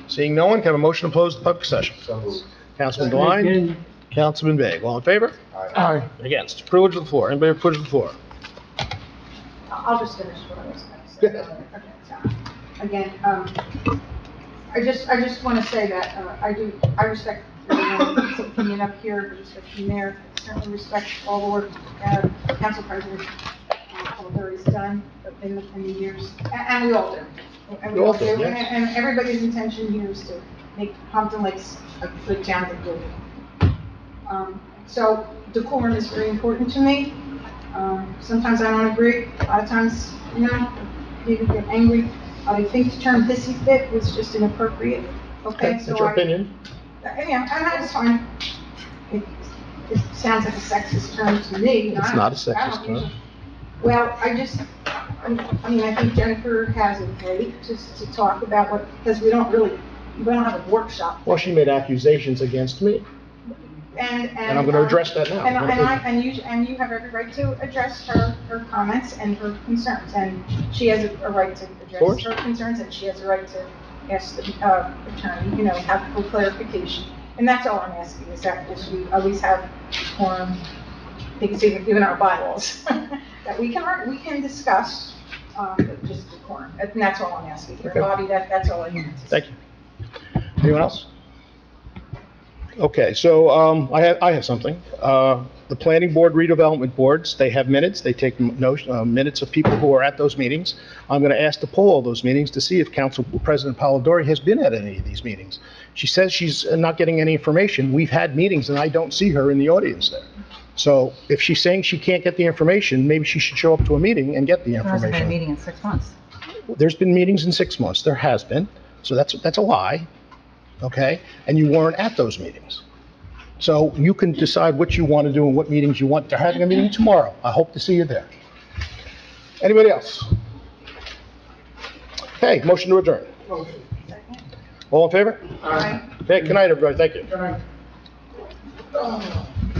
Seeing no one, can I have a motion to close the public session? So moved. Councilman Devine, Again, Councilman Beg, all in favor? Aye. Against? Privilege of the floor. Anybody have privilege of the floor? I'll just finish what I was going to say. Again, I just want to say that I respect everyone's opinion up here, I respect the mayor, I certainly respect all the work Council President Calaveras has done in the years, and we all do. And we all do, and everybody's intention here is to make Pompton Lakes a good town to live in. So decorum is very important to me. Sometimes I don't agree, a lot of times, people get angry. I think the term hissy fit was just inappropriate, okay? That's your opinion. Yeah, and that's fine. It sounds like a sexist term to me. It's not a sexist term. Well, I think Jennifer has a right to talk about what, because we don't have a workshop. Well, she made accusations against me, and I'm going to address that now. And you have every right to address her comments and her concerns, and she has a right to address her concerns, and she has a right to ask the attorney, have full clarification. And that's all I'm asking, is that we always have forum, I think it's even our bylaws, that we can discuss, just decorum, and that's all I'm asking here. Okay. Bobby, that's all I need to say. Thank you. Anyone else? Okay, so I have something. The planning board, redevelopment boards, they have minutes. They take minutes of people who are at those meetings. I'm going to ask to poll all those meetings to see if Council President Polidori has been at any of these meetings. She says she's not getting any information. We've had meetings and I don't see her in the audience there. So if she's saying she can't get the information, maybe she should show up to a meeting and get the There hasn't been a information. meeting in 6 months. There's been meetings in 6 months. There has been. So that's a lie. Okay? And you weren't at those meetings. So you can decide what you want to do and what meetings you want. They're having a meeting tomorrow. I hope to see you there. Anybody else? Okay, motion to adjourn. All in favor? Aye. Okay, good night, everybody. Thank you. Good night.